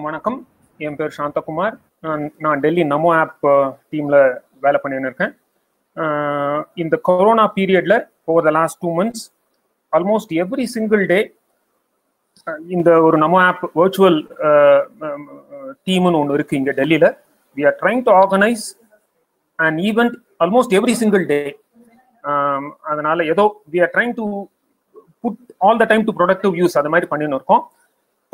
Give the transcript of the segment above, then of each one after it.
வணக்கம், என் பேர் சாந்தகுமார். நான் டெல்லி நமோ ஆப் டீம்ல வேலை பண்ணின்னு இருக்கேன். இந்த கொரோனா பீரியட்ல over the last 2 months almost every single டே இந்த ஒரு நமோ ஆப் வர்ச்சுவல் டீம்னு ஒன்று இருக்கு இங்க டெல்லியில. We are trying to organise and event almost every single day. அதனால ஏதோ we are trying to put all the time to productive use அது மாதிரி பண்ணின்னு இருக்கோம்.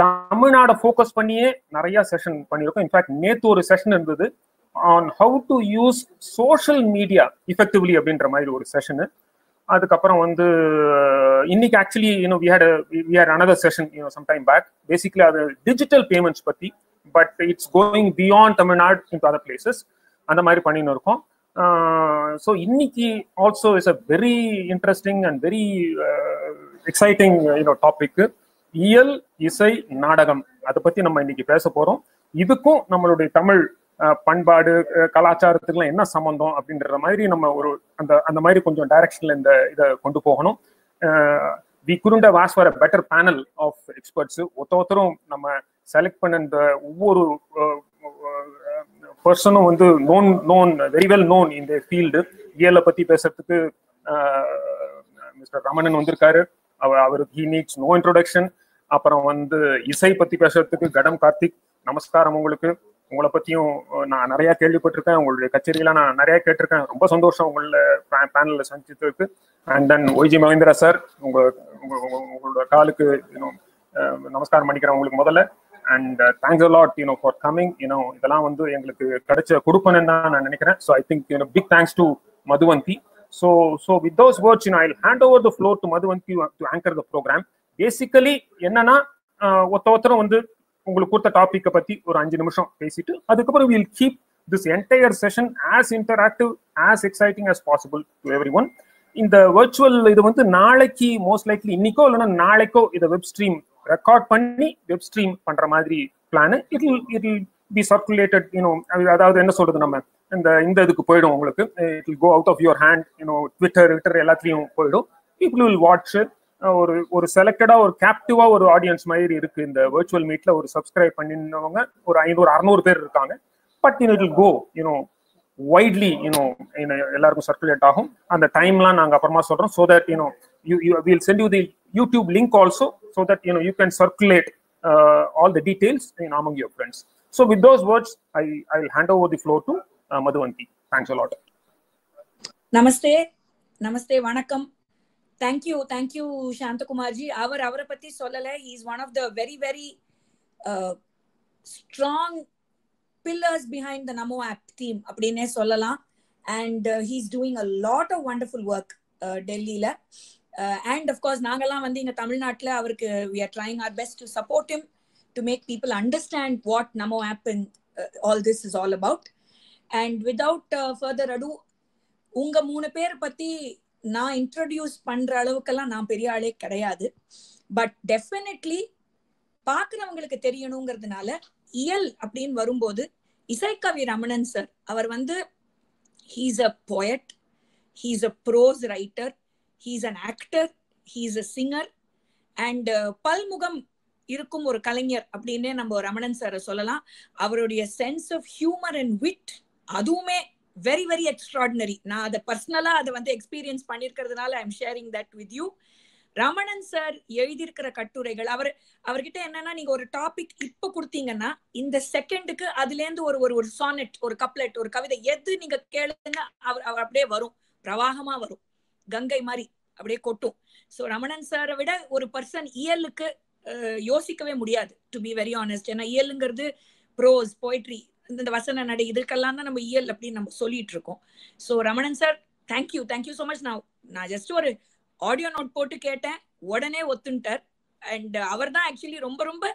தமிழ்நாடை ஃபோக்கஸ் பண்ணியே நிறைய செஷன் பண்ணியிருக்கோம். இன்ஃபேக்ட் நேற்று ஒரு செஷன் இருந்தது on how to use social media effectively அப்படின்ற மாதிரி ஒரு செஷனு. அதுக்கப்புறம் இன்னைக்கு actually we had another session sometime back. Basically அது டிஜிட்டல் பேமெண்ட்ஸ் பத்தி, but it's going beyond Tamil Nadu into other places. அந்த மாதிரி பண்ணின்னு இருக்கோம். ஸோ இன்னைக்கு also is a very interesting and very exciting topic. இயல், இசை, நாடகம், அதை பத்தி நம்ம இன்னைக்கு பேச போறோம். இதுக்கும் நம்மளுடைய தமிழ் பண்பாடு கலாச்சாரத்துக்குலாம் என்ன சம்பந்தம் அப்படின்ற மாதிரி நம்ம அந்த மாதிரி கொஞ்சம் டைரக்ஷன்ல இந்த இதை கொண்டு போகணும். We couldn't have asked for a better panel of experts. ஒருத்தரும் நம்ம செலக்ட் பண்ண இந்த ஒவ்வொரு பர்சனும் நோன் வெரி வெல் நோன் இந்த ஃபீல்டு. இயலை பத்தி பேசுறதுக்கு மிஸ்டர் ரமணன் வந்திருக்காரு. அவருக்கு he needs no introduction. அப்புறம் இசை பத்தி பேசுறதுக்கு கடம் கார்த்திக், நமஸ்காரம். உங்களை பத்தியும் நான் நிறைய கேள்விப்பட்டிருக்கேன். உங்களுடைய கச்சேரியெல்லாம் நான் நிறைய கேட்டிருக்கேன். ரொம்ப சந்தோஷம் உங்கள பேனல்ல சந்திச்சதுக்கு. And then YG Mahendra sir, உங்களோட காலுக்கு நமஸ்காரம் பண்ணிக்கிறேன் உங்களுக்கு முதல்ல. And thanks a lot for coming. இதெல்லாம் எங்களுக்கு கிடைச்ச கொடுப்பனன்னு தான் நான் நினைக்கிறேன். So I think big thanks to Madhuvanthi. So with those words, I'll hand over the floor to Madhuvanti to anchor the program. Basically, என்னன்னா ஒருத்தரும் உங்களுக்கு கொடுத்த டாபிக்கை பத்தி ஒரு 5 நிமிஷம் பேசிட்டு அதுக்கப்புறம் we'll keep this entire session as interactive, as exciting as possible to everyone. இந்த வர்ச்சுவல் இது நாளைக்கு மோஸ்ட் லைக்லி இன்னைக்கோ இல்லைன்னா நாளைக்கோ இதை வெப் ஸ்ட்ரீம் ரெக்கார்ட் பண்ணி வெப் ஸ்ட்ரீம் பண்ற மாதிரி பிளான். It be circulated. அதாவது என்ன சொல்றது, நம்ம இந்த இதுக்கு போயிடும் உங்களுக்கு. It will go out of your hand. Twitter எல்லாத்துலயும் போயிடும். People will watch. ஒரு செலக்டடா ஒரு கேப்டிவா ஒரு ஆடியன்ஸ் மாதிரி இருக்கு இந்த வர்ச்சுவல் மீட்ல. ஒரு சப்ஸ்கிரைப் பண்ணினவங்க ஒரு 500-600 பேர் இருக்காங்க. But it will go widely எல்லாருக்கும் சர்க்குலேட் ஆகும். அந்த டைம்லாம் நாங்க அப்புறமா சொல்றோம். So that we'll send you the YouTube link also, so that you can circulate all the details among your friends. So with those words, I'll hand over the floor to Madhuvanti. Thanks a lot. Namaste, vanakkam. Thank you Shantakumar ji. அவரை பத்தி சொல்லல. He is one of the very very strong pillars behind the Namo app team அப்படினே சொல்லலாம். And he's doing a lot of wonderful work டெல்லியில. And of course நாங்கெல்லாம் இங்க தமிழ்நாட்டுல அவருக்கு we are trying our best to support him to make people understand what Namo app and all this is all about. And without further ado, உங்க 3 பேர் பத்தி நான் introduce பண்ற அளவுக்கெல்லாம் நான் பெரிய ஆளே கிடையாது. பட் டெஃபினெட்லி பாக்குறவங்களுக்கு தெரியணுங்கிறதுனால இயல் அப்படின்னு வரும்போது இசைக்கவி ரமணன் சார் அவர் he's a poet, he's a prose writer, he's an actor, he's a singer and பல்முகம் இருக்கும் ஒரு கலைஞர் அப்படின்னே நம்ம ரமணன் சார் சொல்லலாம். அவருடைய சென்ஸ் ஆஃப் ஹியூமர் அண்ட் விட் அதுவுமே வெரி வெரி எக்ஸ்ட்ராடினரி. நான் அதை பர்சனலா அதை எக்ஸ்பீரியன்ஸ் பண்ணிருக்கிறதுனால I am sharing that with you. Ramanan sir எழுதியிருக்கிற கட்டுரைகள் அவர்கிட்ட என்னன்னா, நீங்க ஒரு டாபிக் இப்ப கொடுத்தீங்கன்னா இந்த செகண்டுக்கு அதுல இருந்து ஒரு சானெட், ஒரு கப்லெட், ஒரு கவிதை எது நீங்க கேளுங்க அவர் அப்படியே வரும், பிரவாகமா வரும், கங்கை மாதிரி அப்படியே கொட்டும். ஸோ ரமணன் சாரை விட ஒரு பர்சன் இயலுக்கு யோசிக்கவே முடியாது, டு பி வெரி ஆனஸ்ட். ஏன்னா இயலுங்கிறது ப்ரோஸ், போய்ட்ரி, இந்த வசன நடை, இதுக்கெல்லாம் தான் நம்ம இயல் அப்படின்னு நம்ம சொல்லிட்டு இருக்கோம். So Ramanan sir, thank you so much. நான் ஜஸ்ட் ஒரு ஆடியோ நோட் போட்டு கேட்டேன், உடனே ஒத்துட்டார். அண்ட் அவர் தான் ஆக்சுவலி ரொம்ப ரொம்ப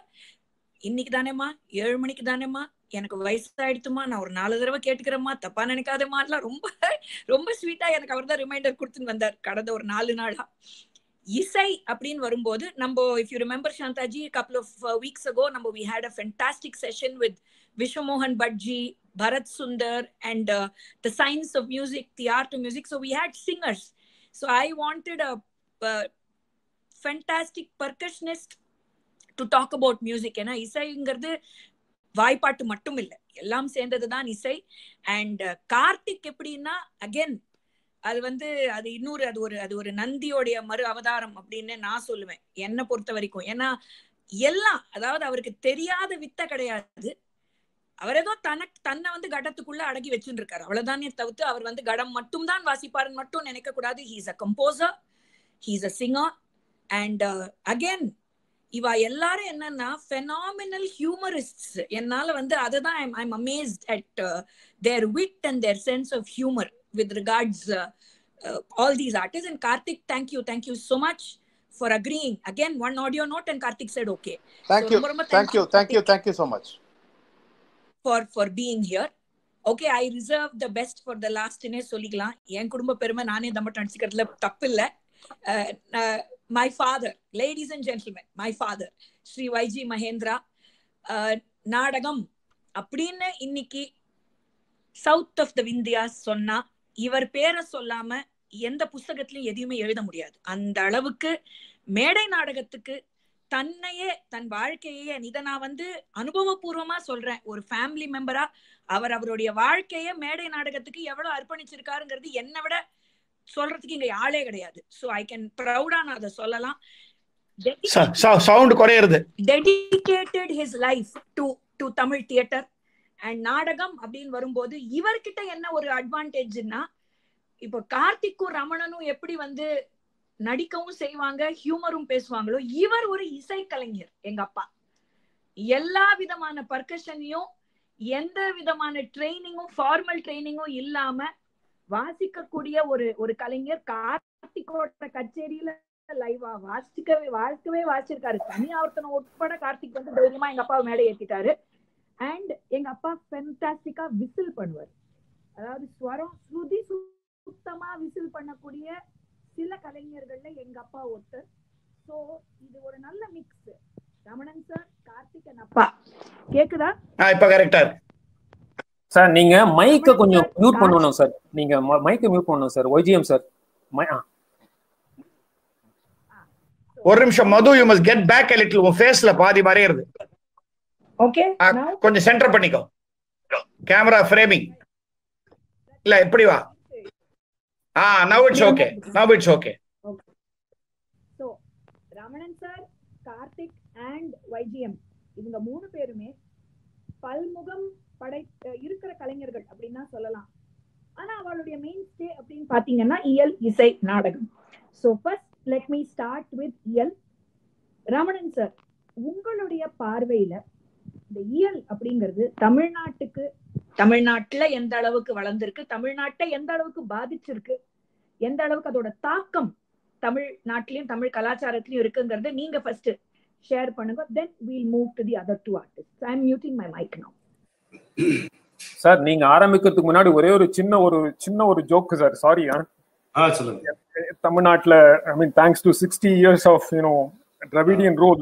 இன்னைக்கு தானேம்மா 7 மணிக்கு தானேம்மா, எனக்கு வயசாயிடுத்துமா, நான் ஒரு 4 தடவை கேட்டுக்கிறேம்மா, தப்பா நினைக்காதமாலாம் ரொம்ப ரொம்ப ஸ்வீட்டா எனக்கு அவர் தான் ரிமைண்டர் கொடுத்துன்னு வந்தார் கடந்த ஒரு 4 நாளா. இசை அப்படின்னு வரும்போது நம்ம, if you remember Shantaji, couple of weeks ago we had a fantastic session with Vishwamohan Bhattji, Bharat Sundar and the science of music, the art of music. So we had singers. So I wanted a fantastic percussionist to talk about music. ஏன்னா இசைங்கிறது வாய்ப்பாட்டு மட்டும் இல்லை, எல்லாம் சேர்ந்ததுதான் இசை. And Karthik எப்படின்னா again அது அது இன்னொரு அது ஒரு நந்தியோடைய மறு அவதாரம் அப்படின்னு நான் சொல்லுவேன் என்னை பொறுத்த வரைக்கும். ஏன்னா எல்லாம் அதாவது அவருக்கு தெரியாத வித்தை கிடையாது. அவர் ஏதோ தன்னை கடத்துக்குள்ள அடக்கி வச்சுட்டு இருக்காரு, அவ்வளவுதானே தவிர்த்து அவர் கடம் மட்டும் தான் வாசிப்பாருன்னு மட்டும் நினைக்க கூடாது. He is a composer, he is a singer. And again இவா எல்லாரும் என்னன்னா phenomenal humorists. என்னால அதுதான் I'm amazed at their wit and their sense of humor with regards all these artists. And Karthik, thank you so much for agreeing. Again, one audio note and Karthik said okay. Thank you so much for being here. Okay, I reserve the best for the last ine solikalam. En kudumba peruma naane damma tanisikradhula tappilla. My father, ladies and gentlemen, my father, Sri YG Mahendra, நாடகம் அப்படின்னு இன்னைக்கு south of the Vindhya சொன்னா இவர் பேரை சொல்லாம எந்த புஸ்தகத்திலும் எதையுமே எழுத முடியாது. அந்த அளவுக்கு மேடை நாடகத்துக்கு தன்னையே தன் வாழ்க்கையே இதை நான் அனுபவபூர்வமா சொல்றேன். ஒரு ஃபேமிலி மெம்பரா அவருடைய வாழ்க்கைய மேடை நாடகத்துக்கு எவ்வளவு அர்ப்பணிச்சிருக்காருங்கிறது என்னை விட சொல்றதுக்கு இங்க ஆளே கிடையாது. சோ ஐ கேன் ப்ரௌடா நான் அதை சொல்லலாம். சவுண்ட் குறையுது. Dedicated his life to Tamil theatre and நாடகம் அப்படின்னு வரும்போது இவர்கிட்ட என்ன ஒரு அட்வான்டேஜ்னா, இப்போ கார்த்திக்கும் ரமணனும் எப்படி நடிக்கவும் செய்வாங்க, ஹியூமரும் பேசுவாங்களோ, இவர் ஒரு இசைக்கலைஞர். எங்க அப்பா எல்லா விதமான பர்கஷனையும் எந்த விதமான ட்ரைனிங்கும் ஃபார்மல் ட்ரைனிங்கும் இல்லாம வாசிக்கக்கூடிய ஒரு கலைஞர். கார்த்திகோட கச்சேரியில லைவா வாசிக்கவே வாசிச்சிருக்காரு. தனியாவர்த்தனை உட்பட கார்த்திக் தைரியமா எங்க அப்பாவை மேடை ஏத்திட்டாரு. அண்ட் எங்க அப்பா ஃபென்டாஸ்டிக்கா விசில் பண்ணுவார். அதாவது ஸ்வரம் ஸ்ருதி சுத்தமா விசில் பண்ணக்கூடிய சில கலைஞர்கள்ல எங்க அப்பா ஒருத்தர். சோ இது ஒரு நல்ல mix. Ramanan sir, Karthik and அப்பா. கேக்குதா? இப்ப கரெக்டா இருக்கு சார். நீங்க மைக்க கொஞ்சம் மியூட் பண்ணணும் சார். நீங்க மைக்க மியூட் பண்ணணும் சார். YGM சார் ஒரு நிமிஷம். Madhu, you must get back a little. உன் ஃபேஸ்ல பாதி மறையிறது. ஓகே, கொஞ்சம் சென்டர் பண்ணிக்கோ. கேமரா ஃப்ரேமிங் இல்ல, எப்படி வா. now it's okay. So Ramanan sir, Karthik and YGM இவங்க மூணு பேருமே பல்முகம் இருக்கிற கலைஞர்கள் அப்படின்னா சொல்லலாம். ஆனா அவளுடைய மெயின் ஸ்டே அப்படின்னு பாத்தீங்கன்னா இயல், இசை, நாடகம். So first let me start with இயல். ரமணன் சார், உங்களுடைய பார்வையில இந்த இயல் அப்படிங்கிறது தமிழ்நாட்டுல எந்த அளவுக்கு வளர்ந்திருக்கு, தமிழ்நாட்டை எந்த அளவுக்கு பாதிச்சிருக்கு, எந்த அளவுக்கு அதோட தாக்கம் தமிழ்நாட்டிலையும் தமிழ் கலாச்சாரத்திலயும் இருக்குங்கிறத நீங்க ஃபர்ஸ்ட் ஷேர் பண்ணுங்க. தென் we'll move to the other two artists. I am muting my mic now. Sir, நீங்க ஆரம்பிக்கிறதுக்கு முன்னாடி ஒரே ஒரு சின்ன ஒரு ஜோக் சார். சாரி. சொல்லுங்க. தமிழ்நாட்டுல I mean thanks to 60 years of Dravidian rule,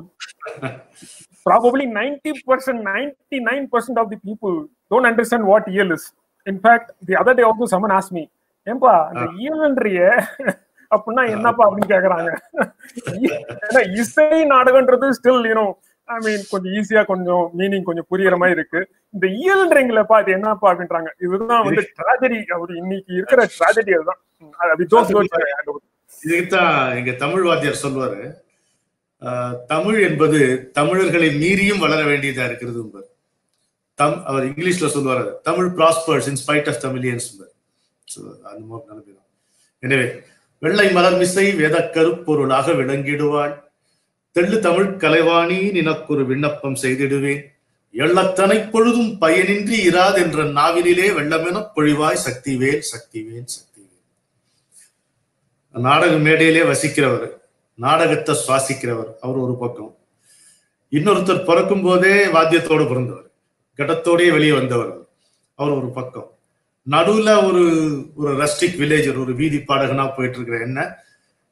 probably 90%, 99% of the people don't understand what EL is. In fact, the other day also someone asked me, "Empa, the ELன்றிய அப்படின்னா என்னப்பா அப்படின்னு கேக்குறாங்க." ஏன்னா இசை நாடகன்றது still I mean கொஞ்சம் ஈஸியா கொஞ்சம் meaning கொஞ்சம் புரியுற மாதிரி இருக்கு. இந்த இயல்ன்றீங்களப்பா அது என்னப்பா அப்படின்றாங்க. இதுதான் ட்ராஜடி. அப்படி இன்னைக்கு இருக்கிற ட்ராஜடி அதுதான். இதுக்குதான் எங்க தமிழ் வாத்தியார் சொல்லுவாரு, தமிழ் என்பது தமிழர்களை மீறியும் வளர வேண்டியதா இருக்கிறது. அவர் இங்கிலீஷ்ல சொல்லுவாரு, Tamil prospers in spite of Tamilians. அந்த மாதிரி நினைக்கிறோம். எனவே வெள்ளை மலர் மிசை வேத கருப்பொருளாக விளங்கிடுவாள், தெள்ளு தமிழ் கலைவாணி நினக்கொரு விண்ணப்பம் செய்திடுவேன், எள்ளத்தனை பொழுதும் பயனின்றி இராது என்ற நாவினிலே வெள்ளமென பொழிவாய் சக்திவேல் சக்திவேல் சக்திவேல். நாடக மேடையிலே வசிக்கிறவர், நாடகத்தை சுவாசிக்கிறவர் அவர் ஒரு பக்கம். இன்னொருத்தர் பிறக்கும் போதே வாத்தியத்தோடு பிறந்தவர், கடத்தோடய வெளியே வந்தவர் அவர் ஒரு பக்கம். நடுவுல ஒரு ரஸ்டிக் வில்லேஜர், ஒரு வீதி பாடகனா போயிட்டு இருக்கிற என்ன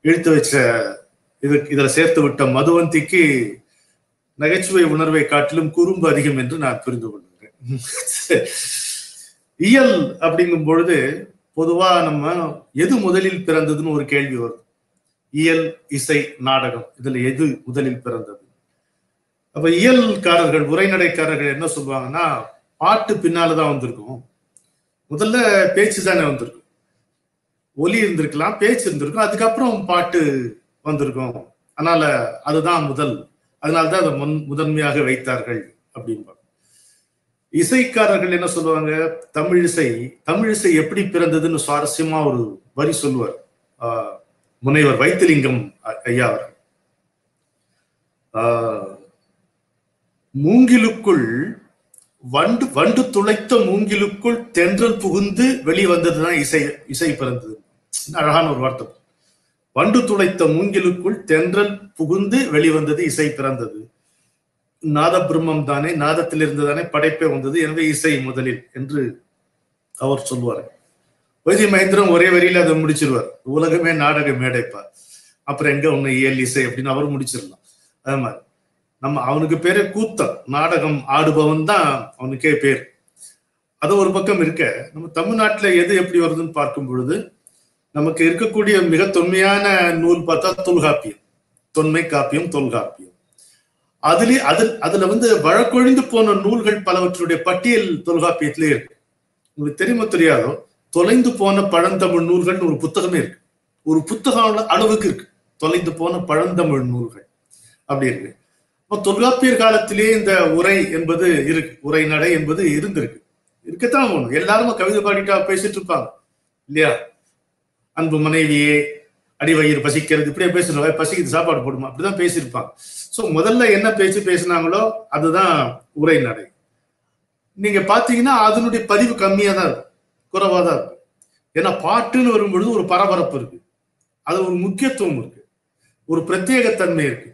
இழுத்து வச்ச இதுல சேர்த்து விட்ட மதுவந்திக்கு நகைச்சுவை உணர்வை காட்டிலும் குறும்பு அதிகம் என்று நான் புரிந்து கொள்கிறேன். இயல் அப்படிங்கும் பொழுது பொதுவா நம்ம எது முதலில் பிறந்ததுன்னு ஒரு கேள்வி வரும். இயல், இசை, நாடகம், இதுல எது முதலில் பிறந்தது? அப்ப இயல்காரர்கள் உரைநடைக்காரர்கள் என்ன சொல்லுவாங்கன்னா, பாட்டு பின்னாலதான் வந்திருக்கும், முதல்ல பேச்சு தானே வந்திருக்கும், ஒலி இருந்திருக்கலாம், பேச்சு இருந்திருக்கும், அதுக்கப்புறம் பாட்டு வந்திருக்கும், அதனால அதுதான் முதல், அதனால்தான் அதை முதன்மையாக வைத்தார்கள் அப்படின்பாங்க. இசைக்காரர்கள் என்ன சொல்லுவாங்க, தமிழிசை எப்படி பிறந்ததுன்னு சுவாரஸ்யமா ஒரு வரி சொல்லுவார் முனைவர் வைத்திலிங்கம் ஐயா அவர்கள். மூங்கிலுக்குள் வண்டு துளைத்த மூங்கிலுக்குள் தென்றல் புகுந்து வெளிவந்ததுதான் இசை பிறந்தது. அழகான ஒரு வார்த்தை. வண்டு துளைத்த மூங்கிலுக்குள் தென்றல் புகுந்து வெளிவந்தது இசை பிறந்தது. நாத பிரம்மம் தானே, நாதத்தில் இருந்துதானே படைப்பே வந்தது, எனவே இசை முதலில் என்று அவர் சொல்வார். வைத்தி மகேந்திரன் ஒரே வரியில அதை முடிச்சிருவார், உலகமே நாடக மேடைப்பா, அப்புறம் எங்க ஒண்ணு இயல் இசை அப்படின்னு அவர் முடிச்சிடலாம். அதே மாதிரி அவனுக்கு பேரே கூத்தம், நாடகம் ஆடுபவன் தான் அவனுக்கே பேர். அது ஒரு பக்கம் இருக்க, நம்ம தமிழ்நாட்டுல எது எப்படி வருதுன்னு பார்க்கும் பொழுது நமக்கு இருக்கக்கூடிய மிக தொன்மையான நூல் பார்த்தா தொல்காப்பியம், தொன்மை காப்பியம், தொல்காப்பியம். அதுல வழக்கொழிந்து போன நூல்கள் பலவற்றுடைய பட்டியல் தொல்காப்பியத்திலே இருக்கு. உங்களுக்கு தெரியுமோ தெரியாதோ, தொலைந்து போன பழந்தமிழ் நூல்கள் ஒரு புத்தகமே இருக்கு, ஒரு புத்தகம் அளவுக்கு இருக்கு, தொலைந்து போன பழந்தமிழ் நூல்கள் அப்படி இருக்கு. தொல்காப்பியர் காலத்திலேயே இந்த உரை என்பது இருக்கு, உரை நடை என்பது இருந்திருக்கு, இருக்கத்தான் ஒண்ணு. எல்லாரும் கவிதை பாடிட்டா பேசிட்டு இருப்பாங்க இல்லையா, அன்பு மனைவியே, அடிவயிறு பசிக்கிறது, இப்படியே பேசுறவ, பசிக்குது சாப்பாடு போடுமா, அப்படிதான் பேசியிருப்பாங்க. சோ முதல்ல என்ன பேச்சு பேசினாங்களோ அதுதான் உரை நடை. நீங்க பாத்தீங்கன்னா அதனுடைய பதிவு கம்மியா தான் இருக்கும், குறைவா தான் இருக்கும். ஏன்னா பாட்டுன்னு வரும்பொழுது ஒரு பரபரப்பு இருக்கு, அது ஒரு முக்கியத்துவம் இருக்கு, ஒரு பிரத்யேகத்தன்மை இருக்கு.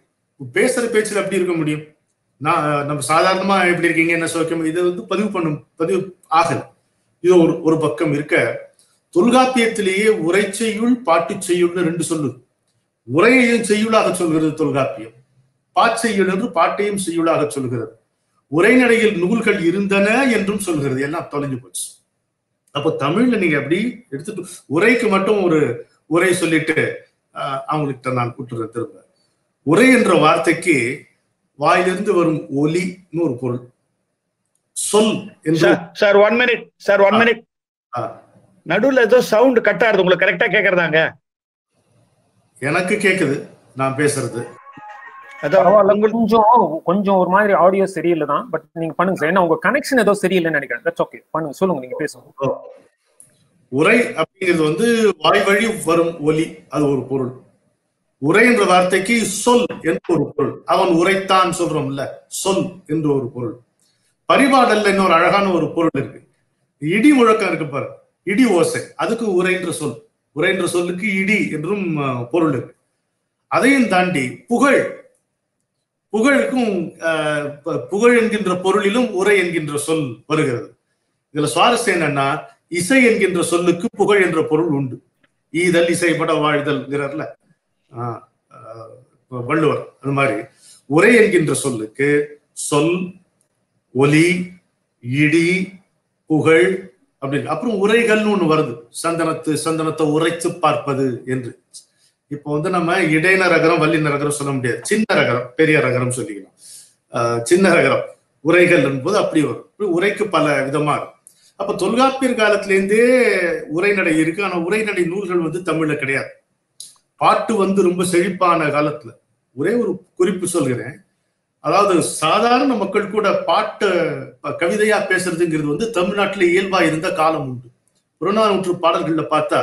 பேசுற பேச்சுல எப்படி இருக்க முடியும்? நம்ம சாதாரணமா எப்படி இருக்கீங்க, என்ன சோக்கியம், இதை பதிவு ஆகல. இது ஒரு பக்கம் இருக்க, தொல்காப்பியத்திலேயே உரை செய்யுள் பாட்டு செய்யுள்னு ரெண்டு சொல்லுது. உரையையும் செய்யுளாக சொல்கிறது தொல்காப்பியம், பாச்செய்யுள் என்று பாட்டையும் செய்யுளாக சொல்கிறது. உரைநடையில் நூல்கள் இருந்தன என்றும் சொல்கிறது. எல்லாம் தொலைஞ்சு போச்சு. அப்போ தமிழ்ல நீங்க அப்படி எடுத்துட்டு உரைக்கு மட்டும் ஒரு உரை சொல்லிட்டு அவங்கள்ட்ட நான் கூட்டுறேன். திரும்ப உரை என்ற வார்த்தைக்கு வாயிலிருந்து வரும் ஒலின்னு ஒரு பொருள். சொல் என்று சார் 1 மினிட் சார் 1 மினிட். நடுவுல ஏதோ சவுண்ட் கட் ஆகுது, உங்களுக்கு கரெக்டா கேக்குறதாங்க? எனக்கு கேக்குது நான் பேசுறது. கொஞ்சம் ஒரு மாதிரி ஆடியோ சரியில்லை தான், பட் நீங்க பண்ணுங்க சார். ஏன்னா உங்க கனெக்ஷன் ஏதோ சரியில்லைன்னு நினைக்கிறேன். தட்ஸ் ஓகே, பண்ணுங்க, சொல்லுங்க, நீங்க பேசுங்க. உரை அப்படிங்கிறது வாய் வழி வரும் ஒலி, அது ஒரு பொருள். உரை என்ற வார்த்தைக்கு சொல் என்று ஒரு பொருள். அவன் உரைத்தான் சொல்றோம்ல, சொல் என்று ஒரு பொருள். பரிபாடல்ல இன்னொரு அழகான ஒரு பொருள் இருக்கு. இடி முழக்கம் இருக்கு பாரு, இடி ஓசை, அதுக்கு உரை என்ற சொல். உரை என்ற சொல்லுக்கு இடி என்றும் பொருள் இருக்கு. அதையும் தாண்டி புகழுக்கும் புகழ் என்கின்ற பொருளிலும் உரை என்கின்ற சொல் வருகிறது. இதுல சுவாரஸ்யம் என்னன்னா, இசை என்கின்ற சொல்லுக்கு புகழ் என்ற பொருள் உண்டு. ஈதல் இசைப்பட வாழ்தல்ங்கிறர்ல வள்ளுவர், அது மாதிரி உரை என்கின்ற சொல்லுக்கு சொல், ஒலி, இடி, புகழ் அப்படின்னு. அப்புறம் உரைகள்னு ஒண்ணு வருது, சந்தனத்தை உரைத்து பார்ப்பது என்று. இப்போ நம்ம இடையின ரகரம் வல்லின ரகரம் சொல்ல முடியாது, சின்ன ரகரம் பெரிய ரகரம் சொல்லிக்கலாம். சின்ன ரகரம் உரைகள் என்பது அப்படி வரும். உரைக்கு பல விதமா இருக்கும். அப்ப தொல்காப்பியர் காலத்திலேருந்தே உரைநடை இருக்கு. ஆனா உரைநடை நூல்கள் தமிழ்ல கிடையாது. பாட்டு ரொம்ப செழிப்பான காலத்துல. ஒரே ஒரு குறிப்பு சொல்கிறேன். அதாவது சாதாரண மக்கள் கூட பாட்டு கவிதையா பேசுறதுங்கிறது தமிழ்நாட்டுல இயல்பா இருந்த காலம் உண்டு. புறநானூற்று பாடல்கள்ல பார்த்தா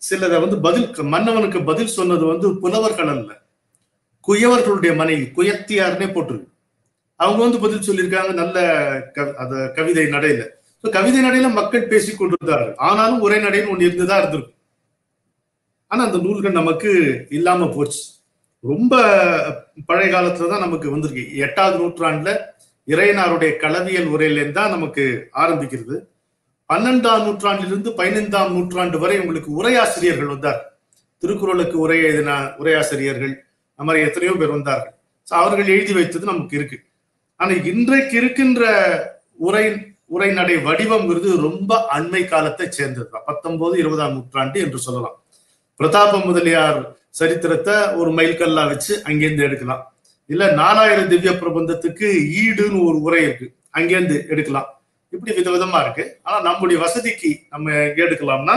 சிலரை பதில் மன்னவனுக்கு பதில் சொன்னது புலவர்கள் அல்ல, குயவர்களுடைய மனைவி, குயத்தியார்னே போட்டிருக்கு. அவங்க பதில் சொல்லியிருக்காங்க நல்ல கவிதை நடையில. கவிதை நடையில மக்கள் பேசிக் கொண்டிருந்தார்கள். ஆனாலும் உரை நடைன்னு ஒண்ணு இருந்துதான் இருந்திருக்கும். ஆனா அந்த நூல்கள் நமக்கு இல்லாம போச்சு. ரொம்ப பழைய காலத்துலதான் நமக்கு வந்திருக்கு. 8ஆவது நூற்றாண்டுல இறையனாருடைய களவியல் உரையிலேருந்து தான் நமக்கு ஆரம்பிக்கிறது. 12ஆம் நூற்றாண்டிலிருந்து 15ஆம் நூற்றாண்டு வரை உங்களுக்கு உரையாசிரியர்கள் வந்தார். திருக்குறளுக்கு உரை எழுதின உரையாசிரியர்கள், அந்த மாதிரி எத்தனையோ பேர் வந்தார்கள். அவர்கள் எழுதி வைத்தது நமக்கு இருக்கு. ஆனா இன்றைக்கு இருக்கின்ற உரைநடை வடிவம்ங்கிறது ரொம்ப அண்மை காலத்தை சேர்ந்ததுதான். 19, 20ஆம் நூற்றாண்டு என்று சொல்லலாம். பிரதாப முதலியார் சரித்திரத்தை ஒரு மைல்கல்லா வச்சு அங்கிருந்து எடுக்கலாம். இல்ல 4000 திவ்ய பிரபந்தத்துக்கு ஈடுன்னு ஒரு உரை இருக்கு, அங்கேருந்து எடுக்கலாம். இப்படி விதவிதமா இருக்கு. ஆனா நம்முடைய வசதிக்கு நம்ம எங்க எடுக்கலாம்னா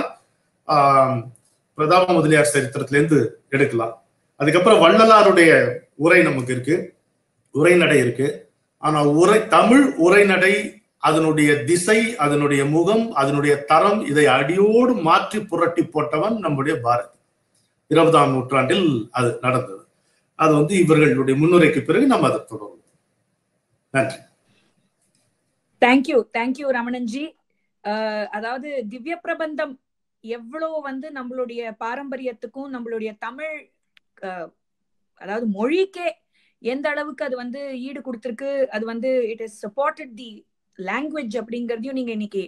பிரதாப முதலியார் சரித்திரத்துல இருந்து எடுக்கலாம். அதுக்கப்புறம் வள்ளலாருடைய உரை நமக்கு இருக்கு, உரைநடை இருக்கு. ஆனா தமிழ் உரைநடை அதனுடைய திசை, அதனுடைய முகம், அதனுடைய தரம், இதை அடியோடு மாற்றி புரட்டி போட்டவன் நம்முடைய பாரதி. 20ஆம் நூற்றாண்டில் அது நடந்தது. அது இவர்களுடைய முன்னுரைக்கு பிறகு நம்ம அதை தொடரும். நன்றி. தேங்க்யூ ரமணன்ஜி. அதாவது திவ்ய பிரபந்தம் எவ்வளவு நம்மளுடைய பாரம்பரியத்துக்கும் நம்மளுடைய தமிழ் அதாவது மொழிக்கே எந்த அளவுக்கு அது ஈடு கொடுத்திருக்கு, அது it is supported the language அப்படிங்கறதையும் நீங்க இன்னைக்கு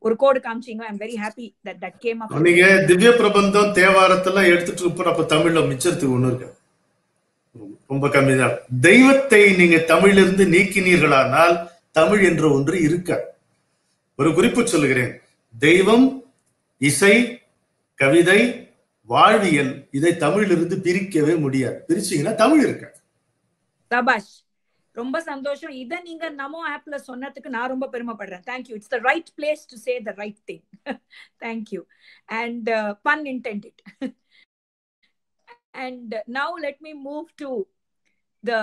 ஒரு கோடு காமிச்சீங்க. I am very happy that came up. நீங்க திவ்ய பிரபந்தம் தேவாரத்தெல்லாம் எடுத்துட்டு அப்ப தமிழ்ல மிச்சத்துக்கு ஒண்ணு இருக்கு, ரொம்ப கம்மிதான். தெய்வத்தை நீங்க தமிழிலிருந்து நீக்கினீர்களானால் தமிழ் என்ற ஒன்று இருக்க. ஒரு குறிப்பு சொல்லுகிறேன், தெய்வம், இசை, கவிதை, வாழ்வியல், இதை தமிழிலிருந்து பிரிக்கவே முடியாது. பிரிச்சீங்கன்னா தமிழ் இருக்க. சபாஷ், ரொம்ப சந்தோஷம். இத நீங்க நமோ ஆப்ல சொன்னதுக்கு நான் ரொம்ப பெருமைப்படுறேன். Thank you. It's the right place to say the right thing. Thank you and pun intended. And now let me move to the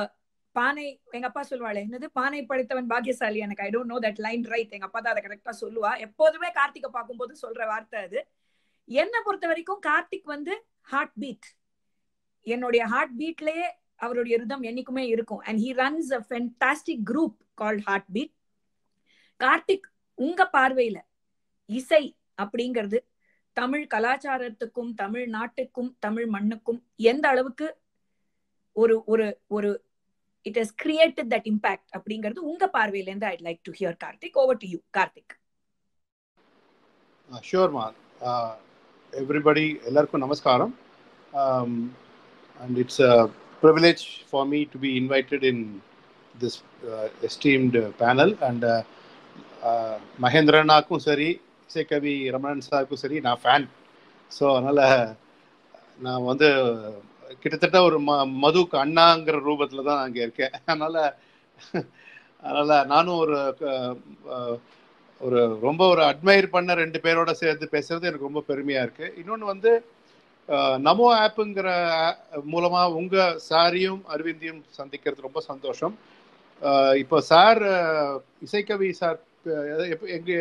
பானை. எங்க அப்பா சொல்லுவாளே, என்னது பானை படைத்தவன் பாக்கியசாலி. எனக்கு I don't know that line right. எங்க அப்பா தான் அதை கரெக்டா சொல்லுவா. எப்போதுமே கார்த்திகை பார்க்கும்போது சொல்ற வார்த்தை அது. என்னை பொறுத்த வரைக்கும் கார்த்திக் ஹார்ட் பீட். என்னுடைய ஹார்ட் பீட்லயே அவருடைய ரிதம் என்னைக்குமே இருக்கும். And he runs a fantastic group called Heart Beat. Karthik, உங்க பார்வையில இசை அப்படிங்கிறது தமிழ் கலாச்சாரத்துக்கும் தமிழ் நாட்டுக்கும் தமிழ் மண்ணுக்கும் எந்த அளவுக்கு ஒரு ஒரு ஒரு it has created that impact அப்படிங்கிறது உங்க பார்வையில இருந்து I'd like to hear Karthik. Over to you, Karthik. Sure ma. Everybody, ellarkum namaskaram. And it's a privilege for me to be invited in this esteemed panel. And மகேந்திரனாக்கும் சரி, இசைக்கவி ரமணன் சாருக்கும் சரி, நான் fan. So அதனால் நான் கிட்டத்தட்ட ஒரு மதுக்கு அண்ணாங்கிற ரூபத்தில் தான் அங்கே இருக்கேன். அதனால் நானும் ஒரு ரொம்ப அட்மையர் பண்ண 2 பேரோட சேர்ந்து பேசுறது எனக்கு ரொம்ப பெருமையாக இருக்குது. இன்னொன்று நமோ ஆப்புங்கிற மூலமாக உங்கள் சாரையும் அரவிந்தையும் சந்திக்கிறது ரொம்ப சந்தோஷம். இப்போ சார், இசைக்கவி சார் எங்கே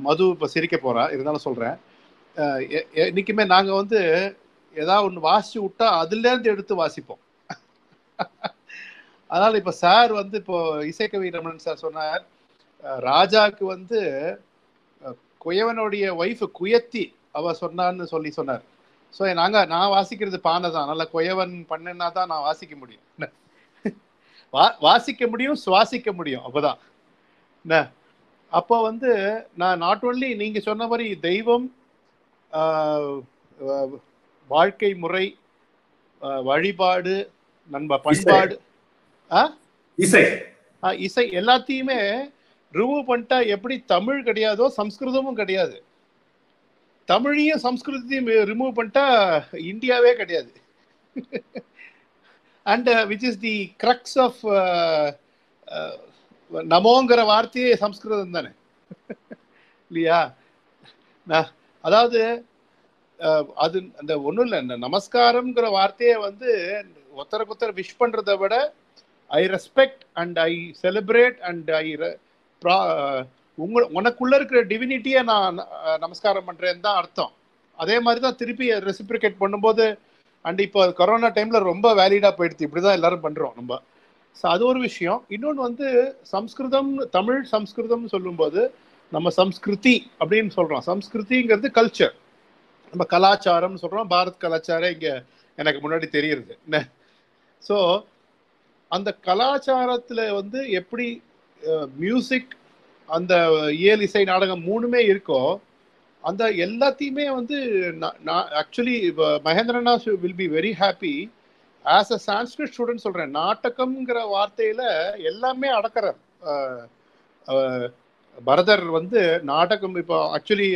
மது இப்போ சிரிக்க போகிறா, இருந்தாலும் சொல்கிறேன். என்றைக்குமே நாங்கள் ஏதாவது ஒன்று வாசிச்சு விட்டா அதுலேருந்து எடுத்து வாசிப்போம். அதனால் இப்போ சார் இப்போ இசைக்கவி ரமணன் சார் சொன்னார், ராஜாவுக்கு குயவனுடைய ஒய்ஃபு குயத்தி அவ சொன்னான்னு சொன்னார். ஸோ நான் வாசிக்கிறது பானை தான். அதனால் குயவன் பண்ணுன்னா தான் நான் வாசிக்க முடியும். வாசிக்க முடியும், சுவாசிக்க முடியும். அப்போதான் என்ன. அப்போ நான் நாட் ஓன்லி நீங்கள் சொன்ன மாதிரி தெய்வம், வாழ்க்கை முறை, வழிபாடு, பண்பாடு, இசை எல்லாத்தையுமே ரிமூவ் பண்ணிட்டா எப்படி தமிழ் கிடையாதோ சம்ஸ்கிருதமும் கிடையாது. தமிழையும் சம்ஸ்கிருதத்தையும் ரிமூவ் பண்ணிட்டா இந்தியாவே கிடையாது. And which is the crux of நமோங்கிற வார்த்தையே சம்ஸ்கிருதம் தானே இல்லையா? அதாவது அது அந்த ஒன்றும் இல்லை, இந்த நமஸ்காரம்ங்கிற வார்த்தையை ஒருத்தருக்கு விஷ் பண்ணுறதை விட I respect and I celebrate and உனக்குள்ள இருக்கிற டிவினிட்டியை நான் நமஸ்காரம் பண்ணுறேன்னு தான் அர்த்தம். அதே மாதிரி தான் திருப்பி ரெசிப்ரிகேட் பண்ணும்போது, அண்ட் இப்போ கொரோனா டைமில் ரொம்ப வேலிடாக போயிடுது. இப்படி தான் எல்லாரும் பண்ணுறோம் நம்ம. ஸோ அது ஒரு விஷயம். இன்னொன்று சம்ஸ்கிருதம், தமிழ் சம்ஸ்கிருதம்னு சொல்லும்போது நம்ம சம்ஸ்கிருதி அப்படின்னு சொல்கிறோம். சம்ஸ்கிருதிங்கிறது கல்ச்சர், நம்ம கலாச்சாரம்னு சொல்கிறோம். பாரத் கலாச்சாரம் இங்கே எனக்கு முன்னாடி தெரியுது என்ன. ஸோ அந்த கலாச்சாரத்தில் எப்படி மியூசிக், அந்த இயல், இசை, நாடகம் 3மே இருக்கோ, அந்த எல்லாத்தையுமே ஆக்சுவலி மகேந்திரனா will be very happy. As a Sanskrit student சொல்கிறேன், நாடகம்ங்கிற வார்த்தையில் எல்லாமே அடக்கிறார். பரதர் நாடகம் இப்போ ஆக்சுவலி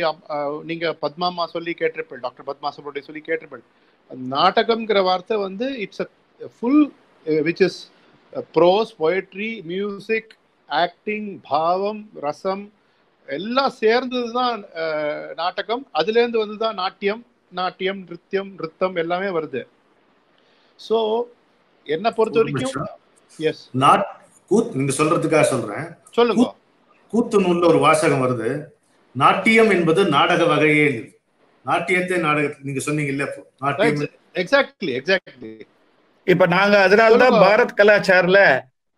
நீங்கள் பத்மாமா சொல்லி கேட்டிருப்பேன், டாக்டர் பத்மா சுப்ரமணியம் சொல்லி கேட்டிருப்பேன். நாடகம்ங்கிற வார்த்தை it's a full which is prose, poetry, music, acting, பாவம், ரசம் எல்லாம் சேர்ந்தது தான் நாடகம். அதுலேருந்து வந்து தான் நாட்டியம், நிருத்தியம், நிருத்தம் எல்லாமே வருது. ஸோ என்னை பொறுத்த வரைக்கும் எஸ் நீங்க சொல்றதுக்காக சொல்றேன். சொல்லுங்க. கூத்து நூல்ல ஒரு வாசகம் வருது, நாட்டியம் என்பது நாடக வகையே. நாட்டியத்தை நாடகத்தை நீங்க சொன்னீங்க இல்ல, நாட்டியம். எக்ஸாக்ட்லி. இப்ப நாங்க அதனாலதான் பாரத் கலாச்சார்ல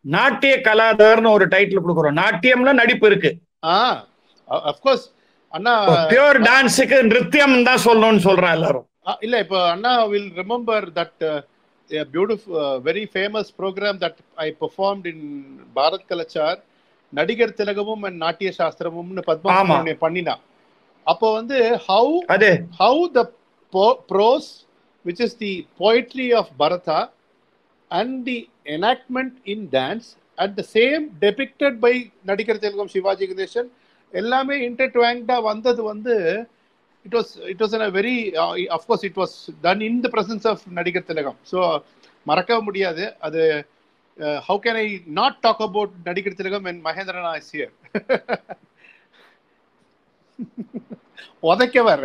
நாட்டிய கலாதார்னு ஒரு டைட்டில் கொடுக்குறோம். நாட்டியம்ல நடிப்பு இருக்கு. அஃப்கோர்ஸ் அண்ணா பியூர் டான்ஸுக்கு நிருத்தியம் தான் சொல்லணும்னு சொல்றேன் எல்லாரும். இல்ல இப்போ அண்ணா will remember that a beautiful very famous program that I performed in Bharat Kalachar, நடிகர் திலகமும் and நாட்டிய சாஸ்திரமும்னு பத்மநாபன் பண்ணினா. அப்போ வந்து how the prose, which is the poetry of Bharata, and the enactment in dance at the same depicted by நடிகர் திலகம் சிவாஜி கணேசன் எல்லாமே intertwined வந்தது வந்து it was in a very of course it was done in the presence of நடிகர் திலகம். So மறக்க முடியாது அது. how can I not talk about நடிகர் திலகம் when Mahendrana is here? உதைக்கவர்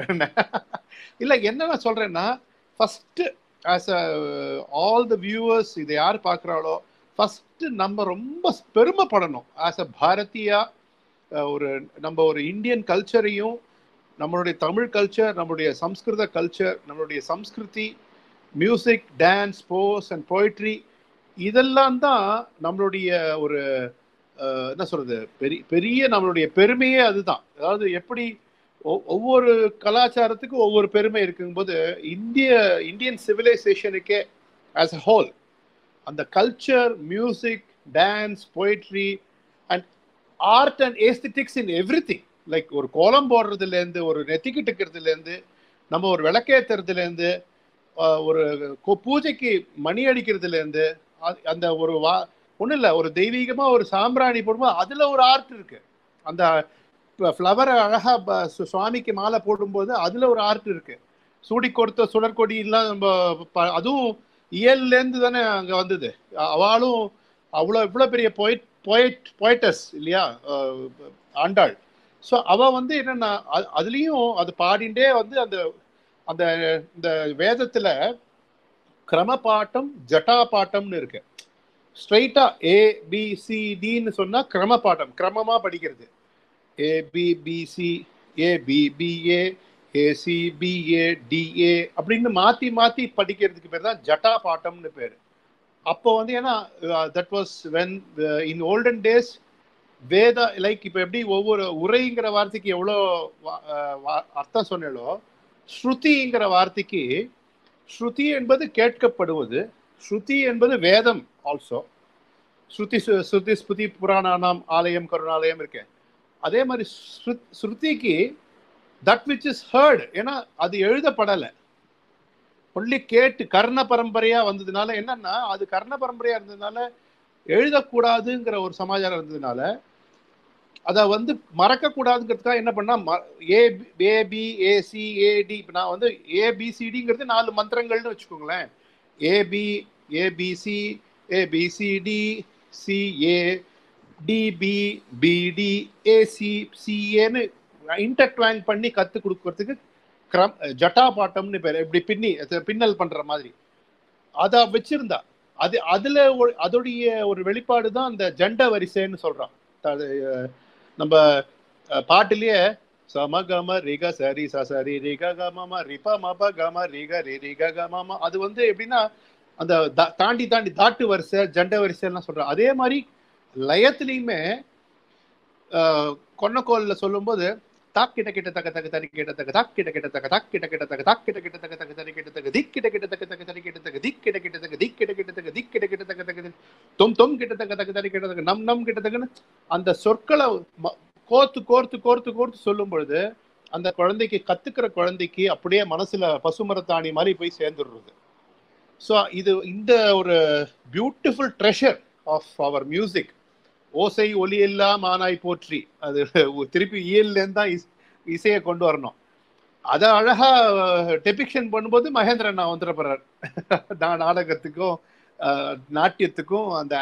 இல்ல. என்ன நான் சொல்றேன்னா, first as all the viewers இதை யார் பார்க்குறாளோ ஃபர்ஸ்ட் நம்ம ரொம்ப பெருமைப்படணும் ஆஸ் அ பாரதியா. நம்ம ஒரு இந்தியன் கல்ச்சரையும், நம்மளுடைய தமிழ் கல்ச்சர், நம்மளுடைய சம்ஸ்கிருத கல்ச்சர், நம்மளுடைய சம்ஸ்கிருதி, music, dance, prose and poetry, இதெல்லாம் தான் நம்மளுடைய ஒரு என்ன சொல்றது பெரிய நம்மளுடைய பெருமையே அதுதான். அதாவது எப்படி ஒவ்வொரு கலாச்சாரத்துக்கும் ஒவ்வொரு பெருமை இருக்கும்போது இந்தியன் சிவிலைசேஷனுக்கே ஆஸ் அ ஹோல் அந்த culture, music, dance, poetry and art and aesthetics in everything, like ஒரு கோலம் போடுறதுலேருந்து, ஒரு நெத்திக்கிட்டுக்கிறதுலேருந்து, நம்ம ஒரு விளக்கேற்றுறதுலேருந்து, ஒரு பூஜைக்கு மணி அடிக்கிறதுலேருந்து, அந்த ஒரு ஒன்றும் இல்லை, ஒரு தெய்வீகமாக ஒரு சாம்பிராணி போடும்போது அதில் ஒரு ஆர்ட் இருக்கு. அந்த ஃப்ளவரை அழகாக சுவாமிக்கு மாலை போடும்போது அதில் ஒரு ஆர்ட் இருக்கு. சூடி கொடுத்த சுடற்கொடியெல்லாம் நம்ம அதுவும் இயல்லேருந்து தானே அங்கே வந்தது. அவளும் இவ்வளோ பெரிய போய்டஸ் இல்லையா ஆண்டாள். ஸோ அவள் வந்து என்னென்னா அதுலேயும் அது பாடிண்டே வந்து அந்த அந்த இந்த வேதத்தில் கிரமபாட்டம், ஜட்டா பாட்டம்னு இருக்கு. ஸ்ட்ரைட்டா ABCDன்னு சொன்னா கிரமபாட்டம், கிரமமா படிக்கிறது. ABBC, ABBA, ACBA, DA அப்படின்னு மாத்தி மாத்தி படிக்கிறதுக்கு பேர் தான் ஜட்டா பாட்டம்னு பேர். அப்போ வந்து ஏன்னா that was when in olden days Veda, like இப்போ எப்படி ஒவ்வொரு உரைங்கிற வார்த்தைக்கு எவ்வளோ அர்த்தம் சொன்னாலோ, ஸ்ருதிங்கிற வார்த்தைக்கு ஸ்ருதி என்பது கேட்கப்படுவது, ஸ்ருதி என்பது வேதம் ஆல்சோ. ஸ்ருதி ஸ்புதி புராணானாம் ஆலயம் கருணாலயம் இருக்கு. அதே மாதிரி ஸ்ருதிக்கு தட் விச் இஸ் ஹர்ட், ஏன்னா அது எழுதப்படலை, ஒன்லி கேட்டு கர்ண பரம்பரையா வந்ததுனால என்னன்னா, அது கர்ண பரம்பரையா இருந்ததுனால எழுதக்கூடாதுங்கிற ஒரு சமாச்சாரம் இருந்ததுனால அதை வந்து மறக்கக்கூடாதுங்கிறதுக்காக என்ன பண்ணா ABACAD. இப்போ நான் வந்து ABCDங்கிறது 4 மந்திரங்கள்னு வச்சுக்கோங்களேன். ABC ABCD CA DB BD AC CAன்னு இன்டர்ட்வாங் பண்ணி கற்றுக் கொடுக்கறதுக்கு ஜட்டா பாட்டம்னு பேர். இப்படி பின்னல் பண்ற மாதிரி அதை வச்சிருந்தா அதுல அதோடைய ஒரு வெளிப்பாடு தான் அந்த ஜண்ட வரிசைன்னு சொல்றான். நம்ம பாட்டிலேயே சமகம ரிக சரி சரி ரிக கம ரிப மப கம ரிக ரிக கம, அது வந்து எப்படின்னா அந்த தாண்டி தாட்டு வரிசை, ஜண்ட வரிசைலாம் சொல்றான். அதே மாதிரி லயத்திலையுமே கொன்னக்கோல்ல சொல்லும்போது தாக் கிட்ட கிட்ட தக்க தக்க தரி கிட்ட தக்க தாக் கிட்ட கிட்ட தக்க தாக் கிட்ட கிட்ட தக்க தாக் கிட்ட கிட்ட தக்க தக்க தரி கிட்ட தக்க திக் கிட்ட கிட்ட தக்க தக்க தரி கிட்ட தக்க திக் கிட்ட கிட்ட தக்க திக் கிட்ட கிட்ட தக்க திக் கிட்ட கிட்ட தக்க தக்க தொம் கிட்ட தக்க தக்க தரி கிட்ட தக்க நம் கிட்ட தக்கன்னு அந்த சொற்களை கோர்த்து கோர்த்து கோர்த்து கோர்த்து சொல்லும் பொழுது அந்த குழந்தைக்கு, கத்துக்கிற குழந்தைக்கு அப்படியே மனசுல பசுமரத்தாணி மாதிரி போய் சேர்ந்துடுறது. ஸோ இது இந்த ஒரு beautiful treasure of our music. ஓசை ஒலி எல்லாம் மானாய் போற்றி, அது திருப்பி இயல்லேருந்து தான் இசையை கொண்டு வரணும். அதை அழகா டெபிக்ஷன் பண்ணும்போது மகேந்திரன் நான் வந்துடுறார் நாடகத்துக்கும் நாட்டியத்துக்கும் அந்த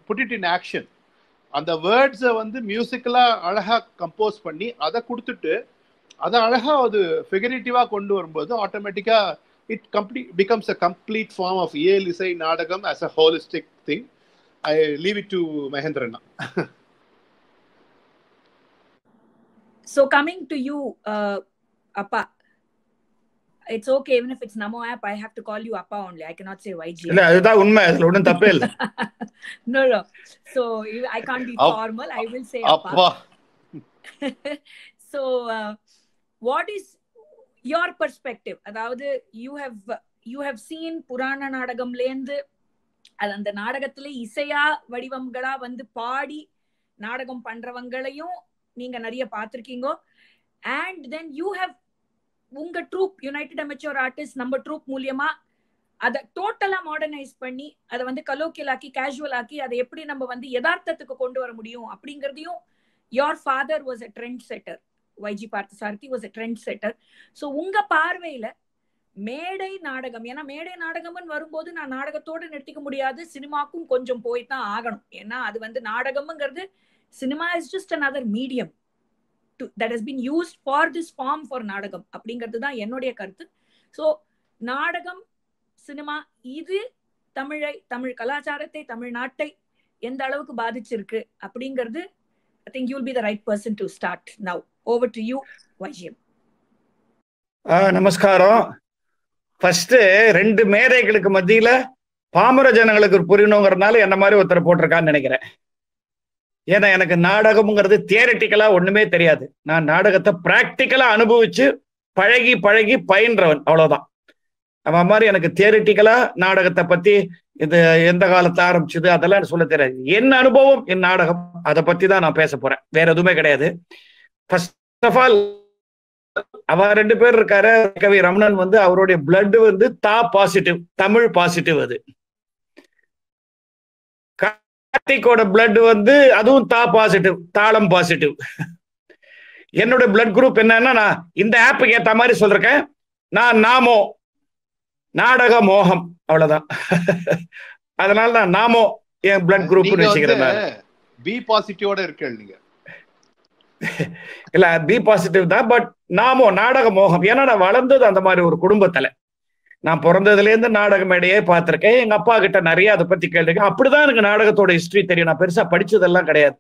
புட் இட் இன் ஆக்ஷன். அந்த வேர்ட்ஸை வந்து மியூசிக்கலா அழகா கம்போஸ் பண்ணி அதை கொடுத்துட்டு அதை அழகா அது ஃபிகரேட்டிவா கொண்டு வரும்போது ஆட்டோமேட்டிக்கா it becomes a complete form of இசை நாடகம் as a holistic thing. I leave it to Mahendran. So coming to you, Appa, it's okay even if it's Namo app, I have to call you Appa only. I cannot say YG. இல்ல அதுதான் உண்மை, அதுல ஒண்ணும் தப்பே இல்ல. No. So I can't be formal. I will say Appa. So what is your perspective? அதாவது you have seen புராண நாடகம்லேருந்து அது அந்த நாடகத்துல இசையா வடிவங்களா வந்து பாடி நாடகம் பண்றவங்களையும் நீங்க நிறைய பார்த்திருக்கீங்க. அண்ட் தென் யூ ஹேவ் உங்க ட்ரூப் யுனைடெட் அமெச்சூர் ஆர்டிஸ்ட் நம்ம ட்ரூப் மூலியமா அதை டோட்டலா மாடர்னைஸ் பண்ணி அதை வந்து கலோக்கியல் ஆக்கி கேஷுவல் ஆக்கி அதை எப்படி நம்ம வந்து யதார்த்தத்துக்கு கொண்டு வர முடியும் அப்படிங்கறதையும் your father was a trend setter. YG Parthasarathy was a trend setter. So உங்க பார்வையில மேடை நாடகம், ஏன்னா மேடை நாடகம்னு வரும்போது நான் நாடகத்தோடு நிறுத்திக்க முடியாது, சினிமாக்கும் கொஞ்சம் போய் தான் ஆகணும். ஏன்னா அது வந்து நாடகம்ங்கிறது cinema is just another medium that has been used for this form for நாடகம் அப்படிங்கிறது தான் என்னுடைய கருத்து. ஸோ நாடகம் சினிமா இது தமிழ் கலாச்சாரத்தை தமிழ்நாட்டை எந்த அளவுக்கு பாதிச்சிருக்கு அப்படிங்கிறது I think you'll be the right person to start now. Over to you, YGM. நமஸ்காரம். ஃபர்ஸ்ட் 2 மேதைகளுக்கு மத்தியில பாமர ஜனங்களுக்கு புரியணுங்கிறதுனால என்ன மாதிரி ஒருத்தர் போட்டிருக்கான்னு நினைக்கிறேன். ஏன்னா எனக்கு நாடகம்ங்கிறது தியரிட்டிக்கலா ஒண்ணுமே தெரியாது. நான் நாடகத்தை பிராக்டிக்கலா அனுபவிச்சு பழகி பயின்றவன், அவ்வளவுதான். அவன் மாதிரி எனக்கு தியரிட்டிக்கலா நாடகத்தை பத்தி இது எந்த காலத்தை ஆரம்பிச்சது அதெல்லாம் சொல்ல தெரியாது. என் அனுபவம், என் நாடகம், அதை பத்தி தான் நான் பேச போறேன், வேற எதுவுமே கிடையாது. ஃபர்ஸ்ட் ஆஃப் ஆல் அவ 2 பேர் இருக்காரு. கவி ரமணன் வந்து அவருடைய பிளட் வந்து பாசிட்டிவ், தமிழ் பாசிட்டிவ். அது கார்த்திகோட பிளட் வந்து அதுவும் பாசிட்டிவ், தாளம் பாசிட்டிவ். என்னோட பிளட் குரூப் என்னன்னா, நான் இந்த ஆப்புக்கு ஏத்த மாதிரி சொல்றேன், நான் நாமோ நாடக மோகம், அவ்வளவுதான். அதனால நான் நாமோ என் பிளட் குரூப் வச்சுக்கிறேன். பி பாசிட்டிவோட இருக்கு நீங்க. இல்ல பி பாசிட்டிவ் தான், பட் நாமோ நாடக மோகம். ஏன்னா நான் வளர்ந்தது அந்த மாதிரி ஒரு குடும்பத்துல. நான் பிறந்ததுல இருந்து நாடக மேடையே பார்த்திருக்கேன். எங்க அப்பா கிட்ட நிறைய அதை பத்தி கேட்டிருக்கேன். அப்படிதான் எனக்கு நாடகத்தோட ஹிஸ்டரி தெரியும். நான் பெருசா படிச்சதெல்லாம் கிடையாது.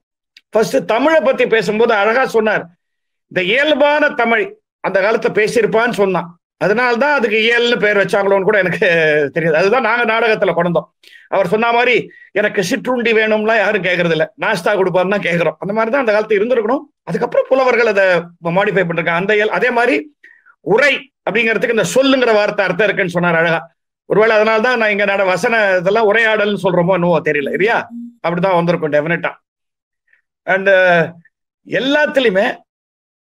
ஃபர்ஸ்ட் தமிழை பத்தி பேசும்போது அழகா சொன்னார். இந்த இயல்பான தமிழ் அந்த காலத்தை பேசியிருப்பான்னு சொன்னான். அதனால்தான் அதுக்கு இயல்னு பேர் வச்சாங்களோன்னு கூட எனக்கு தெரியாது. அதுதான் நாங்க நாடகத்துல கொண்டோம். அவர் சொன்ன மாதிரி எனக்கு சிற்றுண்டி வேணும்லாம் யாரும் கேட்கறது இல்லை, நாஸ்தா கொடுப்பாருன்னு தான் கேட்கிறோம். அந்த மாதிரிதான் அந்த காலத்துல இருந்திருக்கணும். அதுக்கப்புறம் புலவர்கள் அதை மாடிஃபை பண்ணிருக்காங்க. அந்த அதே மாதிரி உரை அப்படிங்கிறதுக்கு இந்த சொல்லுங்கிற வார்த்தை அர்த்தம் இருக்குன்னு சொன்னார் அழகா. ஒருவேளை அதனால்தான் நான் இங்க வசன இதெல்லாம் உரையாடல்னு சொல்றோமோ என்னவோ தெரியல, இல்லையா? அப்படிதான் வந்திருக்கும் டெஃபினட்டா. அண்ட் எல்லாத்துலயுமே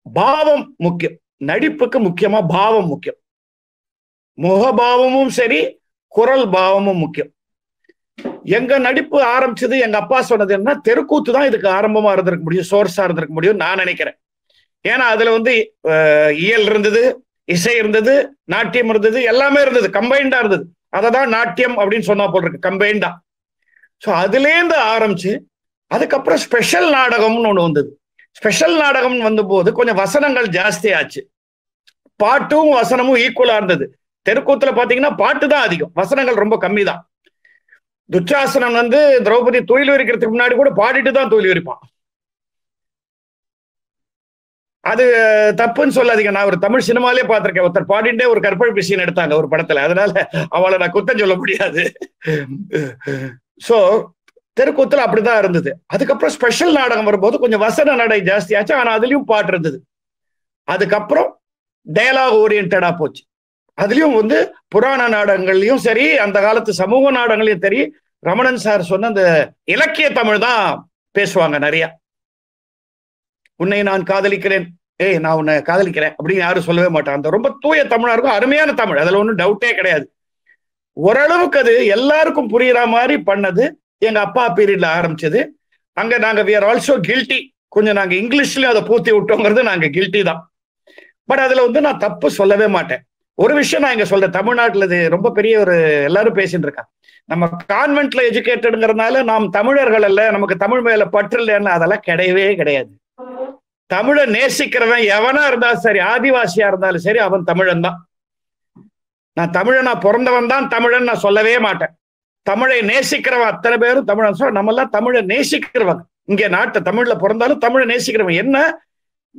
பாவம் முக்கியம். நடிப்புக்கு முக்கியமா பாவம் முக்கியம். முகபாவமும் சரி, குரல் பாவமும் முக்கியம். எங்க நடிப்பு ஆரம்பிச்சது, எங்க அப்பா சொன்னது என்ன, தெருக்கூத்து தான் இதுக்கு ஆரம்பமா இருந்திருக்க முடியும், சோர்ஸா இருந்திருக்க முடியும் நான் நினைக்கிறேன். ஏன்னா அதுல வந்து இயல் இருந்தது, இசை இருந்தது, நாட்டியம் இருந்தது, எல்லாமே இருந்தது, கம்பைண்டா இருந்தது. அததான் நாட்டியம் அப்படின்னு சொன்னா போல் இருக்கு, கம்பைண்டா. ஸோ அதுலேருந்து ஆரம்பிச்சு அதுக்கப்புறம் ஸ்பெஷல் நாடகம்னு ஒண்ணு வந்தது. ஸ்பெஷல் நாடகம் வந்த போது கொஞ்சம் வசனங்கள் ஜாஸ்தி ஆச்சு. பாட்டும் வசனமும் ஈக்குவலா இருந்தது. தெருக்கூத்துல பாத்தீங்கன்னா பாட்டு தான் அதிகம், வசனங்கள் ரொம்ப கம்மி தான். துச்சாசனன் வந்து திரௌபதி தொழில் விரிக்கிறதுக்கு முன்னாடி கூட பாடிட்டு தான் தொழில் விரிப்பான். அது தப்புன்னு சொல்லாதீங்க. நான் ஒரு தமிழ் சினிமாலே பார்த்திருக்கேன், ஒருத்தர் பாடிண்டே ஒரு கற்பழிப்பு சீன் எடுத்தாங்க ஒரு படத்துல. அதனால அவளை நான் குத்தம் சொல்ல முடியாது. சோ தெருக்கூத்துல அப்படிதான் இருந்தது. அதுக்கப்புறம் ஸ்பெஷல் நாடகம் வரும்போது கொஞ்சம் வசன நடை ஜாஸ்தி ஆச்சு, ஆனா அதுலயும் பாட்டு இருந்தது. அதுக்கப்புறம் டயலாக் ஓரியன்டா போச்சு. அதுலயும் வந்து புராண நாடகங்கள்லயும் சரி, அந்த காலத்து சமூக நாடகங்களையும் சரி, ரமணன் சார் சொன்ன அந்த இலக்கிய தமிழ் தான் பேசுவாங்க நிறைய. உன்னை நான் காதலிக்கிறேன், நான் உன்னை காதலிக்கிறேன் அப்படின்னு யாரும் சொல்லவே மாட்டான். அந்த ரொம்ப தூய தமிழா இருக்கும், அருமையான தமிழ், அதுல ஒன்றும் டவுட்டே கிடையாது. ஓரளவுக்கு அது எல்லாருக்கும் புரியுற மாதிரி பண்ணது எங்க அப்பா பீரியட்ல ஆரம்பிச்சது. அங்க நாங்க we are also guilty, கொஞ்சம் நாங்க இங்கிலீஷ்லயும் அதை பூத்தி விட்டோங்கிறது நாங்க கில்ட்டி தான். பட் அதுல வந்து நான் தப்பு சொல்லவே மாட்டேன். ஒரு விஷயம் நான் இங்க சொல்றேன், தமிழ்நாட்டுல இது ரொம்ப பெரிய ஒரு எல்லாரும் பேசிட்டு இருக்காங்க. நம்ம கான்வென்ட்ல எஜுகேட்டடுங்கிறதுனால நாம் தமிழர்கள் அல்ல, நமக்கு தமிழ் மேல பற்று இல்லைன்னு அதெல்லாம் கிடையவே கிடையாது. தமிழை நேசிக்கிறவன் எவனா இருந்தாலும் சரி, ஆதிவாசியா இருந்தாலும் சரி, அவன் தமிழன் தான். நான் தமிழனா பிறந்தவன் தான் தமிழன் நான் சொல்லவே மாட்டேன். தமிழை நேசிக்கிறவன் அத்தனை பேரும் தமிழன். சொல்ல நம்ம எல்லாம் தமிழை நேசிக்கிறவங்க. இங்க நாட்டை தமிழ்ல பிறந்தாலும் தமிழை நேசிக்கிறவன். என்ன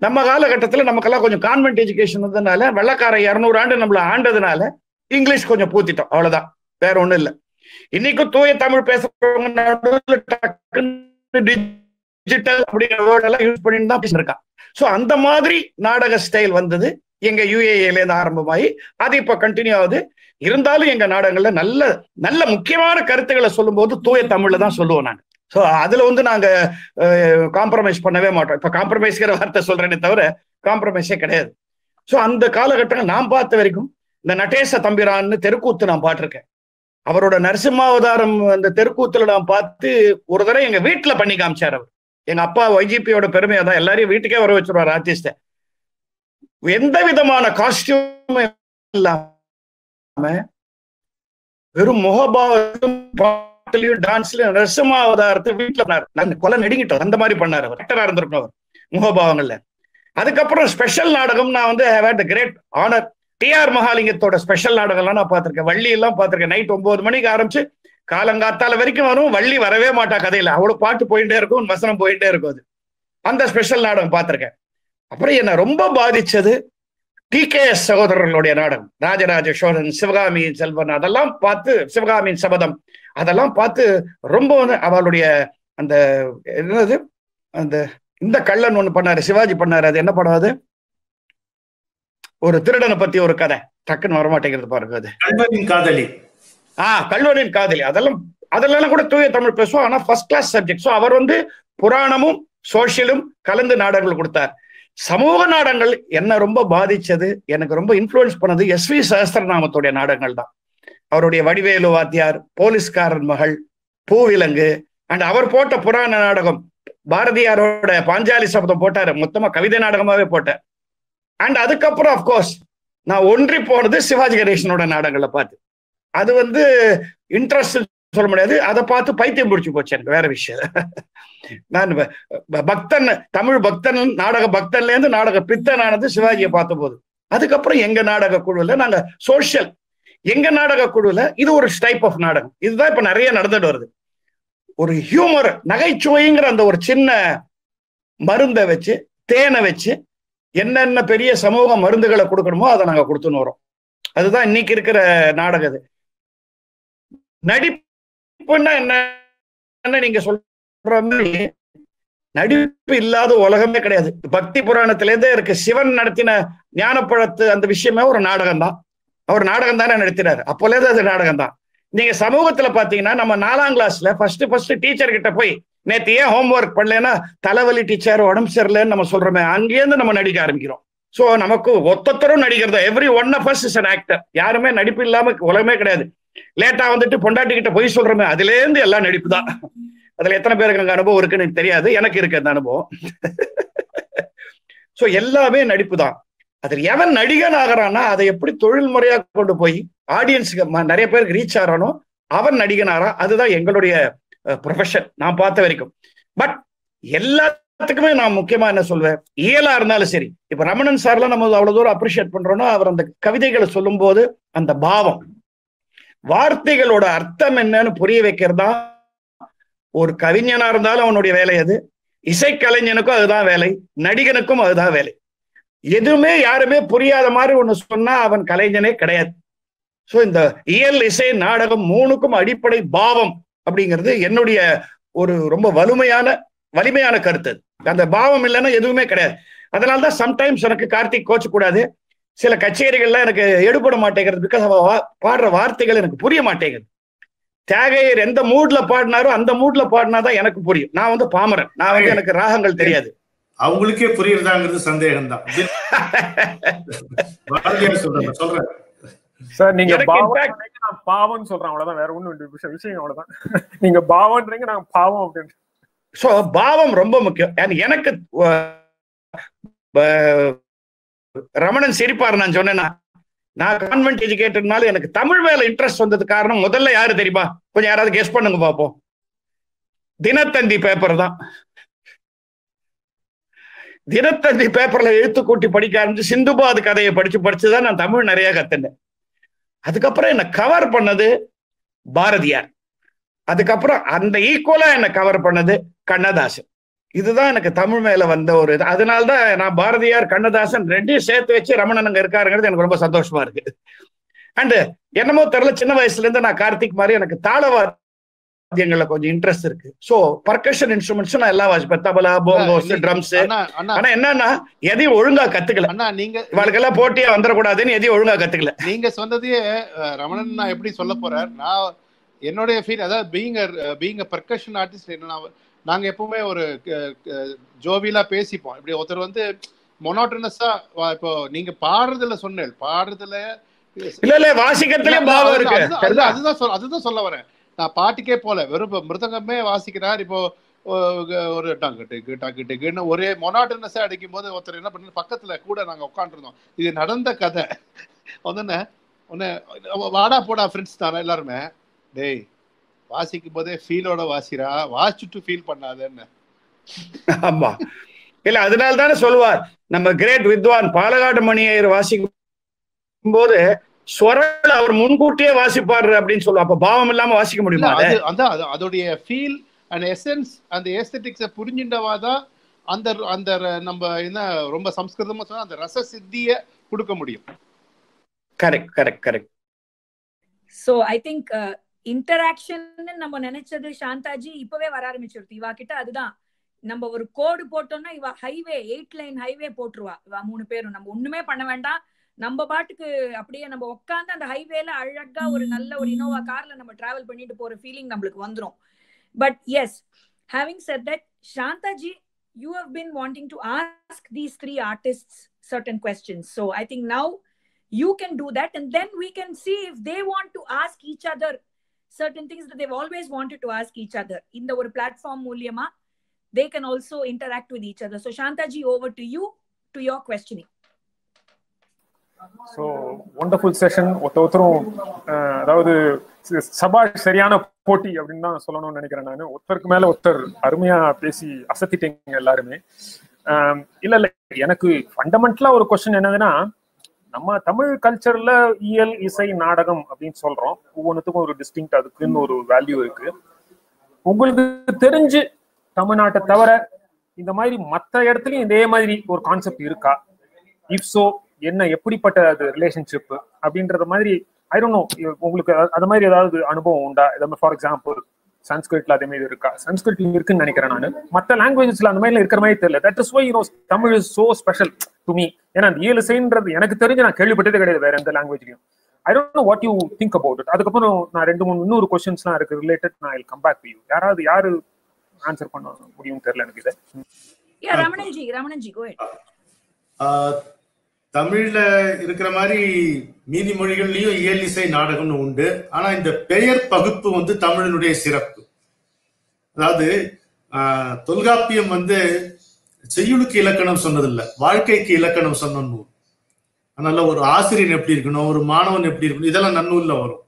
நம்ம காலகட்டத்தில் நமக்கெல்லாம் கொஞ்சம் கான்வென்ட் எஜுகேஷன் வந்ததுனால, வெள்ளக்கார 200 ஆண்டு நம்மள ஆண்டதுனால இங்கிலீஷ் கொஞ்சம் பூத்திட்டோம், அவ்வளவுதான், வேற ஒண்ணும் இல்லை. இன்னைக்கும் தூய தமிழ் பேசுறவங்க டிஜிட்டல் அப்படிங்கிற வேர்ட் எல்லாம் யூஸ் பண்ணிட்டு தான் பேசிருக்கான். ஸோ அந்த மாதிரி நாடக ஸ்டைல் வந்தது எங்க யுஏஏல இருந்து ஆரம்பமாகி அது இப்ப கண்டினியூ ஆகுது. இருந்தாலும் எங்க நாடகங்கள்ல நல்ல நல்ல முக்கியமான கருத்துக்களை சொல்லும் போது தூய தமிழ்ல தான் சொல்லுவோம் நாங்க. ஸோ அதுல வந்து நாங்க காம்ப்ரமைஸ் பண்ணவே மாட்டோம். இப்ப காம்ப்ரமைஸ்கிற வார்த்தை சொல்றேனே தவிர காம்ப்ரமைஸே கிடையாது. ஸோ அந்த காலகட்டங்கள் நான் பார்த்த வரைக்கும் இந்த நடேச தம்பிரான்னு தெருக்கூத்து நான் பார்த்திருக்கேன். அவரோட நரசிம்மாவதாரம் அந்த தெருக்கூத்துல நான் பார்த்து ஒரு தடவை எங்க வீட்டுல பண்ணி காமிச்சார் அவர். எங்க அப்பா YGPயோட பெருமையா தான் எல்லாரையும் வீட்டுக்கே வர வச்சிருவார் ஆர்டிஸ்ட. எந்த விதமான காஸ்டியூம் இல்லாம வெறும் முகபாவம் பாட்டுலயும் டான்ஸ்லயும் நரசிம்மாவதாரத்தை வீட்டுல பண்ணாரு. கொலை நெடுங்கிட்டோம் அந்த மாதிரி பண்ணாரு அவர். ஆக்டரா இருந்திருக்கும் அவர் முகபாவங்கள்ல. அதுக்கப்புறம் ஸ்பெஷல் நாடகம் நான் வந்து have had the great honour. TR மகாலிங்கத்தோட ஸ்பெஷல் நாடகம்லாம் நான் பார்த்திருக்கேன். வள்ளி எல்லாம் பார்த்திருக்கேன். நைட் 9 மணிக்கு ஆரம்பிச்சு காலங்காத்தால வரைக்கும் வரும். வள்ளி வரவே மாட்டா கதையில, அவ்வளவு பாட்டு போயிட்டே இருக்கும், வசனம் போயிட்டே இருக்கும். அது அந்த ஸ்பெஷல் நாடகம் பார்த்திருக்கேன். அப்புறம் என்ன ரொம்ப பாதிச்சது TKS சகோதரர்களுடைய நாடகம், ராஜராஜ சோழன், சிவகாமியின் செல்வன், அதெல்லாம் பார்த்து, சிவகாமியின் சபதம், அதெல்லாம் பார்த்து ரொம்ப அவளுடைய அந்த என்னது அந்த இந்த கள்ளன் ஒண்ணு பண்ணாரு, சிவாஜி பண்ணாரு. அது என்ன படம்? அது ஒரு திருடனை பத்தி ஒரு கதை, டக்குன்னு வரமாட்டேங்கிறது பாருங்க. அது கல்வனின் காதலி. கல்வனின் காதலி. அதெல்லாம் கூட தூய தமிழ் பேசுவோம். ஆனா ஃபர்ஸ்ட் கிளாஸ் சப்ஜெக்ட். ஸோ அவர் வந்து புராணமும் சோசியலும் கலந்து நாடகங்கள் கொடுத்தார். சமூக நாடகங்கள் என்ன ரொம்ப பாதிச்சது, எனக்கு ரொம்ப இன்ஃப்ளூயன்ஸ் பண்ணது SV சஹஸ்ரநாமத்துடைய நாடகங்கள் தான். அவருடைய வடிவேலு வாத்தியார், போலீஸ்காரன் மகள், பூவிலங்கு, அண்ட் அவர் போட்ட புராண நாடகம், பாரதியாரோட பாஞ்சாலி சபதம் போட்டாரு, மொத்தமா கவிதை நாடகமாவே போட்டார். அண்ட் அதுக்கப்புறம் அப்கோர்ஸ் நான் ஒன்றி போனது சிவாஜி கணேசனோட நாடகங்களை பார்த்து. அது வந்து இன்ட்ரெஸ்ட் சொல்ல முடியாது, அதை பார்த்து பைத்தியம் பிடிச்சி போச்சு எனக்கு. வேற விஷயம், நான் பக்தன், தமிழ் பக்தன், நாடக பக்தன்ல இருந்து நாடக பித்தனானது சிவாஜியை பார்த்த போது. அதுக்கப்புறம் எங்க நாடக குழுல நாங்க சோசியல், எங்க நாடக குழுல இது ஒரு டைப் ஆஃப் நாடகம். இதுதான் இப்ப நிறைய நடந்துட்டு வருது. ஒரு ஹியூமர், நகைச்சுவைங்கிற அந்த ஒரு சின்ன மருந்தை வச்சு, தேனை வச்சு என்னென்ன பெரிய சமூக மருந்துகளை கொடுக்கணுமோ அதை நாங்க கொடுத்துன்னு வரோம். அதுதான் இன்னைக்கு இருக்கிற நாடகம். நடிப்புன்னா என்ன நீங்க சொல்ற மாதிரி நடிப்பு இல்லாத உலகமே கிடையாது. பக்தி புராணத்திலேருந்தே இருக்கு. சிவன் நடத்தின ஞானப்பழத்து அந்த விஷயமே ஒரு நாடகம் தான். அவர் நாடகம் தானே நடத்தினார், அப்போலேருந்து அது நாடகம் தான். நீங்க சமூகத்துல பாத்தீங்கன்னா நம்ம 4ஆம் கிளாஸ்ல ஃபர்ஸ்ட் டீச்சர் கிட்ட போய் நேற்று ஏன் ஹோம்ஒர்க் பண்ணலன்னா தலைவலி டீச்சர், உடம்பு சரியில்லைன்னு நம்ம சொல்றோமே, அங்கேருந்து நம்ம நடிக்க ஆரம்பிக்கிறோம். ஸோ நமக்கு ஒத்தத்தரும் நடிக்கிறதா, every one of us is an actor. யாருமே நடிப்பு இல்லாம உலகமே கிடையாது. லேட்டா வந்துட்டு பொண்டாட்டி கிட்ட போய் சொல்றோமே, அதுல இருந்து எல்லாம் நடிப்பு தான். அதுல எத்தனை பேருக்கு அங்க அனுபவம் இருக்குன்னு எனக்கு தெரியாது, எனக்கு இருக்கு அந்த அனுபவம். ஸோ எல்லாமே நடிப்பு தான். அதில் எவன் நடிகன் ஆகிறான்னா அதை எப்படி தொழில் முறையா கொண்டு போய் ஆடியன்ஸுக்கு நிறைய பேருக்கு ரீச் ஆகிறானோ அவன் நடிகன் ஆறா. அதுதான் எங்களுடைய ப்ரொஃபஷன் நான் பார்த்த வரைக்கும். பட் எல்லாத்துக்குமே நான் முக்கியமா என்ன சொல்வேன், இயலா இருந்தாலும் சரி. இப்ப ரமணன் சார்லாம் நம்ம அவ்வளவு தூரம் அப்ரிஷியேட் பண்றோம்னா, அவர் அந்த கவிதைகளை சொல்லும் போது அந்த பாவம், வார்த்தைகளோட அர்த்தம் என்னன்னு புரிய வைக்கிறதா ஒரு கவிஞனா இருந்தாலும் அவனுடைய வேலை. அது இசைக்கலைஞனுக்கும் அதுதான் வேலை, நடிகனுக்கும் அதுதான் வேலை. எதுவுமே யாருமே புரியாத மாதிரி ஒண்ணு சொன்னா அவன் கலைஞனே கிடையாது. ஸோ இந்த இயல், இசை, நாடகம் மூணுக்கும் அடிப்படை பாவம் அப்படிங்கிறது என்னுடைய ஒரு ரொம்ப வலிமையான கருத்து. அந்த பாவம் இல்லைன்னா எதுவுமே கிடையாது. அதனால்தான் சம்டைம்ஸ் எனக்கு கார்த்திக் கோச்சு கூடாது, சில கச்சேரிகள்ல எனக்கு எடுபட மாட்டேங்கிறது. பிகாஸ் அவ பாடுற வார்த்தைகள் எனக்கு புரிய மாட்டேங்குது. தியாகையர் எந்த மூட்ல பாடினாரோ அந்த மூட்ல பாடினாதான் எனக்கு புரியும். நான் வந்து பாமரன், நான் வந்து எனக்கு ராகங்கள் தெரியாது. அவங்களுக்கே புரியுறதாங்கிறது சந்தேகம் தான். சொல்றேன் சார், நீங்க பாவம் சொல்றேன், அவ்வளவுதான், வேற ஒண்ணும் விஷயம் அவ்வளவுதான். நீங்க பாவம்ன்றீங்க, நாங்க பாவம் அப்படின்னு. சோ பாவம் ரொம்ப முக்கியம். எனக்கு ரமணன் சிரிப்பாரு நான் சொன்னேன்னா, நான் கான்வென்ட் எஜுகேட்டட்னால எனக்கு தமிழ் மேல இன்ட்ரெஸ்ட் வந்தது காரணம் முதல்ல யாரு தெரியுமா? கொஞ்சம் யாராவது கெஸ் பண்ணுங்க பார்ப்போம். தினத்தந்தி பேப்பர் தான். தினத்தந்தி பேப்பர்ல எழுத்து கூட்டி படிக்க ஆரம்பிச்சு சிந்துபாத் கதையை படிச்சுதான் நான் தமிழ் நிறைய கத்துனேன். அதுக்கப்புறம் என்ன கவர் பண்ணது பாரதியார். அதுக்கப்புறம் அந்த ஈக்குவலா என்ன கவர் பண்ணது கண்ணதாசன். இதுதான் எனக்கு தமிழ் மேல வந்த ஒரு இது. அதனால்தான் நான் பாரதியார் கண்ணதாசன் ரெண்டையும் சேர்த்து வச்சு ரமணன் அங்க இருக்காருங்கிறது எனக்கு ரொம்ப சந்தோஷமா இருக்கு. அண்ட் என்னமோ தெரியல, சின்ன வயசுல இருந்து நான் கார்த்திக் மாதிரி எனக்கு தாளவாத்தியங்கள்ல கொஞ்சம் இன்ட்ரெஸ்ட் இருக்கு. சோ பர்கஷன் இன்ஸ்ட்ருமெண்ட்ஸ் நான் எல்லாம் வாசிப்பேன், தபலா, போங்கோஸ், ட்ரம்ஸ். ஆனா என்னன்னா எதையும் ஒழுங்கா கத்துக்கல. நீங்க இவளுக்கெல்லாம் போட்டியா வந்துடக்கூடாதுன்னு எதையும் ஒழுங்கா கத்துக்கல. நீங்க சொன்னதையே ரமணன் நான் எப்படி சொல்ல போறார், நான் என்னுடைய ஃபீல், அதாவது பீயிங் அ பர்கஷன் ஆர்டிஸ்ட் என்ன, நாங்க எப்பவுமே ஒரு ஜோவிலா பேசிப்போம். இப்படி ஒருத்தர் வந்து மொனோட்டனஸா இப்போ நீங்க பாடுறதுல சொன்னேன், பாடுறதுல இல்ல வாசிக்கிறதுல பாவம் இருக்கு. அதுதான் சொல்ல வரேன். நான் பாட்டுக்கே போல வெறும் மிருதங்கமே வாசிக்கிறார். இப்போ ஒரு டக்கு ஒரே மொனாட்டனஸா அடிக்கும் போது ஒருத்தர் என்ன பண்ணு பக்கத்துல கூட நாங்க உட்காந்துருந்தோம். இது நடந்த கதை. ஒன்னு வாடா போடா ஃப்ரெண்ட்ஸ் தானே எல்லாருமே, டேய் வாசிக்கும் போதே ஃபீலோட வாசிரா, வாசிச்சுட்டு ஃபீல் பண்ணாதேன்னு. ஆமா, இல்ல அதனால தானே சொல்லுவார் நம்ம கிரேட் வித்வான் பாலகாடு மணியர் வாசிக்கும் போது ஸ்வரங்களை அவர் முன்கூட்டியே வாசிப்பாரு அப்படின்னு சொல்லுவார். அப்ப பாவம் இல்லாம வாசிக்க முடியுமா? அதோடைய ஃபீல் அண்ட் எசன்ஸ் அந்த ஏஸ்தெட்டிக்ஸை புரிஞ்சின்றவாதான் அந்த அந்த நம்ம என்ன ரொம்ப சம்ஸ்கிருதமா சொன்னா அந்த ரச சித்திய கொடுக்க முடியும். Correct. So I think interaction நம்ம நினைச்சது சாந்தாஜி இப்பவே வர ஆரம்பிச்சிருது இவா கிட்ட. அதுதான் நம்ம ஒரு கோடு போட்டோம்னா இவா ஹைவே 8 லைன் ஹைவே போட்டுருவா. இவா 3 பேரும் நம்ம ஒண்ணுமே பண்ண வேண்டாம், நம்ம பாட்டுக்கு அப்படியே நம்ம உட்காந்து அந்த ஹைவேல அழகா ஒரு நல்ல ஒரு இனோவா கார்ல நம்ம டிராவல் பண்ணிட்டு போற ஃபீலிங் நம்மளுக்கு வந்துரும். But yes, having said that, Shantaji, you have been wanting to ask these 3 artists certain questions. So I think now you can do that, and then we can see if they want to ask each other certain things that they've always wanted to ask each other. In the platform Mulyama, they can also interact with each other. So Shantaji, over to you, to your questioning. So wonderful session. ஒருத்தரும் அதாவது சபாஷ் சரியான போட்டி அப்படின்னு தான் சொல்லணும்னு நினைக்கிறேன். நான் ஒருத்தருக்கு மேல ஒருத்தர் அருமையா பேசி அசத்திட்டீங்க எல்லாருமே. இல்ல எனக்கு ஃபண்டமெண்டலா ஒரு கொஸ்டின் என்னதுன்னா, நம்ம தமிழ் கல்ச்சர்ல இயல், இசை, நாடகம் அப்படின்னு சொல்றோம். ஒவ்வொன்றுத்துக்கும் ஒரு டிஸ்டிங்க்ட், அதுக்குன்னு ஒரு வேல்யூ இருக்கு. உங்களுக்கு தெரிஞ்சு தமிழ்நாட்டை தவிர இந்த மாதிரி மற்ற இடத்துலயும் இதே மாதிரி ஒரு கான்செப்ட் இருக்கா? இஃப் சோ என்ன, எப்படிப்பட்ட அது ரிலேஷன்ஷிப் அப்படின்றத மாதிரி ஐ டோன்ட் நோ, உங்களுக்கு அது மாதிரி ஏதாவது அனுபவம் உண்டா? ஃபார் எக்ஸாம்பிள் சன்ஸ்கிரிட்ல அதே மாதிரி இருக்கா? சன்ஸ்கிரிட்ல இருக்குன்னு நினைக்கிறேன் நான். மற்ற லாங்குவேஜஸ்ல அந்த மாதிரி இருக்கிற மாதிரி தெரியல. That is why Tamil is so special to me. ஏன்னா அந்த இயல் இசைன்றது எனக்கு தெரிஞ்சு நான் கேள்விப்பட்டதே கிடையாது வேற எந்த லாங்குவேஜ்லயும். I don't know what you think about it. அதுக்கப்புறம் நான் 2-3 இன்னொரு கொஸ்டின்ஸ்லாம் இருக்கு ரிலேட்டட். நான் I come back to you. யாரு ஆன்சர் பண்ண முடியும்னு தெரியல எனக்கு இது. ரமணன்ஜி go ahead. தமிழ்ல இருக்கிற மாதிரி மீதி மொழிகள்லயும் இயல், இசை, நாடகம்னு உண்டு. ஆனா இந்த பெயர் பகுப்பு வந்து தமிழனுடைய சிறப்பு. அதாவது தொல்காப்பியம் வந்து செய்யுளுக்கு இலக்கணம் சொன்னதில்லை, வாழ்க்கைக்கு இலக்கணம் சொன்ன நூல். அதனால ஒரு ஆசிரியன் எப்படி இருக்கணும், ஒரு மாணவன் எப்படி இருக்கணும், இதெல்லாம் நன்னூல்ல வரும்.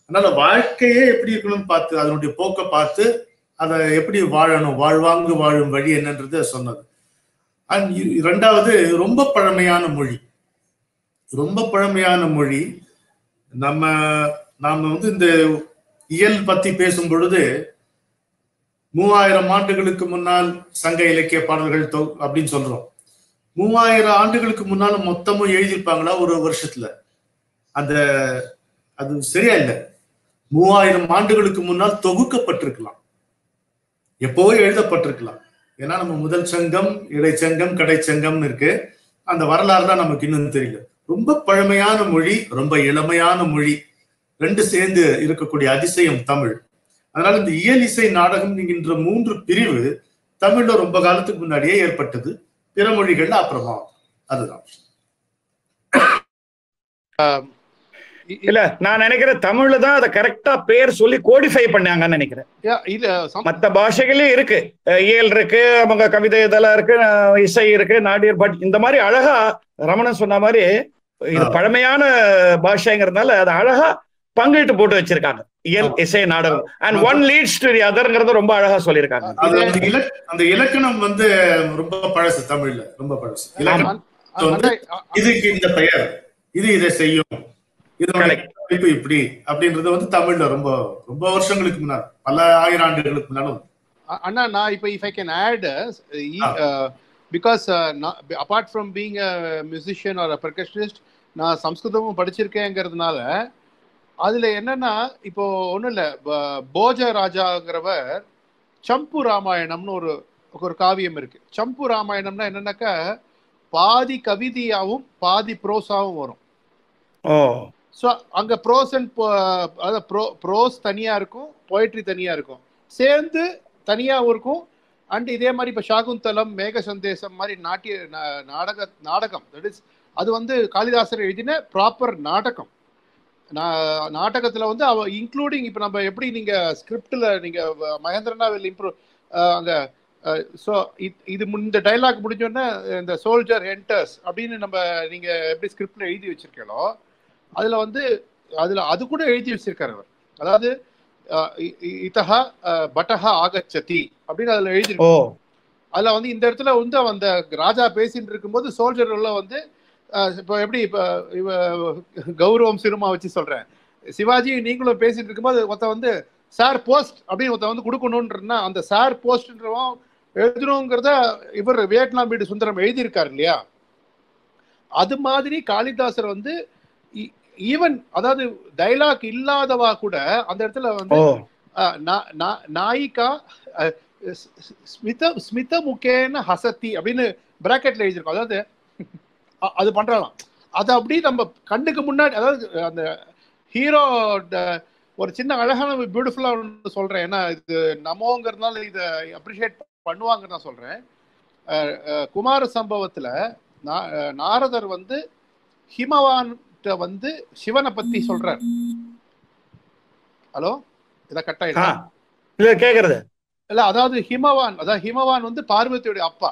அதனால வாழ்க்கையே எப்படி இருக்கணும்னு பார்த்து, அதனுடைய போக்கை பார்த்து அதை எப்படி வாழணும், வாழ்வாங்கு வாழும் வழி என்னன்றது சொன்னது. அண்ட் 2வது ரொம்ப பழமையான மொழி. நாம வந்து இந்த இயல் பத்தி பேசும் பொழுது 3000 ஆண்டுகளுக்கு முன்னால் சங்க இலக்கிய பாடல்கள் அப்படின்னு சொல்றோம். 3000 ஆண்டுகளுக்கு முன்னால மொத்தமும் எழுதியிருப்பாங்களா ஒரு வருஷத்துல? அது சரியா இல்லை. 3000 ஆண்டுகளுக்கு முன்னால் தொகுக்கப்பட்டிருக்கலாம், எப்போ எழுதப்பட்டிருக்கலாம். ஏன்னா நம்ம முதல் சங்கம், இடைச்சங்கம், கடைச்சங்கம்னு இருக்கு. அந்த வரலாறு தான் நமக்கு இன்னும் தெரியல. ரொம்ப பழமையான மொழி, ரொம்ப இளமையான மொழி, 2 சேர்ந்து இருக்கக்கூடிய அதிசயம் தமிழ். அதனால இந்த இயல், இசை, நாடகம் என்கின்ற 3 பிரிவு தமிழ்ல ரொம்ப காலத்துக்கு முன்னாடியே ஏற்பட்டது. பிற மொழிகள்ல அப்புறமா. அதுதான். இல்ல நான் நினைக்கிறேன் தமிழ்ல தான் அதை கரெக்டா பேர் சொல்லி கோடிஃபை பண்ணாங்கன்னு நினைக்கிறேன். மற்ற பாஷைகளையும் இருக்கு, இயல் இருக்கு, அவங்க கவிதை இதெல்லாம் இருக்கு, இசை இருக்கு, நாடியர். பட் இந்த மாதிரி அழகா ரமணன் சொன்ன மாதிரி இது பழமையான பாஷைங்கிறதுனால அது அழகா பங்கிட்டு போட்டு வச்சிருக்காங்க. இயல், இசை, நாடகம் and one leads to the otherங்கிறத ரொம்ப அழகா சொல்லியிருக்காங்க. அந்த இலக்கணம் வந்து ரொம்ப பழசு, தமிழ்ல ரொம்ப பழசு. இதுக்கு இந்த பெயர், இது இதை செய்யும், இதோட இப்படி அப்படின்றது வந்து தமிழ்ல ரொம்ப ரொம்ப வருஷங்களுக்கு முன்னாடி, பல ஆயிரம் ஆண்டுகளுக்கு முன்னாலும். அண்ணா நான் இப்ப if I can add because apart from being a musician or a percussionist, நான் சம்ஸ்கிருதமும் படிச்சிருக்கேங்கிறதுனால அதுல என்னன்னா இப்போ ஒண்ணும் இல்ல, போஜ ராஜாங்கிறவர் சம்பு ராமாயணம்னு ஒரு காவியம் இருக்கு. சம்பு ராமாயணம்னா என்னன்னாக்கா பாதி கவிதையாவும் பாதி ப்ரோஸாவும் வரும். ஸோ அங்க ப்ரோஸ் அண்ட் ப்ரோஸ் தனியா இருக்கும், போயட்ரி தனியா இருக்கும், சேர்ந்து தனியாகவும் இருக்கும். அண்ட் இதே மாதிரி இப்போ ஷாகுந்தலம், மேக சந்தேசம் மாதிரி நாடகம் தட் இஸ் அது வந்து காளிதாசர் எழுதின ப்ராப்பர் நாடகம். நாடகத்துல வந்து இன்க்ளூடிங் இப்போ நம்ம எப்படி நீங்க ஸ்கிரிப்ட்ல நீங்க மகேந்திரனா வில் இம்ப்ரூவ் அங்க ஸோ இது இந்த டைலாக் முடிஞ்சோடனே இந்த சோல்ஜர் என்டர்ஸ் அப்படின்னு நம்ம நீங்க எப்படி ஸ்கிரிப்ட்ல எழுதி வச்சிருக்கீங்களோ அதுல வந்து அது கூட எழுதி வச்சிருக்காரு அவர். அதாவது இதஹா பட்டஹா ஆகச்சதி அப்படின்னு அதுல எழுதிருக்கோம். அதுல வந்து இந்த இடத்துல வந்து அந்த ராஜா பேசிட்டு இருக்கும்போது சோல்ஜர் உள்ள வந்து இப்போ எப்படி இப்ப கௌரவம் சிறுமா வச்சு சொல்றேன், சிவாஜி நீங்களும் பேசிட்டு இருக்கும்போது ஒருத்த வந்து சார் போஸ்ட் அப்படின்னு ஒருத்த வந்து கொடுக்கணும்ன்றா அந்த சார் போஸ்ட்ன்றவன் எழுதணுங்கிறத இவர் வியட்நாம் வீடு சுந்தரம் எழுதியிருக்காரு இல்லையா. அது மாதிரி காளிதாசர் வந்து ஈவன் அதாவது டைலாக் இல்லாதவா கூட அந்த இடத்துல வந்து நாயிகா ஸ்மித முகேன ஹசத்தி அப்படின்னு பிராக்கெட்ல எழுதியிருக்கோம். அதாவது அது பண்றலாம், அது அப்படி நம்ம கண்ணுக்கு முன்னாடி, அதாவது அந்த ஹீரோ ஒரு சின்ன அழகான பியூட்டிஃபுல்லா சொல்றேன், ஏன்னா இது நமோங்கிறதுனால இதை அப்ரிஷியேட் பண்ணுவாங்க நான் சொல்றேன். குமார சம்பவத்துல நாரதர் வந்து ஹிமவான் வந்து சிவனை பத்தி சொல்றார். ஹலோ, இத கட் ஆயிடுச்சு கேக்குறது இல்ல. அதாவது ஹிமவான் வந்து பார்வதியோட அப்பா.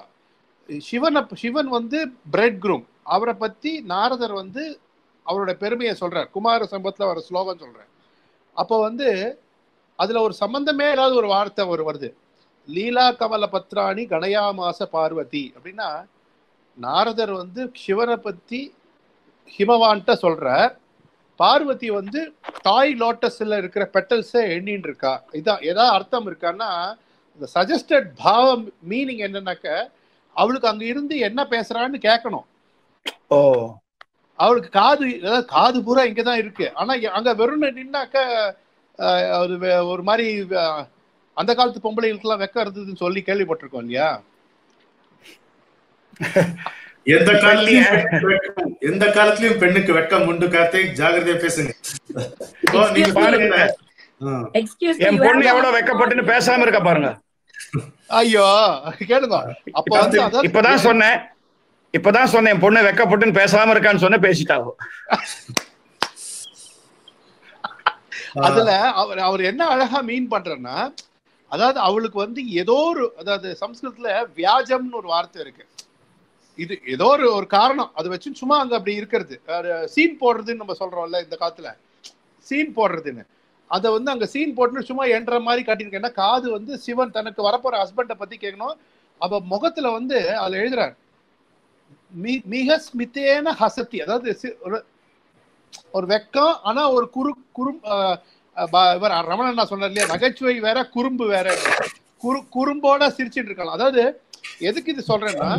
சிவன் வந்து பிரைட் க்ரூம். அவரை பத்தி நாரதர் வந்து அவரோட பெருமையை சொல்றார். குமார சம்பவத்துல ஒரு ஸ்லோகம் சொல்றார். அப்போ வந்து அதுல ஒரு சம்பந்தமே இல்லாத ஒரு வார்த்தை வருது, லீலா கமல பத்ராணி கணயாமாச பார்வதி அப்படின்னா நாரதர் வந்து சிவனை பத்தி ஹிமவான்ட்ட சொல்றார், பார்வதி வந்து தாய் லோட்டஸ்ல இருக்கிற பெட்டல்ஸை எண்ணின்னு இருக்கா. இதான் ஏதாவது அர்த்தம் இருக்கான்னா இந்த சஜஸ்டட் பாவம் மீனிங் என்னன்னாக்க அவளுக்கு அங்க இருந்து என்ன பேசுறான்னு கேட்கணும். அவளுக்கு காது பூரா இங்கதான் இருக்கு. ஆனா அங்க வெறும் நின்னாக்க ஒரு மாதிரி அந்த காலத்து பொம்பளைகளுக்கு எல்லாம் வெக்கம் இருந்ததுன்னு சொல்லி கேள்விப்பட்டிருக்கோம் இல்லையா. எந்த காலத்திலயும் பெண்ணுக்கு வெக்கம் உண்டு. கார்த்திக் ஜாகிரதையா பேசுங்க. என் பொண்ணு எவ்வளவு வெக்கப்பட்டுன்னு பேசாம இருக்க பாருங்க. ஐயோ கேளுங்க. அப்ப இப்பதான் சொன்னேன் என் பொண்ணு வெக்கப்பட்டுன்னு பேசாம இருக்கான்னு சொன்ன பேசிட்டாங்க. அதுல அவர் என்ன அழகா மீன் பண்றன்னா, அதாவது அவளுக்கு வந்து ஏதோ ஒரு, அதாவது சம்ஸ்கிருதத்துல வியாஜம்னு ஒரு வார்த்தை இருக்கு. இது ஏதோ ஒரு காரணம் அதை வச்சு சும்மா அங்க அப்படி இருக்கிறது, சீன் போடுறதுன்னு நம்ம சொல்றோம்ல இந்த காலத்துல, சீன் போடுறதுன்னு. அதை வந்து அங்க சீன் போட்டு சும்மா என்ற மாதிரி காட்டியிருக்கேன். ஏன்னா காது வந்து சிவன் தனக்கு வரப்போற ஹஸ்பண்டை பத்தி கேட்கணும். அப்ப முகத்துல வந்து அதுல எழுதுறாரு மிக ஸ்மித்தேன ஹசத்தி, அதாவது ஒரு வெக்கம் ஆனா ஒரு ரமணன் சொன்னார் இல்லையா, நகைச்சுவை வேற குறும்பு வேற, குறும்போட சிரிச்சுட்டு இருக்கலாம். அதாவது எதுக்கு இது சொல்றேன்னா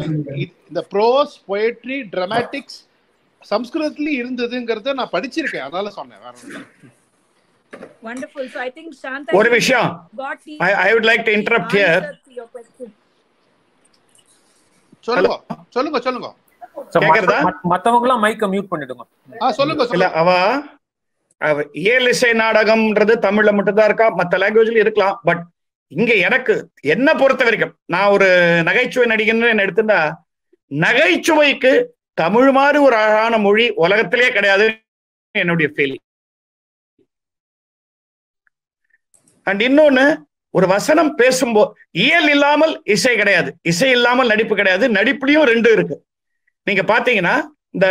இந்த ப்ரோஸ், பொயட்ரி, டிராமாட்டிக்ஸ் சம்ஸ்கிருதத்துல இருந்ததுங்கிறத நான் படிச்சிருக்கேன், அதனால சொன்னேன். வேற Wonderful. So I think Shanta, ஒரு விஷயம் I would like to interrupt here. சொல்லுங்க சொல்லுங்க. கேக்குறதா? மத்தவங்கலாம் மைக்க மியூட் பண்ணிடுங்க. சொல்லுங்க. இல்ல அவ இயலிசை நாடகம்ன்றது தமிழ்ல மட்டும் தான் இருக்கா, மத்த லாங்குவேஜ்ல இருக்கலாம். பட் இங்க எனக்கு என்ன பொறுத்த வரைக்கும், நான் ஒரு நகைச்சுவை நடிகன்னு எடுத்துட்டா, நகைச்சுவைக்கு தமிழ் மாதிரி ஒரு அழகான மொழி உலகத்திலே கிடையாது என்னுடைய ஃபீலிங். அண்ட் இன்னொன்னு, ஒரு வசனம் பேசும்போது இயல் இல்லாமல் இசை கிடையாது, இசை இல்லாமல் நடிப்பு கிடையாது, நடிப்புலயும் ரெண்டு இருக்கு. நீங்க பாத்தீங்கன்னா இந்த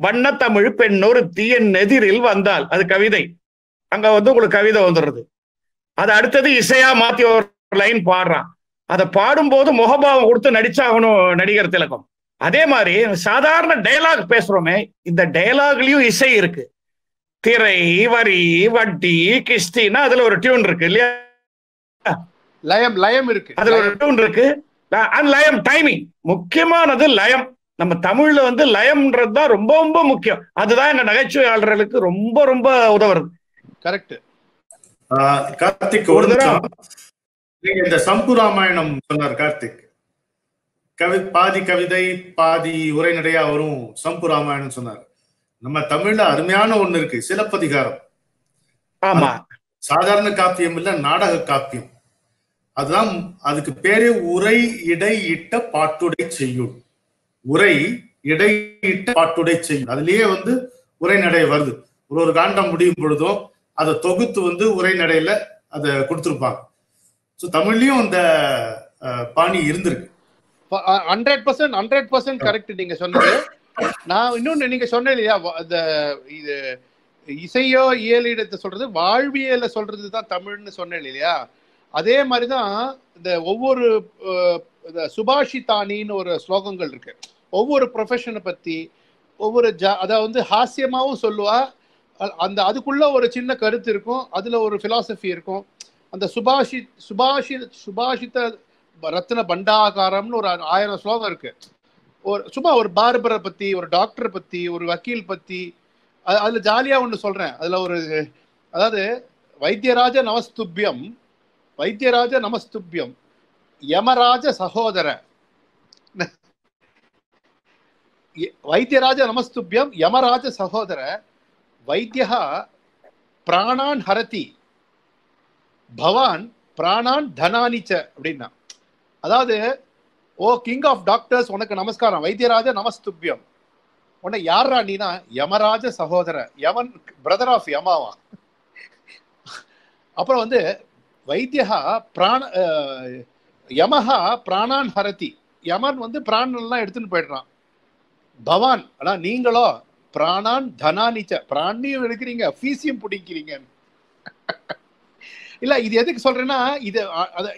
வண்ணத்தமிழ் பெண்ணொரு தீயன் எதிரில் வந்தால் அது கவிதை. அங்க உங்களுக்கு கவிதை வந்துடுறது. அது அடுத்தது இசையா மாத்தி ஒரு லைன் பாடுறான். அதை பாடும்போது முகபாவம் கொடுத்து நடிச்சாகணும் நடிகர் திலகம். அதே மாதிரி சாதாரண டயலாக் பேசுறோமே, இந்த டயலாக்லயும் இசை இருக்கு. திரை, வரி, வட்டி, கிஸ்டின்னா அதுல ஒரு டியூன் இருக்கு இல்லையா? லயம் இருக்கு, அதுல ஒரு டியூன் இருக்கு. லயம், டைமிங், முக்கியமானது லயம். நம்ம தமிழ்ல லயம்ன்றது தான் ரொம்ப ரொம்ப முக்கியம். அதுதான் எங்க நகைச்சுவையாளர்களுக்கு ரொம்ப ரொம்ப உதவுறது. கரெக்ட். கார்த்திக், ஒரு நிமிஷம். நீங்க இந்த சம்பு ராமாயணம் சொன்னார் கார்த்திக். பாதி கவிதை பாதி உரைநடையா வரும் சம்பு ராமாயணம் சொன்னார். நம்ம தமிழ்ல அருமையான ஒண்ணு இருக்கு, சிலப்பதிகாரம். ஆமா, சாதாரண காப்பியம் இல்ல, நாடக காப்பியம். அதுதான் அதுக்கு பேரு உரை இடை இட்ட பாட்டுடை செய்யுள். உரை இடை இட்ட பாட்டுடை செய்யுள். அதுலயே உரைநடை வருது. ஒரு காண்டம் முடியும் பொழுதும் அதை தொகுத்து உரைநடையில அதை கொடுத்திருப்பாங்க. தமிழ்லயும் அந்த பாணி இருந்திருக்கு. 100% கரெக்ட் நீங்க சொன்னது. நான் இன்னொன்னு நீங்க சொன்ன இல்லையா, இது இசையோ இயலிடத்தை சொல்றது, வாழ்வியல சொல்றதுதான் தமிழ்னு சொன்னேன் இல்லையா? அதே மாதிரிதான் இந்த ஒவ்வொரு சுபாஷிதானின்னு ஒரு ஸ்லோகங்கள் இருக்கு. ஒவ்வொரு ப்ரொஃபஷனை பத்தி ஒவ்வொரு அதாவது ஹாஸ்யமாவும் சொல்லுவா. அதுக்குள்ள ஒரு சின்ன கருத்து இருக்கும், அதுல ஒரு பிலாசபி இருக்கும். அந்த சுபாஷித ரத்ன பண்டாகாரம்னு ஒரு 1000 ஸ்லோகம் இருக்கு. சும்மா ஒரு பார்பரை பத்தி, ஒரு டாக்டரை பத்தி, ஒரு வக்கீல் பத்தி. அதுல ஜாலியா ஒண்ணு சொல்றேன். அதுல அதாவது வைத்தியராஜ நமஸ்துபியம், வைத்தியராஜ நமஸ்துபியம், யமராஜ சகோதர, வைத்தியராஜ நமஸ்துபியம் யமராஜ சகோதர, வைத்தியா பிராணான் ஹரதி, பவான் பிராணான் தனானிச்ச அப்படின்னா. அதாவது, ஓ கிங் ஆஃப் டாக்டர்ஸ், உனக்கு நமஸ்காரம், வைத்தியராஜ நமஸ்துபியம். உன்னை யாரா நீனா? யமராஜ சகோதர, யமன் பிரதர் ஆஃப் யமாவா. அப்புறம் வைத்தியா யமஹா பிராணான் ஹரதி, யமன் பிராணெல்லாம் எடுத்துன்னு போயிடுறான். பவான், ஆனா நீங்களோ பிராணான் தனானிச்ச, பிராணியும் எடுக்கிறீங்க, ஃபீஸையும் பிடிக்கிறீங்க. இல்ல, இது எதுக்கு சொல்றேன்னா,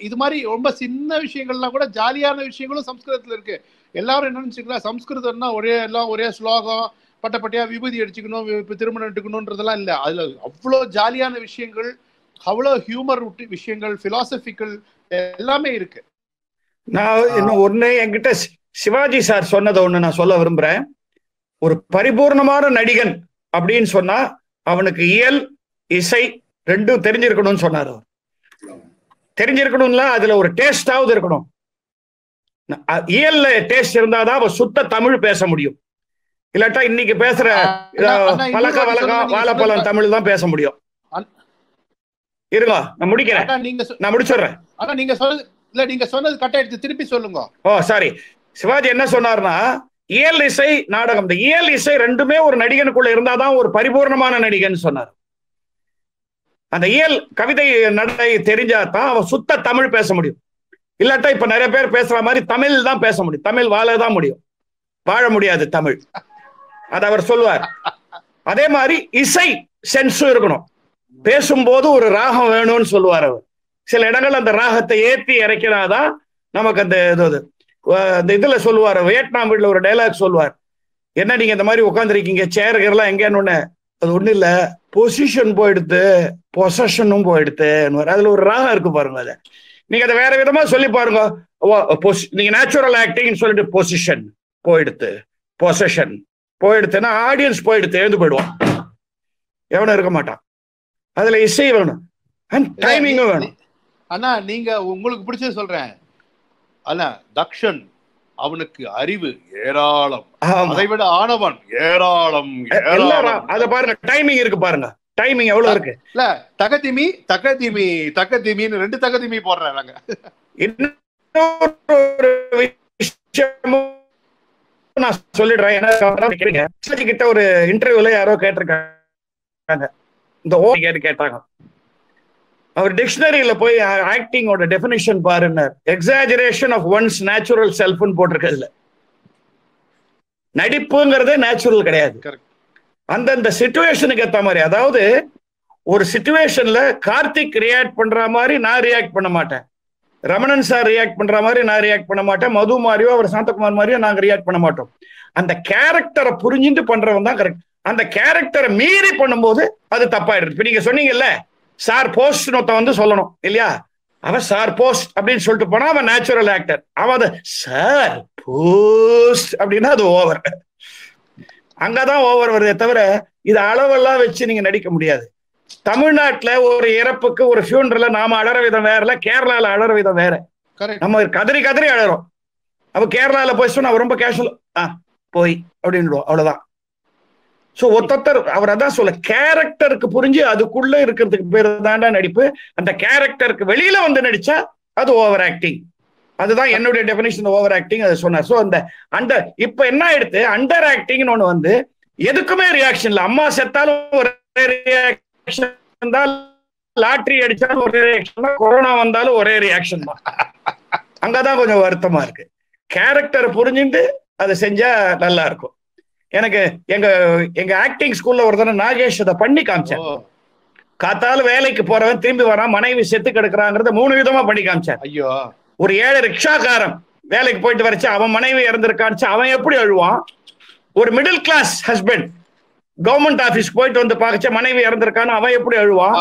இது மாதிரி ரொம்ப சின்ன விஷயங்கள்லாம் கூட ஜாலியான விஷயங்களும் சம்ஸ்கிருதத்துல இருக்கு. எல்லாரும் என்ன நினைச்சுக்கலாம், சம்ஸ்கிருதம்னா ஒரே ஸ்லோகம், பட்டப்பட்டியா விபூதி அடிச்சுக்கணும், திருமணம் எடுக்கணும்ன்றதெல்லாம் இல்ல. அதுல அவ்வளோ ஜாலியான விஷயங்கள், அவ்வளோ ஹியூமர் விஷயங்கள், பிலாசபிக்கல் எல்லாமே இருக்கு. நான் இன்னும் ஒண்ணு என்கிட்ட சிவாஜி சார் சொன்னதை ஒண்ணு நான் சொல்ல விரும்புறேன். ஒரு பரிபூர்ணமான நடிகன் அப்படின்னு சொன்னா அவனுக்கு இயல் இசை ரெண்டும் தெரிஞ்சிருக்கணும்னு சொன்னார். தெரிஞ்சிருக்கணும்ல, அதுல ஒரு டேஸ்டாவது இருக்கணும். இயல்ல டேஸ்ட் இருந்தாதான் அவன் சுத்த தமிழ் பேச முடியும். இல்லாட்டா இன்னைக்கு பேசுற வழக்க வாழைப்பழம் தமிழ் தான் பேச முடியும். இருங்க, நான் முடிக்கிறேன், நான் முடிச்சிடுறேன். ஆனா நீங்க சொன்னது கரெக்டா எடுத்து திருப்பி சொல்லுங்க. ஓ சாரி. சிவாஜி என்ன சொன்னார்னா, இயல் இசை நாடகம், இந்த இயல் இசை ரெண்டுமே ஒரு நடிகனுக்குள்ள இருந்தாதான் ஒரு பரிபூர்ணமான நடிகன் சொன்னார். அந்த இயல் கவிதை நடை தெரிஞ்சாதான் அவன் சுத்த தமிழ் பேச முடியும். இல்லாட்டா இப்ப நிறைய பேர் பேசுற மாதிரி தமிழ் தான் பேச முடியும், தமிழ் வாழதான் முடியும், வாழ முடியாது தமிழ். அது அவர் சொல்லுவார். அதே மாதிரி இசை சென்ஸும் இருக்கணும். பேசும்போது ஒரு ராகம் வேணும்னு சொல்லுவார் அவர். சில இடங்கள் அந்த ராகத்தை ஏற்றி இறக்கினாதான் நமக்கு அந்த இதுல சொல்லுவார். வியட்நாம் வீட்டுல ஒரு டைலாக் சொல்லுவார். என்ன நீங்க இந்த மாதிரி உட்காந்துருக்கீங்க, சேருகெல்லாம் எங்கன்னு? அது ஒண்ணு இல்ல, பொசிஷன் போயிடுத்து, பொசஷனும் போயிடுத்து. அதுல ஒரு ராகம் இருக்கு பாருங்க. அதை நீங்க அதை வேற விதமா சொல்லி பாருங்க. நீங்க நேச்சுரல் ஆக்டிங் சொல்லிட்டு பொசிஷன் போயிடுத்து, பொசஷன் போயிடுத்துன்னா ஆடியன்ஸ் போயிடுத்து, எழுந்து போயிடுவான், எவனும் இருக்க மாட்டான். அதுல இசை வேணும், டைமிங்கும் வேணும். அண்ணா நீங்க உங்களுக்கு பிடிச்சது சொல்றேன். அண்ணா தக்ஷன், அவனுக்கு அறிவு ஏராளம், அதை விட ஆணவன் ஏராளம். அத பாருங்க, டைமிங் இருக்கு பாருங்க, டைமிங் எவ்வளவு இருக்கு. இல்ல தகதிமி தகதிமி தகதிமின்னு 2 தகதிமி போடுறாங்க. இன்னொரு விஷயமும் நான் சொல்லிடுறேன். கிட்ட ஒரு இன்டர்வியூல யாரோ கேட்டிருக்காங்க, இந்த கேட்டாங்க. அவர் டிக்ஷனரியில போய் ஆக்டிங்கோட டெஃபினிஷன் பாருங்க, எக்ஸாஜரேஷன் ஆஃப் ஒன்ஸ் நேச்சுரல் செல்ஃப்னு போட்டிருக்கிறதுல. நடிப்புங்கிறதே நேச்சுரல் கிடையாது. அந்தந்த சிச்சுவேஷனுக்கு ஏற்ற மாதிரி, அதாவது ஒரு சிச்சுவேஷன்ல கார்த்திக் ரியாக்ட் பண்ற மாதிரி நான் ரியாக்ட் பண்ண மாட்டேன், ரமணன் சார் ரியாக்ட் பண்ற மாதிரி நான் ரியாக்ட் பண்ண மாட்டேன், மது மாதிரியோ அவர் சாந்தகுமார் மாதிரியோ நாங்க ரியாக்ட் பண்ண மாட்டோம். அந்த கேரக்டரை புரிஞ்சுட்டு பண்றவன் தான் கரெக்ட். அந்த கேரக்டரை மீறி பண்ணும்போது அது தப்பாயிடுது. இப்ப நீங்க சொன்னீங்கல்ல சார் போஸ்ட் வந்து சொல்லணும் இல்லையா, அவன் சார் போஸ்ட் அப்படின்னு சொல்லிட்டு போனா அவன் நேச்சுரல் ஆக்டர். அவன் சார் போஸ்ட் அப்படின்னா அது ஓவர். அங்கதான் ஓவர் வருதே தவிர இது அளவெல்லாம் வச்சு நீங்க நடிக்க முடியாது. தமிழ்நாட்டுல ஒரு இறப்புக்கு ஒரு ஃபியூனரல்ல நாம அழற விதம் வேறல, கேரளால அழற விதம் வேற. நம்ம கதறி கதறி அழறோம். அப்ப கேரளால போய் சொன்னா ரொம்ப கேஷுவல் போய் அப்படின்னு அவ்வளவுதான். சோ ஒருத்தர் அவர் அதான் சொல்ல, கேரக்டருக்கு புரிஞ்சு அதுக்குள்ள இருக்கிறதுக்கு பேர் தாண்டா நடிப்பு. அந்த கேரக்டருக்கு வெளியில வந்து நடிச்சா அது ஓவர் ஆக்டிங். அதுதான் என்னுடைய டெபினிஷன் ஓவர் ஆக்டிங், அதை சொன்னார். சோ அந்த அண்டர், இப்ப என்ன ஆயிடுத்து, அண்டர் ஆக்டிங்னு ஒண்ணு வந்து எதுக்குமே ரியாக்ஷன் இல்ல. அம்மா செத்தாலும் ஒரே ரியாக்ஷன் தான், லாட்டரி அடிச்சாலும் ஒரே ரியாக்ஷன் தான், கொரோனா வந்தாலும் ஒரே ரியாக்ஷன் தான். அங்கதான் கொஞ்சம் வருத்தமா இருக்கு. கேரக்டரை புரிஞ்சுட்டு அதை செஞ்சா நல்லா இருக்கும். எனக்கு எங்க ஆக்டிங் ஸ்கூல்ல ஒரு தடவை நாகேஷ் அதை பண்ணி காமிச்சேன். காத்தால வேலைக்கு போறவன் திரும்பி வரான், மனைவி செத்து கிடக்குறாங்கிறத 3 விதமா பண்ணி காமிச்சார். ஐயோ, ஒரு 7 ரிக்ஷாக்காரன் வேலைக்கு போயிட்டு வரைச்சு அவன் மனைவி இறந்திருக்கான்னு அவன் எப்படி அழுவான். ஒரு middle class husband government office போயிட்டு வந்து பார்க்க மனைவி இறந்திருக்கான்னு அவன் எப்படி அழுவான்.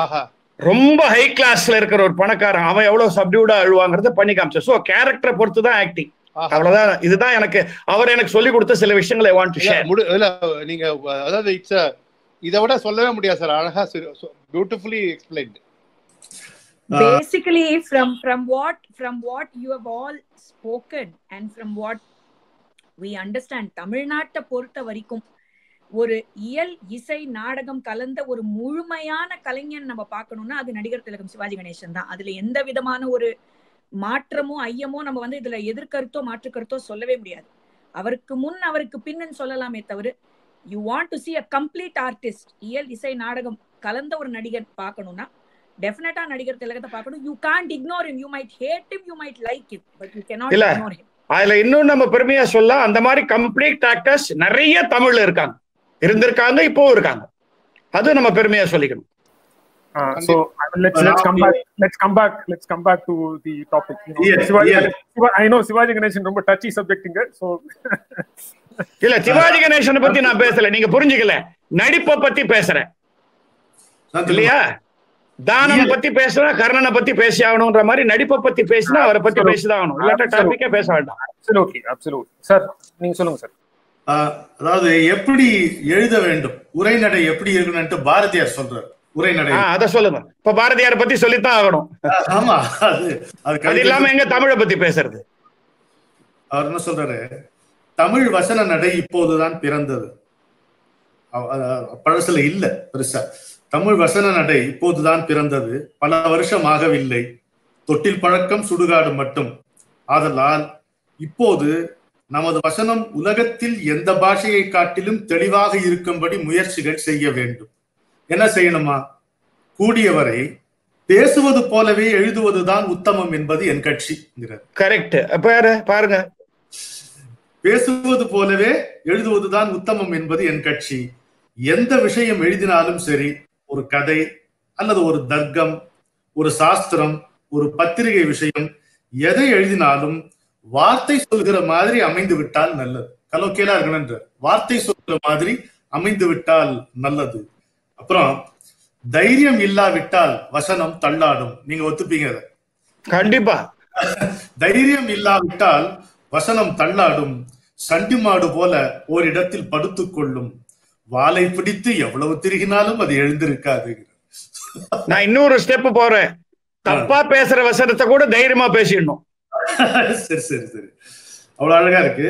ரொம்ப ஹை கிளாஸ்ல இருக்கிற ஒரு பணக்காரன் அவன் எவ்வளவு சப்டியூடா அழுவாங்கிறத பண்ணி காமிச்சேன். சோ கேரக்டரை பொறுத்து தான் ஆக்டிங். அவ்வளவுதான். இதுதான் எனக்கு அவர் எனக்கு சொல்லி கொடுத்த சில விஷயங்களை வாண்ட் டு ஷேர். நீங்க அதாவது இதை விட சொல்லவே முடியாது சார். அழகா beautifully explained. Basically from what you have all spoken and from what we understand, தமிழ்நாட்டை பொறுத்த வரைக்கும் ஒரு இயல் இசை நாடகம் கலந்த ஒரு முழுமையான கலைஞன் நம்ம பார்க்கணும்னா அது நடிகர் திலகம் சிவாஜி கணேசன் தான். அதுல எந்த விதமான ஒரு மாற்றமோ ஐயமோ நம்ம வந்து இதுல எதிர்கருத்தோ மாற்று கருத்தோ சொல்லவே முடியாது. அவருக்கு முன் அவருக்கு பின்னு சொல்லலாமே தவிர you want to see a complete artist, இயல் இசை நாடகம் கலந்த ஒரு நடிகர் பார்க்கணும்னா டெஃபினட்டா நடிகர் திலகத்தை பார்க்கணும். You can't ignore him, you might hate him, you might like him, but you cannot ignore him. அதுல இன்னும் நம்ம பெருமையா சொல்ல, அந்த மாதிரி கம்ப்ளீட் ஆக்டர்ஸ் நிறைய தமிழ்ல இருக்காங்க, இருந்திருக்காங்க, இப்போ இருக்காங்க. அது நம்ம பெருமையா சொல்லிக்கணும். So let's come back to the topic. I know Sivaji Ganesan ரொம்ப touchy subject இங்க. So இல்ல, சிவாஜி கணேசனை பத்தி நான் பேசல, நீங்க புரிஞ்சுக்கல. நடிப்பை பத்தி பேசுறேன் இல்லையா. தானம் பத்தி பேசுறா, கர்ணனை பத்தி பேசி ஆகணும்ன்ற மாதிரி நடிப்பை பத்தி பேசினா அவரை பத்தி பேசிதான் ஆகணும். இல்லாட்ட டாபிக்கே பேச வேண்டாம். Absolutely. சார் நீங்க சொல்லுங்க சார். அதாவது எப்படி எழுத வேண்டும், உரைநடை எப்படி இருக்கணும்னு பாரதியார் சொல்றாரு. உரைநடை அத சொல்லுங்க. இப்ப பாரதியாரை பத்தி சொல்லித்தான் ஆகணும். ஆமா, அது இல்லாம எங்க தமிழை பத்தி பேசுறது. அவர் என்ன சொல்றாரு, தமிழ் வசன நடை இப்போதுதான் பிறந்தது. பழசுல இல்ல பெருசா. தமிழ் வசன நடை இப்போதுதான் பிறந்தது, பல வருஷம் ஆகவில்லை. தொட்டில் பழக்கம் சுடுகாடு மட்டும். ஆதலால் இப்போது நமது வசனம் உலகத்தில் எந்த பாஷையை காட்டிலும் தெளிவாக இருக்கும்படி முயற்சிகள் செய்ய வேண்டும். என்ன செய்யணுமா? கூடியவரை பேசுவது போலவே எழுதுவதுதான் உத்தமம் என்பது என் கட்சி. கரெக்ட். பாருங்க, பேசுவது போலவே எழுதுவதுதான் உத்தமம் என்பது என் கட்சி. எந்த விஷயம் எழுதினாலும் சரி, ஒரு கதை அல்லது ஒரு தர்க்கம், ஒரு சாஸ்திரம், ஒரு பத்திரிகை விஷயம், எதை எழுதினாலும் வார்த்தை சொல்கிற மாதிரி அமைந்து விட்டால் நல்லது. கலோக்கியலா இருக்கணும்ன்ற வார்த்தை சொல்கிற மாதிரி அமைந்து விட்டால் நல்லது. அப்புறம் தைரியம் இல்லாவிட்டால் வசனம் தள்ளாடும். நீங்க ஒத்துப்பீங்க? கண்டிப்பா. தைரியம் இல்லாவிட்டால் வசனம் தள்ளாடும். சண்டி மாடு போல ஓரிடத்தில் படுத்துக் கொள்ளும். வாளை பிடித்து எவ்வளவு திருகினாலும் அது எழுந்திருக்காது. நான் இன்னொரு ஸ்டெப் போறேன். தப்பா பேசுற வசனத்தை கூட தைரியமா பேசிடணும். சரி, அவ்வளவு அழகா இருக்கு.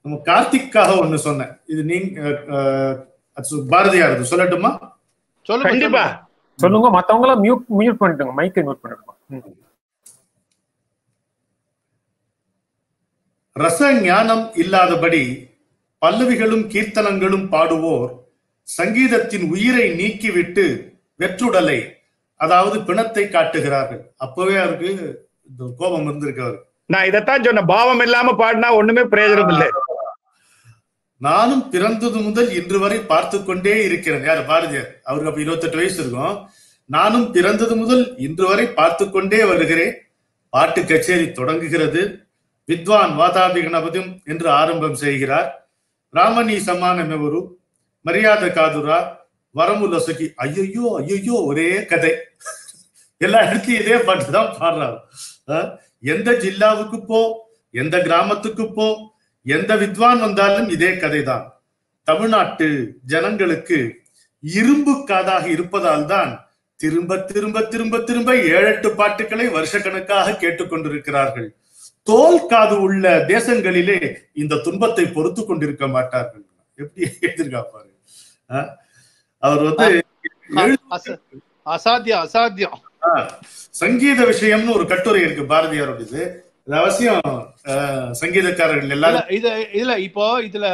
நம்ம கார்த்திக்காக ஒண்ணு சொன்னேன். இது நீங்க பாரதியார் சொல்லட்டுமா? கண்டிப்பா சொல்லுங்க. மத்தவங்க எல்லாம் மியூட் பண்ணிடுங்க, மைக்கை மியூட் பண்ணிடுங்க. ரச ஞானம் இல்லாதபடி பல்லவிகளும் கீர்த்தனங்களும் பாடுவோர் சங்கீதத்தின் உயிரை நீக்கிவிட்டு வெற்றுடலை, அதாவது பிணத்தை காட்டுகிறார்கள். அப்பவே அவருக்கு கோபம் இருந்திருக்கு. அவருக்கு நான் இதைத்தான் சொன்ன, பாவம் இல்லாம பாடினா ஒண்ணுமே பிரயோஜனம் இல்லை. நானும் பிறந்தது முதல் இன்று வரை பார்த்து கொண்டே இருக்கிறேன். யார்? பாரதியார். அவருக்கு அப்ப 28 வயசு இருக்கும். நானும் பிறந்தது முதல் இன்று வரை பார்த்து கொண்டே வருகிறேன். பாட்டு கச்சேரி தொடங்குகிறது. வித்வான் வாதாபி கணபதியும் என்று ஆரம்பம் செய்கிறார். ராமணி சமானமெவரு, மரியாதை காதுரா, வரமுலசகி, ஐயோ ஐயோ ஒரே கதை. எல்லா இடத்துலயும் இதே பாட்டு தான் பாடுறாரு. எந்த ஜில்லாவுக்கு போ, எந்த கிராமத்துக்கு போ, எந்த வித்வான் வந்தாலும் இதே கதை தான். தமிழ்நாட்டு ஜனங்களுக்கு இரும்பு காதாக இருப்பதால் தான் திரும்ப திரும்ப திரும்ப திரும்ப 7-8 பாட்டுக்களை வருஷக்கணக்காக கேட்டுக்கொண்டிருக்கிறார்கள். தோல் காது உள்ள தேசங்களிலே இந்த துன்பத்தை பொறுத்து கொண்டிருக்க மாட்டார்கள். எப்படி எதிர்காப்பாரு அவர் வந்து அசாத்தியம் அசாத்தியம். சங்கீத விஷயம்னு ஒரு கட்டுரை இருக்கு பாரதியாரோடது. இது அவசியம் சங்கீதக்காரர்கள் எல்லாரும் இதுல இப்போ இதுல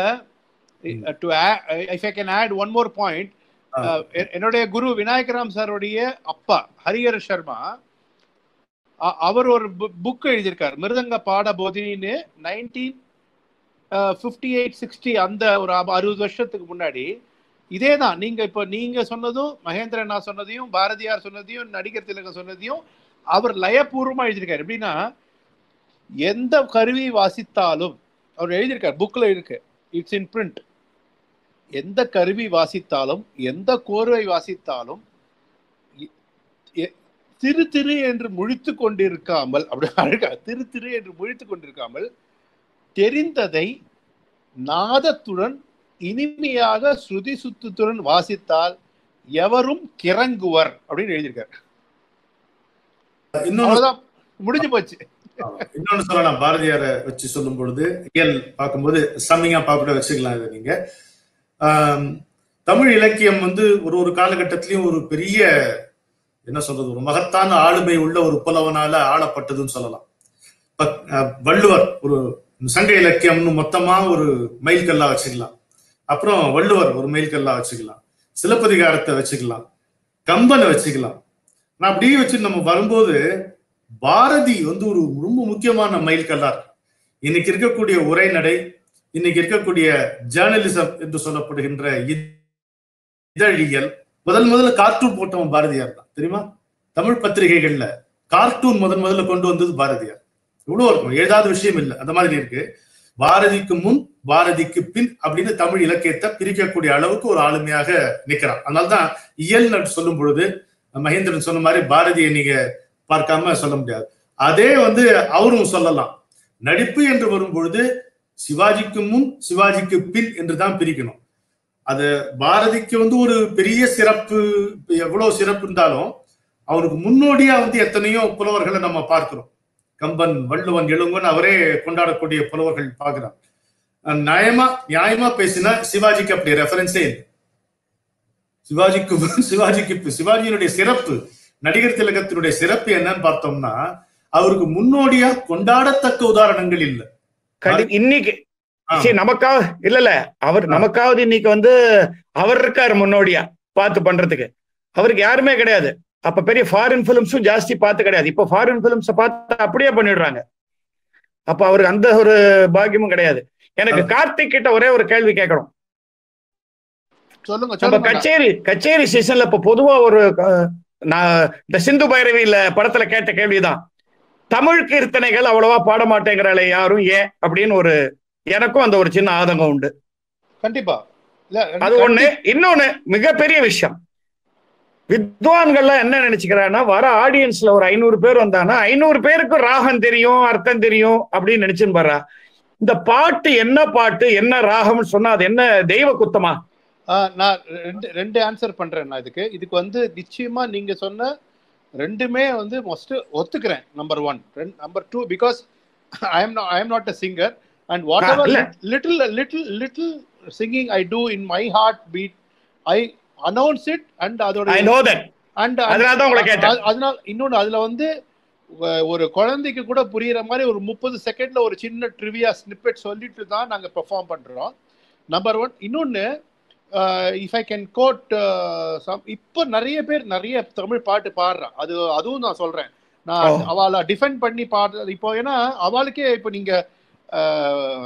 if I can add one more point, என்னுடைய குரு விநாயகராம் சாருடைய அப்பா ஹரிஹர சர்மா அவர் ஒரு புக் எழுதியிருக்காரு, மிருதங்க பாட போதினின்னு. 1958-60 அந்த ஒரு 60 வருஷத்துக்கு முன்னாடி இதேதான். நீங்க சொன்னதும் மகேந்திரன் நான் சொன்னதையும் பாரதியார் சொன்னதையும் நடிகர் திலகம் சொன்னதையும் அவர் லயபூர்வமா எழுதியிருக்காரு. எப்படின்னா, எந்த கருவி வாசித்தாலும் அவர் எழுதியிருக்காரு, புக்ல இருக்கு, இட்ஸ் இன் பிரிண்ட். எந்த கருவி வாசித்தாலும் எந்த கோர்வை வாசித்தாலும் திரு திரு என்று முழித்து கொண்டிருக்காமல், அப்படி திரு திரு என்று முழித்து கொண்டிருக்காமல் தெரிந்ததை நாதத்துடன் இனிமையாக ஸ்ருதி சுத்தத்துடன் வாசித்தால் எவரும் கிறங்குவர் அப்படின்னு எழுதியிருக்காரு. இன்னொன்னுதான் முடிஞ்சு போச்சு. இன்னொன்னு சொல்லலாம், பாரதியார வச்சு சொல்லும் பொழுது இயல் பார்க்கும்போது சம்மிங்கா பார்க்க வச்சுக்கலாம். இதை நீங்க தமிழ் இலக்கியம் வந்து ஒரு காலகட்டத்திலையும் ஒரு பெரிய என்ன சொல்றது, ஒரு மகத்தான ஆளுமை உள்ள ஒரு புலவனால ஆளப்பட்டதுன்னு சொல்லலாம். வள்ளுவர் ஒரு சங்க இலக்கியம்னு மொத்தமா ஒரு மைல்கல்லா வச்சுக்கலாம். அப்புறம் வள்ளுவர் ஒரு மைல்கல்லா வச்சுக்கலாம், சிலப்பதிகாரத்தை வச்சுக்கலாம், கம்பனை வச்சுக்கலாம். நான் அப்படியே வச்சு நம்ம வரும்போது பாரதி வந்து ஒரு ரொம்ப முக்கியமான மைல்கல்லா இருக்கு. இன்னைக்கு இருக்கக்கூடிய உரைநடை, இன்னைக்கு இருக்கக்கூடிய ஜேர்னலிசம் என்று சொல்லப்படுகின்ற இதழியல், முதல்ல கார்ட்டூன் போட்டவன் பாரதியார் தான், தெரியுமா? தமிழ் பத்திரிகைகள்ல கார்ட்டூன் முதல்ல கொண்டு வந்தது பாரதியார். இவ்வளவு இருக்கும், ஏதாவது விஷயம் இல்லை, அந்த மாதிரி இருக்கு. பாரதிக்கு முன் பாரதிக்கு பின் அப்படின்னு தமிழ் இலக்கியத்தை பிரிக்கக்கூடிய அளவுக்கு ஒரு ஆளுமையாக நிற்கிறான். அதனால்தான் இயல் சொல்லும் பொழுது மகேந்திரன் சொன்ன மாதிரி பாரதியை நீங்க பார்க்காம சொல்ல முடியாது. அதே வந்து அவரும் சொல்லலாம். நடிப்பு என்று வரும் பொழுது சிவாஜிக்கு முன் சிவாஜிக்கு பின் என்றுதான் பிரிக்கணும். அது பாரதிக்கு வந்து ஒரு பெரிய சிறப்பு, எவ்வளவு சிறப்பு இருந்தாலும் அவருக்கு முன்னோடியா வந்து எத்தனையோ புலவர்களை நம்ம பார்க்கிறோம். கம்பன், வள்ளுவன், இளங்கோன் அவரே கொண்டாடக்கூடிய புலவர்கள் பார்க்கிறார். நியாயமா பேசினா சிவாஜிக்கு அப்படி ரெஃபரன்ஸே இல்லை. சிவாஜியினுடைய சிறப்பு, நடிகர் திலகத்தினுடைய சிறப்பு என்னன்னு பார்த்தோம்னா அவருக்கு முன்னோடியா கொண்டாடத்தக்க உதாரணங்கள் இல்லை. இன்னைக்கு நமக்காக இல்ல அவர் நமக்காவது இன்னைக்கு வந்து அவர் இருக்காரு முன்னோடியா பார்த்து பண்றதுக்கு. அவருக்கு யாருமே கிடையாது. அப்ப பெரிய ஃபாரின் பிலிம்ஸும் ஜாஸ்தி பார்த்து கிடையாது. இப்ப ஃபாரின் பிலிம்ஸ பார்த்து அப்படியே பண்ணிடுறாங்க. அப்ப அவருக்கு அந்த ஒரு பாக்கியமும் கிடையாது. எனக்கு கார்த்திக் கிட்ட ஒரே ஒரு கேள்வி கேட்கணும். நம்ம கச்சேரி சீசன்ல இப்ப பொதுவா ஒரு நான் இந்த சிந்து பைரவியில படத்துல கேட்ட கேள்விதான், தமிழ் கீர்த்தனைகள் அவ்வளவா பாட மாட்டேங்கிறாளே யாரும், ஏன் அப்படின்னு ஒரு எனக்கும் அந்த ஒரு சின்ன ஆதங்கம் உண்டு. கண்டிப்பா அது ஒண்ணு. இன்னொன்னு மிகப்பெரிய விஷயம், வித்வான்கள்லாம் என்ன நினைச்சுக்கிறான்னா, வர ஆடியன்ஸ்ல ஒரு 500 பேர் வந்தாங்கன்னா 500 பேருக்கு ராகம் தெரியும், அர்த்தம் தெரியும் அப்படின்னு நினைச்சுன்னு வர்றா. இந்த பாட்டு என்ன பாட்டு என்ன ராகம்னு சொன்னா அது என்ன தெய்வ குத்தமா? நான் ரெண்டு ஆன்சர் பண்றேன். நான் இதுக்கு வந்து நிச்சயமா நீங்க சொன்ன ரெண்டுமே வந்து மோஸ்ட் ஒத்துக்கிறேன். Number 1. Number 2, because I am not a singer and whatever little singing I do in my heart beat, I announce it and அதோட I know that and அதனால தான் உங்களை கேட்டேன். அதனால இன்னொன்னு அதுல வந்து ஒரு குழந்தைக்கு கூட புரியுற மாதிரி ஒரு 30 செகண்ட்ல ஒரு சின்ன ட்ரிவியா ஸ்னிப்பெட் சொல்லிட்டு தான் நாங்க பெர்ஃபார்ம் பண்றோம். நம்பர் 1. இன்னொன்னு, இஃப் ஐ கேன் கோட், இப்போ நிறைய பேர் நிறைய தமிழ் பாட்டு பாடுறான். அதுவும் நான் சொல்றேன். நான் அவளை டிஃபெண்ட் பண்ணி பாடுறது இப்போ, ஏன்னா அவளுக்கே இப்போ நீங்க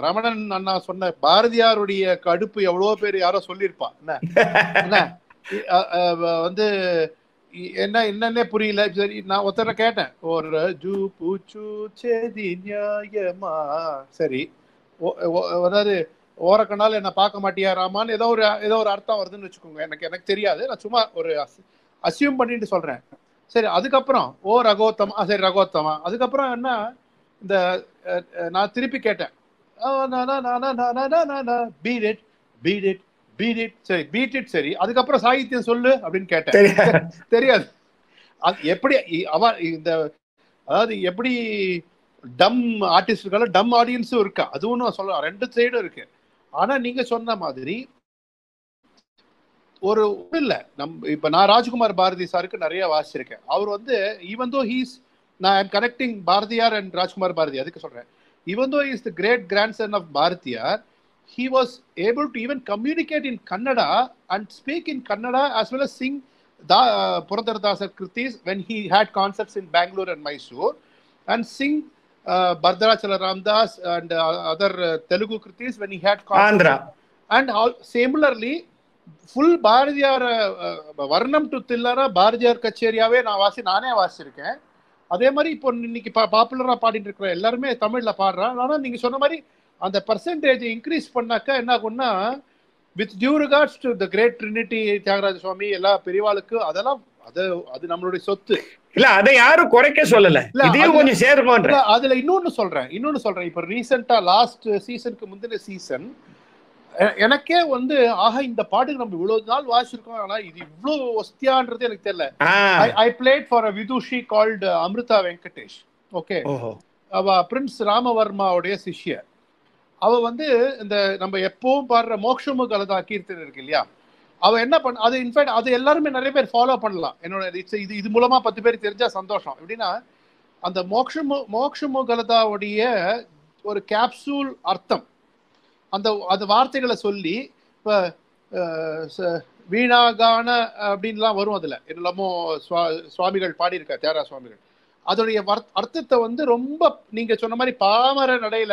ரமணன் அண்ணா சொன்ன பாரதியாருடைய கடுப்பு எவ்வளவோ பேர் யாரோ சொல்லியிருப்பா. என்ன வந்து என்ன என்னன்னே புரியல. சரி, நான் ஒருத்தர கேட்டேன், ஒரு ஜூ பூச்சு சேதி நியாயமா, சரி அதாவது ஓரக்கனால என்ன பார்க்க மாட்டியா ராமான்னு ஏதோ ஒரு அர்த்தம் வருதுன்னு வச்சுக்கோங்க. எனக்கு தெரியாது, நான் சும்மா ஒரு அசியூம் பண்ணிட்டு சொல்றேன். சரி, அதுக்கப்புறம் ஓ ரகோத்தமா, சரி ரகோத்தமா, அதுக்கப்புறம் என்ன இந்த நான் திருப்பி கேட்டேன், beat it beat it beat it, சரி பீட் இட், சரி அதுக்கப்புறம் சாகித்யம் சொல்லு அப்படின்னு கேட்டேன். தெரியாது. அது எப்படி இந்த அதாவது எப்படி டம் ஆர்டிஸ்டுகள டம் ஆடியன்ஸும் இருக்கா, அதுவும் நான் சொல்ல, ரெண்டு சைடும் இருக்கு. ஆனா நீங்க சொன்ன மாதிரி ஒரு இல்ல, இப்ப நான் ராஜ்குமார் பாரதி சாருக்கு நிறைய வாசிச்சிருக்கேன். அவர் வந்து ஈவன் தோ ஹீஸ், நான் I'm connecting Bharathiyar and Rajkumar Bharathi, அதுக்கு சொல்றேன், even though is the great grandson of Bharathiyar, he was able to even communicate in Kannada and speak in Kannada as well as sing Purandaradasa Kritis when he had concerts in Bangalore and Mysore, and sing Bardharachala Ramdas and other Telugu Kritis when he had concerts. Andhra. And similarly, full Bharadiyar Varnam to Tillara Bharadiyar Kacheriyaவே நானே வாசிச்சிருக்கேன். அதே மாதிரி இப்போ இன்னைக்கு பாப்புலரா பாடிட்டு இருக்கிற எல்லாருமே தமிழ்ல பாடுறான். ஆனா நீங்க சொன்ன மாதிரி அந்த பர்சன்டேஜ் இன்க்ரீஸ் பண்ணாக்கா என்ன ஆகும்னா, with due regards to the great trinity Thyagaraja Swami எல்லா பெரியவாளுக்கு அதெல்லாம் அது நம்மளுடைய சொத்து இல்ல, அதை யாரும் குறைக்க சொல்லல, இதையும் கொஞ்சம் சேர்க்கணும். அதுல இன்னொன்னு சொல்றேன், இப்ப ரீசெண்டா லாஸ்ட் சீசனுக்கு முந்தின சீசன் எனக்கே வந்து ஆஹா இந்த பாட்டுக்கு நம்ம இவ்வளவு நாள் வாசிச்சிருக்கோம், ஆனா இது இவ்வளவு ஒஸ்தியான்றது எனக்கு தெரியல. I played for a vidushi called Amritha Venkatesh. Okay, அவ பிரின்ஸ் ராமவர்மாவுடைய சிஷ்யர். அவ வந்து இந்த நம்ம எப்பவும் பாடுற மோக்ஷமு கலதா கீர்த்தனை இருக்கு இல்லையா, அவ என்ன பண்ண, அது இன்ஃபேக்ட் அது எல்லாருமே நிறைய பேர் ஃபாலோ பண்ணலாம். என்னோட இது மூலமா 10 பேர் தெரிஞ்சா சந்தோஷம். எப்படின்னா, அந்த மோக்ஷமு கலதாவுடைய ஒரு கேப்சூல் அர்த்தம், அந்த வார்த்தைகளை சொல்லி, இப்ப வீணாகான அப்படின்லாம் வரும், அதுல என்னெல்லாமோ சுவாமிகள் பாடியிருக்கா, தியாகராஜ சுவாமிகள். அதோடைய அர்த்தத்தை வந்து ரொம்ப நீங்க சொன்ன மாதிரி பாமர நடையில,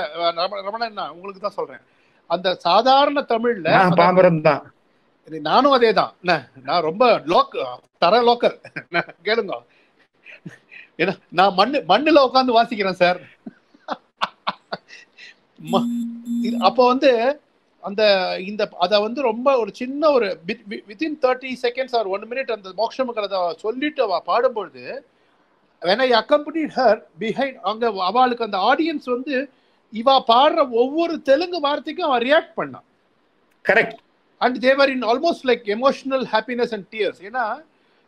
ரமணன் உங்களுக்கு தான் சொல்றேன், அந்த சாதாரண தமிழ்ல பாமரன் தான், நானும் அதே தான், நான் ரொம்ப லோக்கல் கேளுங்க, ஏன்னா நான் மண்ணுல உட்காந்து வாசிக்கிறேன் சார். அப்போ வந்து அந்த அத வந்து ரொம்ப ஒரு சின்ன ஒரு வித்தின் 30 seconds or 1 minute அந்த மோக்ஷமகலத சொல்லிட்டு அவ பாடும்பொழுது, when I accompanied her behind, அங்க அவளுக்கு அந்த ஆடியன்ஸ் வந்து இவா பாடுற ஒவ்வொரு தெலுங்கு வார்த்தைக்கும் அவ ரியாக்ட் பண்ணா. Correct. And they were in almost like emotional happiness and tears. ஏன்னா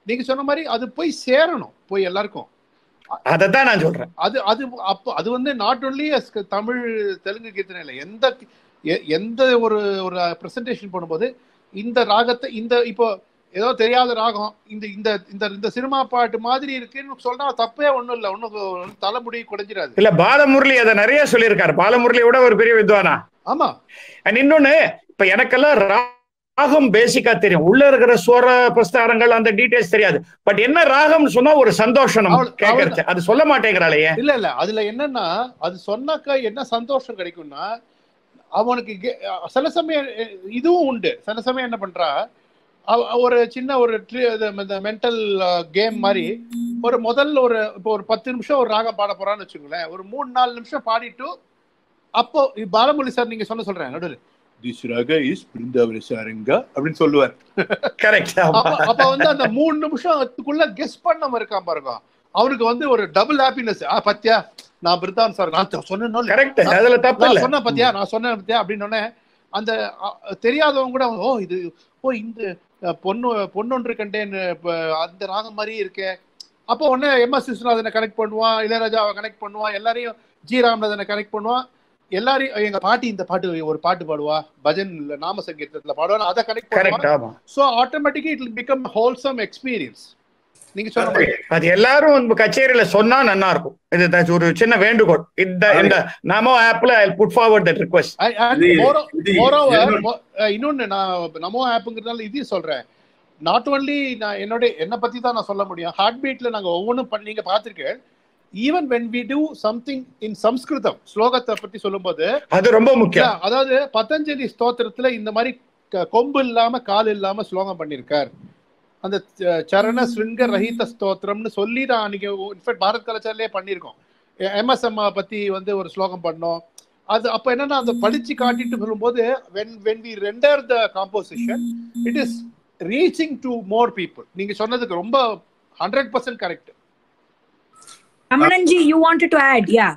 நீங்க சொன்ன மாதிரி அது போய் சேரணும், போய் எல்லாருக்கும். அதான் நான் சொல்றேன். அது வந்து நாட் ஒன்லி தமிழ் தெலுங்கு கீர்த்தனை இல்லை, எந்த ஒரு பிரசன்டேஷன் பண்ணும்போது இந்த ராகத்தை, இந்த இப்போ ஏதோ தெரியாத ராகம் இந்த சினிமா பாட்டு மாதிரி இருக்குன்னு சொன்னா தப்பே ஒண்ணும் இல்ல, ஒன்னும் தலைமுடி குறைஞ்சிடாது. இல்ல, பாலமுரளி அதை நிறைய சொல்லியிருக்காரு. பாலமுரளியோட ஒரு பெரிய வித்வானா. ஆமா. இன்னொன்னு, இப்ப எனக்கெல்லாம் ராகம் பேசிக்கா தெரியும், உள்ள இருக்கிற ஸ்வர பிரஸ்தாரங்கள் அந்த டீடைல்ஸ் தெரியாது. பட் என்ன ராகம்னு சொன்னா ஒரு சந்தோஷம் கேட்கறது, அது சொல்ல மாட்டேங்கிறாளே. இல்ல அதுல என்னன்னா, அது சொன்னாக்கா என்ன சந்தோஷம் கிடைக்கும்னா, அவனுக்கு சில சமயம் இதுவும் உண்டு. சில சமயம் என்ன பண்றா, ஒரு சின்ன ஒரு மென்டல் கேம் மாதிரி முதல்ல இப்போ ஒரு 10 நிமிஷம் ஒரு ராகம் பாட போறான்னு வச்சுக்கோங்களேன், ஒரு 3-4 நிமிஷம் பாடிட்டு, அப்போ பாலமுரளி சார் நீங்க சொல்றேன் நடுவில் this raga is Brindavan Saranga அப்படின்னு சொல்லுவார். கரெக்ட். அப்ப வந்து அந்த 3 நிமிஷத்துக்குள்ள கெஸ் பண்ணாம இருக்கான் பாருங்க, அவனுக்கு வந்து ஒரு டபுள் ஹாப்பினஸ். பத்தியா நான் பிருந்தாவன் சார் நான் சொன்னேன், கரெக்ட், அதுல தப்பு இல்ல, சொன்ன பத்தியா நான் சொன்னேன் பத்தியா அப்படின்னு அந்த தெரியாதவங்க கூட இந்த பொண்ணொன்று கண்டேன்னு அந்த ராகம் மாதிரி இருக்கே. அப்போ உடனே எம்.எஸ். விஸ்வநாதனை கனெக்ட் பண்ணுவான், இளையராஜாவை கனெக்ட் பண்ணுவான், எல்லாரையும் ஜி ராமநாதனை கனெக்ட் பண்ணுவான், எல்லாரையும் எங்க பாட்டி இந்த பாட்டு ஒரு பாட்டு பாடுவா, பஜன் நாம சங்கீதத்துல பாடுவா, அதை கனெக்ட் பண்ணுவான். So automatically it will become wholesome experience. நீங்க சொன்ன அது எல்லாரும் கச்சேரியில சொன்னா நல்லா இருக்கும். இது ஒரு சின்ன வேண்டுகோள். இந்த நமோ ஆப்ல I put forward that request. இன்னொன்னு, நான் நமோ ஆப்ங்கிறதுனால இதையும் சொல்றேன். நாட் ஒன்லி நான் என்ன பத்தி தான் நான் சொல்ல முடியும். ஹார்ட் பீட்ல நாங்க ஒவ்வொன்றும் நீங்க பாத்திருக்கேன். Even when we do something in சம்ஸ்கிருதம் ஸ்லோகத்தை பத்தி சொல்லும்போது அது ரொம்ப முக்கியம். அதாவது பதஞ்சலி ஸ்தோத்திரத்துல இந்த மாதிரி கொம்பு இல்லாம கால் இல்லாம ஸ்லோகம் பண்ணிருக்கார். அந்த சரண ஸ்ருங்க ரஹித ஸ்தோத்திரம்னு சொல்லி நான் அன்னைக்கு இன்ஃபேக்ட் பாரத் கலாச்சாரத்திலே பண்ணியிருக்கோம். MS அம்மா பத்தி வந்து ஒரு ஸ்லோகம் பண்ணோம். அது அப்ப என்னன்னா அந்த படிச்சு காட்டிட்டு சொல்லும்போது when we render the composition it is reaching to more people. நீங்க சொன்னதுக்கு ரொம்ப 100% correct. Ramananji, you wanted to add? Yeah.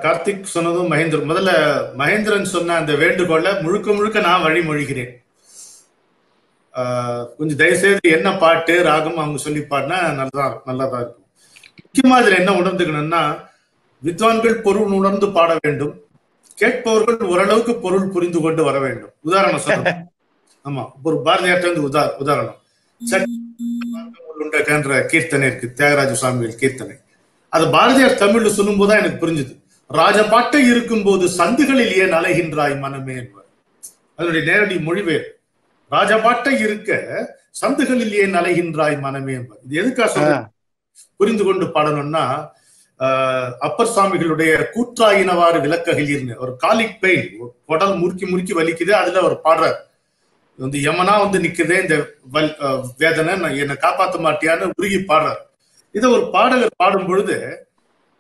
Karthik சொன்னதும் முதல்ல மகேந்திரன் சொன்ன அந்த வேண்டுகோளை முழுக்க நான் வழிமொழிகிறேன். கொஞ்சம் தயவுசெய்து என்ன பாட்டு ராகம் அவங்க சொல்லி பாடினா நல்லதா இருக்கும். முக்கியமா இதுல என்ன உணர்ந்துக்கணும்னா, வித்வான்கள் பொருள் உணர்ந்து பாட வேண்டும், கேட்பவர்கள் ஓரளவுக்கு பொருள் புரிந்து கொண்டு வர வேண்டும். உதாரணம் சொல்ல, ஆமா, ஒரு பாரதியார்ட்ட வந்து உதாரணம் கீர்த்தனை இருக்கு, தியாகராஜ சுவாமிகள் கீர்த்தனை. அது பாரதியார் தமிழ்ல சொல்லும் போதுதான் எனக்கு புரிஞ்சுது. ராஜபாட்டை இருக்கும் போது சந்துகளில் ஏன் அலைகின்றாய் மனமே என்பார். அதனுடைய நேரடி மொழிபெயர் ராஜபாட்டை இருக்க சந்துகளில் ஏன் அலைகின்றாய் மனமே என்பார். இது எதுக்காக புரிந்து கொண்டு பாடணும்னா, அப்பர் சுவாமிகளுடைய கூற்றாயினவாறு விளக்ககிலிருந்து ஒரு காலிக் பெயின், உடல் முறுக்கி வலிக்குது, அதுல ஒரு பாடுறார் வந்து யமனா வந்து நிக்குதே இந்த வேதனை, என்னை காப்பாற்ற மாட்டியான்னு உருகி பாடுறார். இதை ஒரு பாடகர் பாடும் பொழுது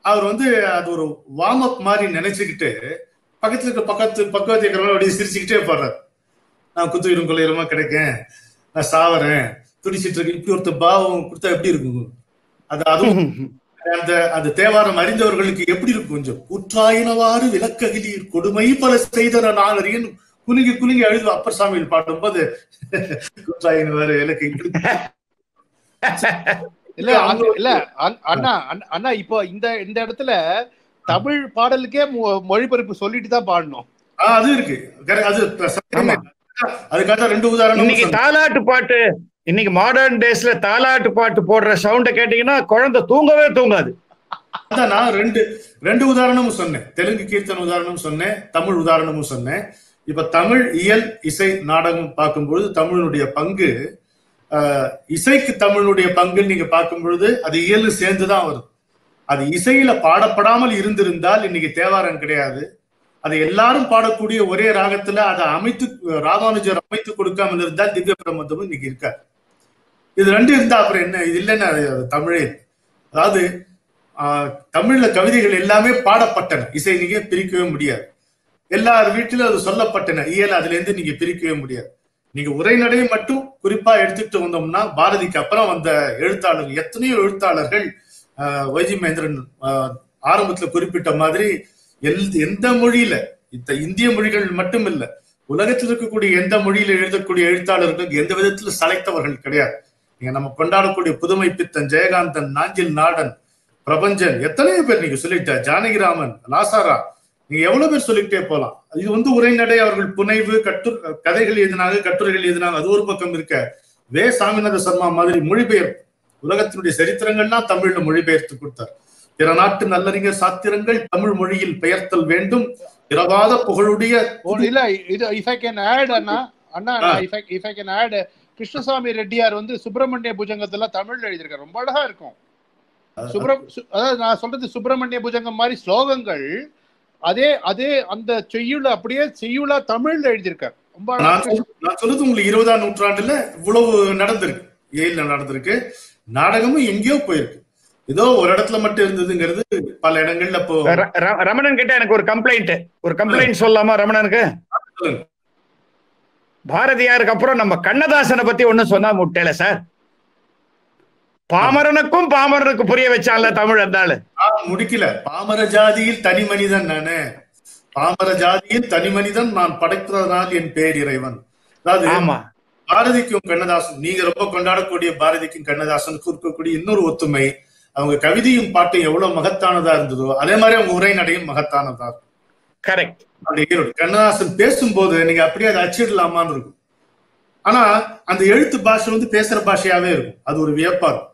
அவர் வந்து அது ஒரு வார்ம் அப் மாதிரி நினைச்சுக்கிட்டு பக்கத்துல இருக்க பக்கத்து இருக்கிறவங்க அப்படியே சிரிச்சுக்கிட்டே பாடுறாரு. நான் குத்துயிரும் கொள்ளையிரமா கிடைக்கேன், நான் சாவறேன், துடிச்சிட்டு இருக்கேன், இப்படி ஒருத்தர் பாவம் கொடுத்தா எப்படி இருக்கும்? அதுவும் அந்த தேவாரம் அறிந்தவர்களுக்கு எப்படி இருக்கும்? கொஞ்சம் குற்றாயினவாறு விளக்ககிலீர் கொடுமை பல செய்தன நான் அறியன் குலுங்கி அழுது அப்பர் சாமியில் பாடும்போது குற்றாயினவாறு விளக்க இல்ல அண்ணா இப்போ இந்த இடத்துல தமிழ் பாடலுக்கே மொழிபெயர்ப்பு சொல்லிட்டு தான் பாடணும். அது இருக்கு, அதுக்காக 2 உதாரணம். இன்னைக்கு தாலாட்டு பாட்டு, இன்னைக்கு மாடர்ன் டேஸ்ல தாலாட்டு பாட்டு போடுற சவுண்ட கேட்டீங்கன்னா குழந்தை தூங்கவே தூங்காது. அதான் நான் ரெண்டு உதாரணமும் சொன்னேன். தெலுங்கு கீர்த்தன உதாரணமும் சொன்னேன், தமிழ் உதாரணமும் சொன்னேன். இப்ப தமிழ் இயல் இசை நாடகம் பார்க்கும்பொழுது தமிழனுடைய பங்கு, இசைக்கு தமிழுடைய பங்கு நீங்க பார்க்கும் பொழுது அது இயலு சேர்ந்துதான் வரும். அது இசையில பாடப்படாமல் இருந்திருந்தால் இன்னைக்கு தேவாரம் கிடையாது. அதை எல்லாரும் பாடக்கூடிய ஒரே ராகத்துல அதை ராமானுஜர் அமைத்து கொடுக்காமல் இருந்தால் திவ்ய பிரபந்தமும் இன்னைக்கு இருக்காது. இது 2 இருந்தா அப்புறம் என்ன? இது இல்லைன்னா தமிழே. அதாவது தமிழ்ல கவிதைகள் எல்லாமே பாடப்பட்டன, இசை நீங்க பிரிக்கவே முடியாது. எல்லார் வீட்டிலும் அது சொல்லப்பட்டன, இயல் அதுல இருந்து நீங்க பிரிக்கவே முடியாது. நீங்க உரைநடையை மட்டும் குறிப்பா எடுத்துட்டு வந்தோம்னா, பாரதிக்கு அப்புறம் வந்த எழுத்தாளர்கள், எத்தனையோ எழுத்தாளர்கள், வைஜி மகேந்திரன் ஆரம்பத்துல குறிப்பிட்ட மாதிரி எந்த மொழியில, இந்திய மொழிகள் மட்டும் இல்ல, உலகத்தில் இருக்கக்கூடிய எந்த மொழியில எழுதக்கூடிய எழுத்தாளர்கள் எந்த விதத்துல சளைத்தவர்கள் கிடையாது. நீங்க நம்ம கொண்டாடக்கூடிய புதுமை பித்தன், ஜெயகாந்தன், நாஞ்சில் நாடன், பிரபஞ்சன், எத்தனையோ பேர் நீங்க சொல்லிட்ட, ஜானகிராமன், லாசாரா, நீங்க எவ்வளவு பேர் சொல்லிக்கிட்டே போலாம். இது வந்து உரைநடை, அவர்கள் புனைவு, கதைகள் எழுதினாங்க, கட்டுரைகள் எழுதினாங்க, அது ஒரு பக்கம் இருக்க. வே சாமிநாத சர்மா மாதிரி மொழிபெயர்ப்பு, உலகத்தினுடைய சரித்திரங்கள்லாம் தமிழ்ல மொழிபெயர்த்து கொடுத்தார். பிற நாட்டு நல்லறிஞர் சாத்திரங்கள் தமிழ் மொழியில் பெயர்த்தல் வேண்டும், பிறவாத புகழுடைய. இல்ல இது if I can add Anna if I can add, Krishnasamy Reddiar வந்து சுப்பிரமணிய புஜங்கத்தெல்லாம் தமிழ்ல எழுதியிருக்காரு, ரொம்ப அழகா இருக்கும். அதாவது நான் சொல்றது சுப்பிரமணிய புஜங்கம் மாதிரி ஸ்லோகங்கள் அதே அந்த செய்யுள அப்படியே செய்யுளா தமிழ்ல எழுதியிருக்காரு. நான் சொல்றது உங்களுக்கு 20ஆம் நூற்றாண்டுல இவ்வளவு நடந்திருக்கு, ஏழில் நடந்திருக்கு. நாடகமும் எங்கேயோ போயிருக்கு, ஏதோ ஒரு இடத்துல மட்டும் இருந்ததுங்கிறது பல இடங்கள்ல. இப்போ ரமணன் கிட்ட எனக்கு ஒரு கம்ப்ளைண்ட் சொல்லலாமா ரமணனுக்கு? பாரதியாருக்கு அப்புறம் நம்ம கண்ணதாசனை பத்தி ஒண்ணு சொன்னா முட்டேல சார். பாமரனுக்கு புரிய வச்சான்ல தமிழ் இருந்தாலும் முடிக்கல. பாமர ஜாதியில் தனி மனிதன் நானு, பாமர ஜாதியில் தனி மனிதன் நான் படைத்ததனால் என் பேர் இறைவன். அதாவது பாரதிக்கும் கண்ணதாசன், நீங்க ரொம்ப கொண்டாடக்கூடிய பாரதிக்கும் கண்ணதாசனுக்கும் இருக்கக்கூடிய இன்னொரு ஒத்துமை, அவங்க கவிதையும் பாட்டும் எவ்வளவு மகத்தானதா இருந்ததோ அதே மாதிரி அவங்க உரைநடையும் மகத்தானதா இருக்கும். கரெக்ட். கண்ணதாசன் பேசும்போது நீங்க அப்படியே அதை அச்சிடலாமான்னு இருக்கும். ஆனா அந்த எழுத்து பாஷை வந்து பேசுற பாஷையாவே இருக்கும், அது ஒரு வியப்பா இருக்கும்.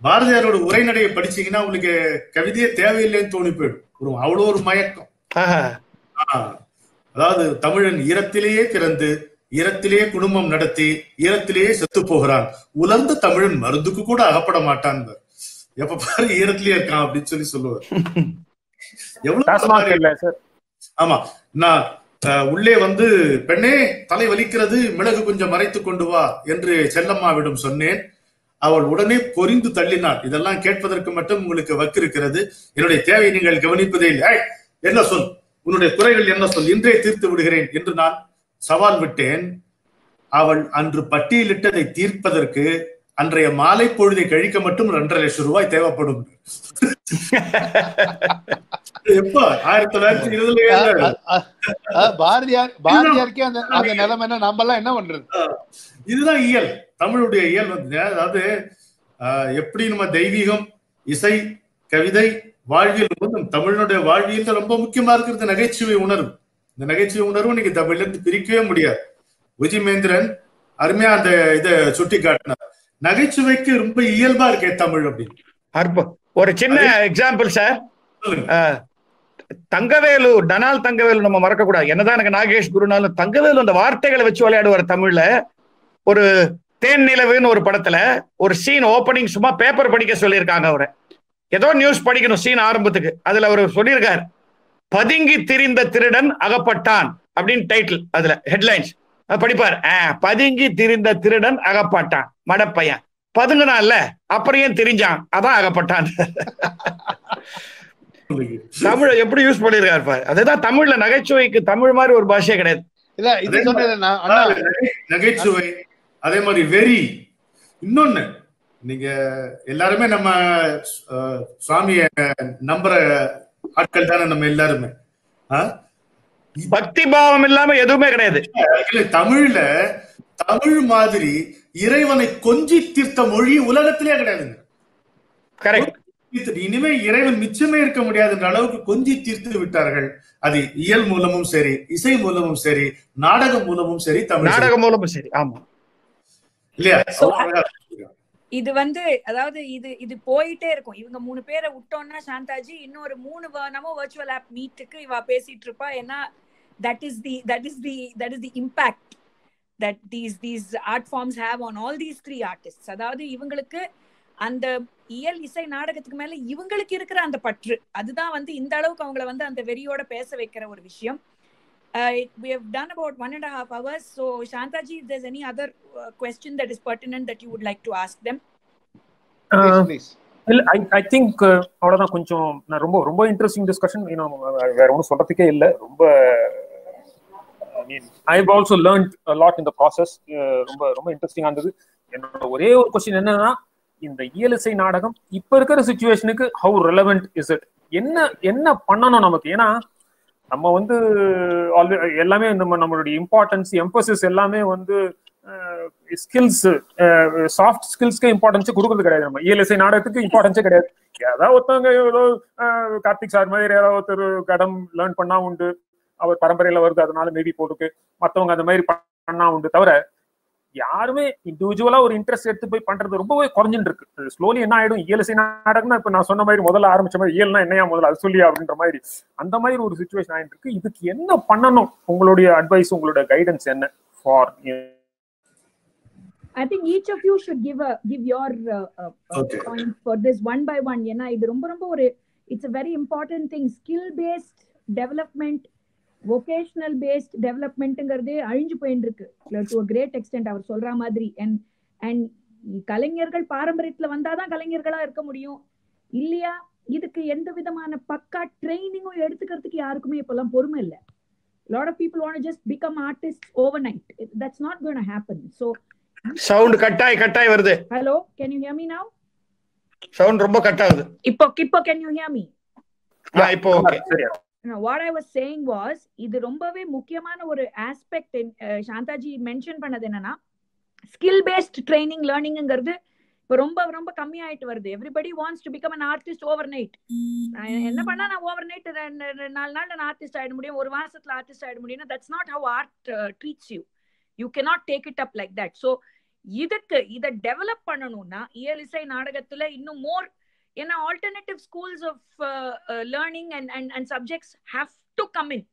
பாரதியாரோட உரைநடையை படிச்சீங்கன்னா உங்களுக்கு கவிதையே தேவையில்லைன்னு தோணி போயிடும், அவ்வளவு ஒரு மயக்கம். அதாவது தமிழன் ஈரத்திலேயே பிறந்து ஈரத்திலேயே குடும்பம் நடத்தி ஈரத்திலேயே செத்து போகிறான், உலர்ந்த தமிழன் மருந்துக்கு கூட அகப்பட மாட்டான். எப்ப பாரு ஈரத்திலேயே இருக்கான் அப்படின்னு சொல்லி சொல்லுவார். டாஸ்மாக் எவ்வளவு இல்ல சார். ஆமா, நான் உள்ளே வந்து பெண்ணே தலை வலிக்கிறது, மிளகு கொஞ்சம் மறைத்து கொண்டு வா என்று செல்லம்மாவிடம் சொன்னேன். அவள் உடனே பொரிந்து தள்ளினாள். இதெல்லாம் கேட்பதற்கு மட்டும் உங்களுக்கு வக்கு இருக்கிறது, என்னுடைய தேவை நீங்கள் கவனிப்பதே இல்லை. என்ன சொல், உன்னுடைய குறைகள் என்ன சொல், இன்றே தீர்த்து விடுகிறேன் என்று நான் சவால் விட்டேன். அவள் அன்று பட்டியலிட்டதை தீர்ப்பதற்கு அன்றைய மாலை பொழுதை கழிக்க மட்டும் 2.5 லட்சம் ரூபாய் தேவைப்படும். எப்ப 1920 பாரதியாருக்கே அந்த நிலைமை என்ன, நம்ம எல்லாம் என்ன பண்றது? இதுதான் இயல், தமிழுடைய இயல் வந்து. அதாவது எப்படி நம்ம தெய்வீகம், இசை, கவிதை, வாழ்வியல் வந்து தமிழனுடைய வாழ்வியல் ரொம்ப முக்கியமா இருக்கிறது நகைச்சுவை உணர்வு. இந்த நகைச்சுவை உணர்வு இன்னைக்கு தமிழ்ல இருந்து பிரிக்கவே முடியாது. விஜயமேந்திரன் அருமையா அந்த இதை சுட்டி காட்டினார். நகைச்சுவைக்கு ரொம்ப இயல்பா இருக்கே தமிழ் அப்படின்னு. ஒரு சின்ன எக்ஸாம்பிள் சார், தங்கவேலு, டனால் தங்கவேலு நம்ம மறக்க கூடாது. என்னதான் எனக்கு நாகேஷ் குருனாலும் தங்கவேலு அந்த வார்த்தைகளை வச்சு விளையாடுவார் தமிழ்ல. ஒரு தேன் நிலவுன்னு ஒரு படத்துல ஒரு சீன் ஓப்பனிங் சும்மா பேப்பர் படிக்க சொல்லியிருக்காங்க. அவரை ஏதோ நியூஸ் படிக்கணும் சீன் ஆரம்பத்துக்கு. அதுல அவர் சொல்லியிருக்கார், பதுங்கி திரிந்த திருடன் அகப்பட்டான் அப்படின்னு டைட்டில். அதுல ஹெட்லைன்ஸ் படிப்பார். பதுங்கி திரிந்த திருடன் அகப்பட்டான், மடப்பையன் பதுங்கினா இல்ல அப்புறம் ஏன் தெரிஞ்சான், அதான் அகப்பட்டான். தமிழ எப்படி யூஸ் பண்ணிருக்காரு பாரு. அதுதான் தமிழ்ல நகைச்சுவைக்கு தமிழ் மாதிரி ஒரு பாஷையே கிடையாது. இல்ல இது சொன்னது நகைச்சுவை, அதே மாதிரி வெறி. இன்னொன்னு, நீங்க எல்லாருமே நம்ம சுவாமிய நம்புற ஆட்கள் தானே நம்ம எல்லாருமே. பக்தி பாவம் இல்லாம எதுவுமே கிடையாது. தமிழ்ல தமிழ் மாதிரி இறைவனை கொஞ்சி தீர்த்த மொழி உலகத்திலே கிடையாதுங்க. கரெக்ட். இனிமே இறைவன் மிச்சமே இருக்க முடியாதுன்ற அளவுக்கு கொஞ்சி தீர்த்து விட்டார்கள். அது இயல் மூலமும் சரி, இசை மூலமும் சரி, நாடகம் மூலமும் சரி, தமிழ் நாடகம் மூலமும் சரி. ஆமா இல்லையா? இது வந்து அதாவது இது போயிட்டே இருக்கும். இவங்க 3 பேரை விட்டோம்னா சாந்தாஜி இன்னொரு 3 நம்ம வர்ச்சுவல் ஆப் மீட்டுக்கு இவ பேசிட்டு இருப்பா. ஏன்னா that is the impact that these art forms have on all these 3 artists. அதாவது இவங்களுக்கு அந்த இயல் இசை நாடகத்துக்கு மேல இவங்களுக்கு இருக்கிற அந்த பற்று, அதுதான் வந்து இந்த அளவுக்கு அவங்களை வந்து அந்த வெறியோட பேச வைக்கிற ஒரு விஷயம். We have done about 1.5 hours. So Shantaji, if there's any other question that is pertinent that you would like to ask them. Please. I think அவ்வளவுதான். கொஞ்சம் ரொம்ப ரொம்ப இன்ட்ரெஸ்டிங் டிஸ்கஷன். வேற ஒன்றும் சொல்றதுக்கே இல்லை. ரொம்ப I've also learned a lot in the process. ரொம்ப ரொம்ப இன்ட்ரெஸ்டிங்கா இருந்தது. என்னோட ஒரே ஒரு கொஸ்டின் என்னன்னா, இந்த இயலிசை நாடகம் இப்ப இருக்கிற சிச்சுவேஷனுக்கு how relevant is it? என்ன பண்ணணும் நமக்கு? ஏன்னா நம்ம வந்து எல்லாமே நம்மளுடைய இம்பார்ட்டன்ஸ், எம்பசிஸ் எல்லாமே வந்து ஸ்கில்ஸ், சாஃப்ட் ஸ்கில்ஸ்க்கு இம்பார்ட்டன்ஸ் கொடுக்கறது கிடையாது. நம்ம இயலிசை நாடகத்துக்கு இம்பார்ட்டன்ஸே கிடையாது. ஏதாவது ஒருத்தவங்க ஏதோ கார்த்திக் சார் மாதிரி ஏதாவது ஒருத்தர் கடம் லேர்ன் பண்ணா உண்டு, அவர் பரம்பரையில வருது அதனால மேபி போட்டுக்கு மற்றவங்க அந்த மாதிரி பண்ணா உண்டு. தவிர யாருமே இண்டிவிஜுவலா ஒரு இன்ட்ரெஸ்ட் எடுத்து போய் பண்றது ரொம்பவே குறைஞ்சுட்டு இருக்கு. ஸ்லோலி என்ன ஆயிடும், இயலிசை நாடகம்னா இப்ப நான் சொன்ன மாதிரி முதல்ல ஆரம்பிச்ச மாதிரி இயல்னா என்னையா முதல்ல அது சொல்லியா அப்படின்ற மாதிரி அந்த மாதிரி ஒரு சிச்சுவேஷன் ஆயிட்டு இருக்கு. இதுக்கு என்ன பண்ணணும்? உங்களுடைய அட்வைஸ், உங்களுடைய கைடன்ஸ் என்ன for? I think each of you should give your point for this one by one. ஏன்னா இது ரொம்ப ரொம்ப ஒரு it's a very important thing. Skill based development, vocational based developmentங்கிறதே அழிஞ்சு போயிட்டு இருக்கு to a great extent. அவர் சொல்ற மாதிரி and கலைஞர்கள் பாரம்பரியத்துல வந்தாதான் கலைஞர்களா இருக்க முடியும் இல்லையா? இதுக்கு எந்த விதமான பக்கா ட்ரைனிங்கும் எடுத்துக்கிறதுக்கு யாருக்குமே இப்பெல்லாம் பொறுமை இல்லை. lot of people want to just become artists overnight. That's not going to happen. So sound கட்டாய் வருது. hello, can you hear me now? Sound ரொம்ப கட் ஆகுது. இப்போ can you hear me? இப்போ okay. No, what I was saying was இது ரொம்பவே முக்கியமான ஒரு ஆஸ்பெக்ட் சாந்தாஜி மென்ஷன் பண்ணது என்னன்னா, ஸ்கில் பேஸ்ட் ட்ரைனிங் லேர்னிங்ங்கிறது இப்போ ரொம்ப ரொம்ப கம்மியாயிட்டு வருது. Everybody wants to become an artist overnight. என்ன பண்ணா நான் ஓவர்நைட் 4 நாள்ல நான் ஆர்டிஸ்ட் ஆயிட முடியும், ஒரு மாசத்துல ஆர்டிஸ்ட் ஆயிட முடியும். that's not how art treats you. You cannot take it up like that. So இதை டெவலப் பண்ணணும்னா இயலிசை நாடகத்துல இன்னும் மோர் ஏன்னா alternative schools of learning and subjects have to come in.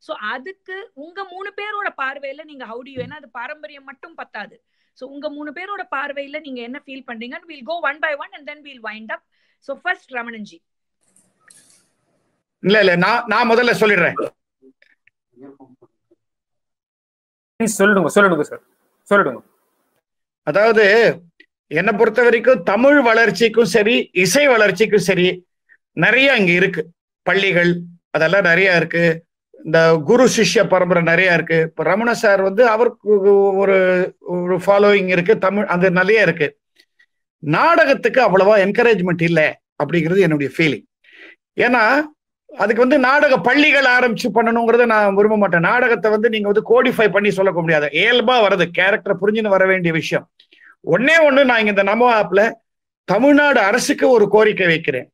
So அதுக்கு உங்க 3 பேரோட பார்வையில நீங்க ஹவு டு யூ, ஏன்னா அது பாரம்பரியம் மட்டும் பத்தாது. ஸோ உங்க 3 பேரோட பார்வையில நீங்க என்ன ஃபீல் பண்றீங்க? Will go one by one and then will wind up. So first Ramananji. இல்ல நான் முதல்ல சொல்லிடுறேன். சொல்லுங்க சார், சொல்லிடுங்க. அதாவது என்னை பொறுத்த வரைக்கும் தமிழ் வளர்ச்சிக்கும் சரி, இசை வளர்ச்சிக்கும் சரி நிறைய இங்க இருக்கு. பள்ளிகள் அதெல்லாம் நிறைய இருக்கு. இந்த குரு சிஷ்ய பரம்பரை நிறைய இருக்கு. இப்ப ரமண சார் அவருக்கு ஒரு ஃபாலோயிங் இருக்கு, தமிழ் அது நிறைய இருக்கு. நாடகத்துக்கு அவ்வளவா என்கரேஜ்மெண்ட் இல்லை அப்படிங்கிறது என்னுடைய ஃபீலிங். ஏன்னா அதுக்கு நாடக பள்ளிகள் ஆரம்பிச்சு பண்ணணுங்கிறத நான் விரும்ப மாட்டேன். நாடகத்தை நீங்க கோடிஃபை பண்ணி சொல்ல முடியாது. இயல்பா வருது, கேரக்டர் புரிஞ்சுன்னு வர வேண்டிய விஷயம். ஒண்ணு நான் இங்க இந்த நமோ ஆப்ல தமிழ்நாடு அரசுக்கு ஒரு கோரிக்கை வைக்கிறேன்.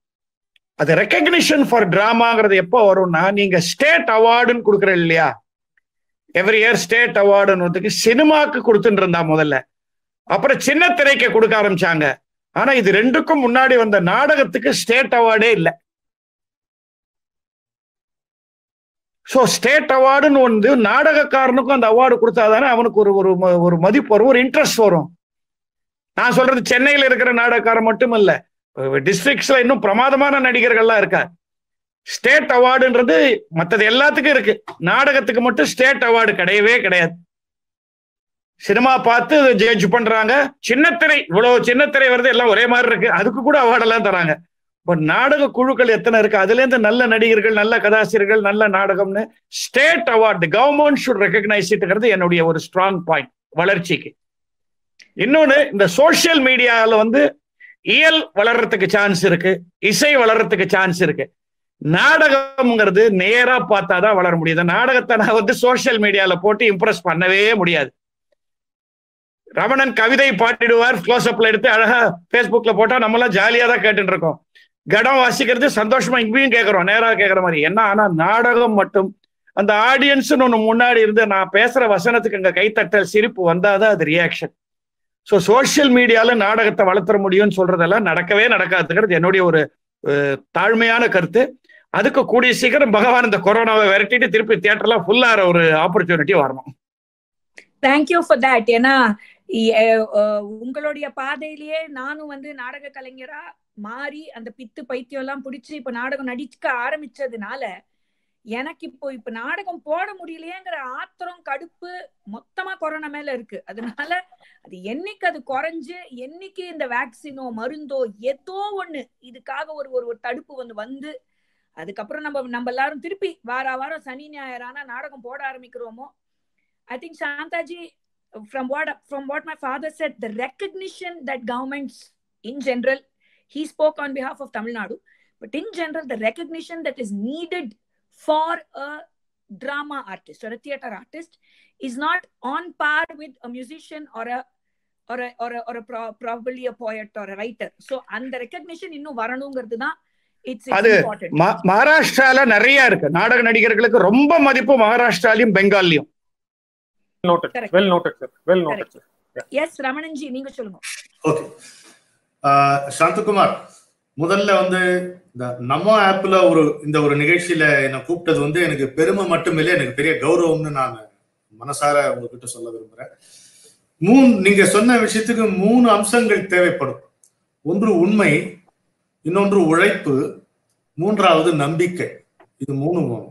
அது ரெக்கக்னிஷன் ஃபார் டிராமாங்கிறது எப்போ வரும்னா, நீங்க ஸ்டேட் அவார்டுன்னு கொடுக்குற இல்லையா, எவ்ரி இயர் ஸ்டேட் அவார்டுன்னு சினிமாக்கு கொடுத்துட்டு இருந்தா முதல்ல, அப்புறம் சின்ன திரைக்கு கொடுக்க ஆரம்பிச்சாங்க. ஆனா இது ரெண்டுக்கும் முன்னாடி வந்த நாடகத்துக்கு ஸ்டேட் அவார்டே இல்லை. ஸோ ஸ்டேட் அவார்டுன்னு நாடகக்காரனுக்கும் அந்த அவார்டு கொடுத்தாதானே அவனுக்கு ஒரு மதிப்பு வரும், ஒரு இன்ட்ரெஸ்ட் வரும். நான் சொல்றது சென்னையில் இருக்கிற நாடகக்காரன் மட்டும் இல்ல, டிஸ்ட்ரிக்ட்ஸ்ல இன்னும் பிரமாதமான நடிகர்கள்லாம் இருக்கா. ஸ்டேட் அவார்டுன்றது மற்றது எல்லாத்துக்கும் இருக்கு, நாடகத்துக்கு மட்டும் ஸ்டேட் அவார்டு கிடையவே கிடையாது. சினிமா பார்த்து ஜட்ஜ் பண்றாங்க. சின்னத்திரை இவ்வளவு சின்னத்திரை வருது, எல்லாம் ஒரே மாதிரி இருக்கு, அதுக்கு கூட அவார்டெல்லாம் தராங்க. பட் நாடக குழுக்கள் எத்தனை இருக்கு, அதுல இருந்து நல்ல நடிகர்கள், நல்ல கதாசிரியர்கள், நல்ல நாடகம்னு state award government should recognise இட்ங்கிறது என்னுடைய ஒரு ஸ்ட்ராங் பாயிண்ட் வளர்ச்சிக்கு. இன்னொன்னு, இந்த சோசியல் மீடியால இயல் வளர்றதுக்கு சான்ஸ் இருக்கு, இசை வளர்றதுக்கு சான்ஸ் இருக்கு. நாடகம்ங்கிறது நேரா பார்த்தாதான் வளர முடியுது. நாடகத்தை நான் சோசியல் மீடியால போட்டு இம்ப்ரெஸ் பண்ணவே முடியாது. ரமணன் கவிதை பாடிடுவார், க்ளோஸ் அப்ல எடுத்து அழகா பேஸ்புக்ல போட்டா நம்மளாம் ஜாலியா தான் கேட்டுட்டு இருக்கோம். கடம் வாசிக்கிறது சந்தோஷமா இங்கேயும் கேட்கிறோம், நேரா கேட்கற மாதிரி. என்ன, ஆனா நாடகம் மட்டும் அந்த ஆடியன்ஸ் ஒண்ணு முன்னாடி இருந்து நான் பேசுற வசனத்துக்கு அங்க கைத்தட்டல் சிரிப்பு வந்தாதான் அது ரியாக்ஷன். ஸோ சோசியல் மீடியால நாடகத்தை வளர்த்துற முடியும்னு சொல்றதெல்லாம் நடக்கவே நடக்காதுங்கிறது என்னுடைய ஒரு தாழ்மையான கருத்து. அதுக்கு கூடிய சீக்கிரம் பகவான் இந்த கொரோனாவை விரட்டிட்டு திருப்பி தியேட்டர்லாம் ஃபுல்லாகிற ஒரு ஆப்பர்ச்சுனிட்டி வரணும். Thank you for that. ஏன்னா உங்களுடைய பாதையிலேயே நானும் நாடக கலைஞரா மாறி அந்த பித்து பைத்தியம் எல்லாம் பிடிச்சி இப்ப நாடகம் நடிக்க ஆரம்பிச்சதுனால எனக்கு இப்ப நாடகம் போட முடியலையேங்கிற ஆத்திரம், கடுப்பு மொத்தமா கொரோனா மேல இருக்கு. அதனால அது என்னைக்கு அது குறைஞ்சு, என்னைக்கு இந்த வேக்சினோ மருந்தோ ஏதோ ஒண்ணு இதுக்காக ஒரு தடுப்பு வந்து அதுக்கப்புறம் நம்ம எல்லாரும் திருப்பி வாரம் சனி ஞாயிறானா நாடகம் போட ஆரம்பிக்கிறோமோ, I think Shantaji, from what my father said, the recognition that governments in general, he spoke on behalf of Tamil Nadu, but in general the recognition that is needed for a drama artist or a theater artist is not on par with a musician or probably a poet or a writer. So and the recognition இன்னும் வரணும்ங்கிறது தான் it's important. மகாராஷ்டிரால நிறைய இருக்கு நாடக நடிகர்களுக்கு ரொம்ப மதிப்பு, மகாராஷ்டிராலையும் பெங்கால்லையும். Well noted, sir. Yes, Ramananji, நீங்க சொல்லுங்க. ஓகே, சாந்தகுமார், முதல்ல இந்த நமோ ஆப்ல இந்த ஒரு நிகழ்ச்சியில என்ன கூப்பிட்டது எனக்கு பெருமை மட்டும் இல்லை, எனக்கு பெரிய கௌரவம்னு நான் மனசார உங்ககிட்ட சொல்ல விரும்புறேன். நீங்க சொன்ன விஷயத்துக்கு 3 அம்சங்கள் தேவைப்படும். ஒன்று உண்மை, இன்னொன்று உழைப்பு, மூன்றாவது நம்பிக்கை. இது 3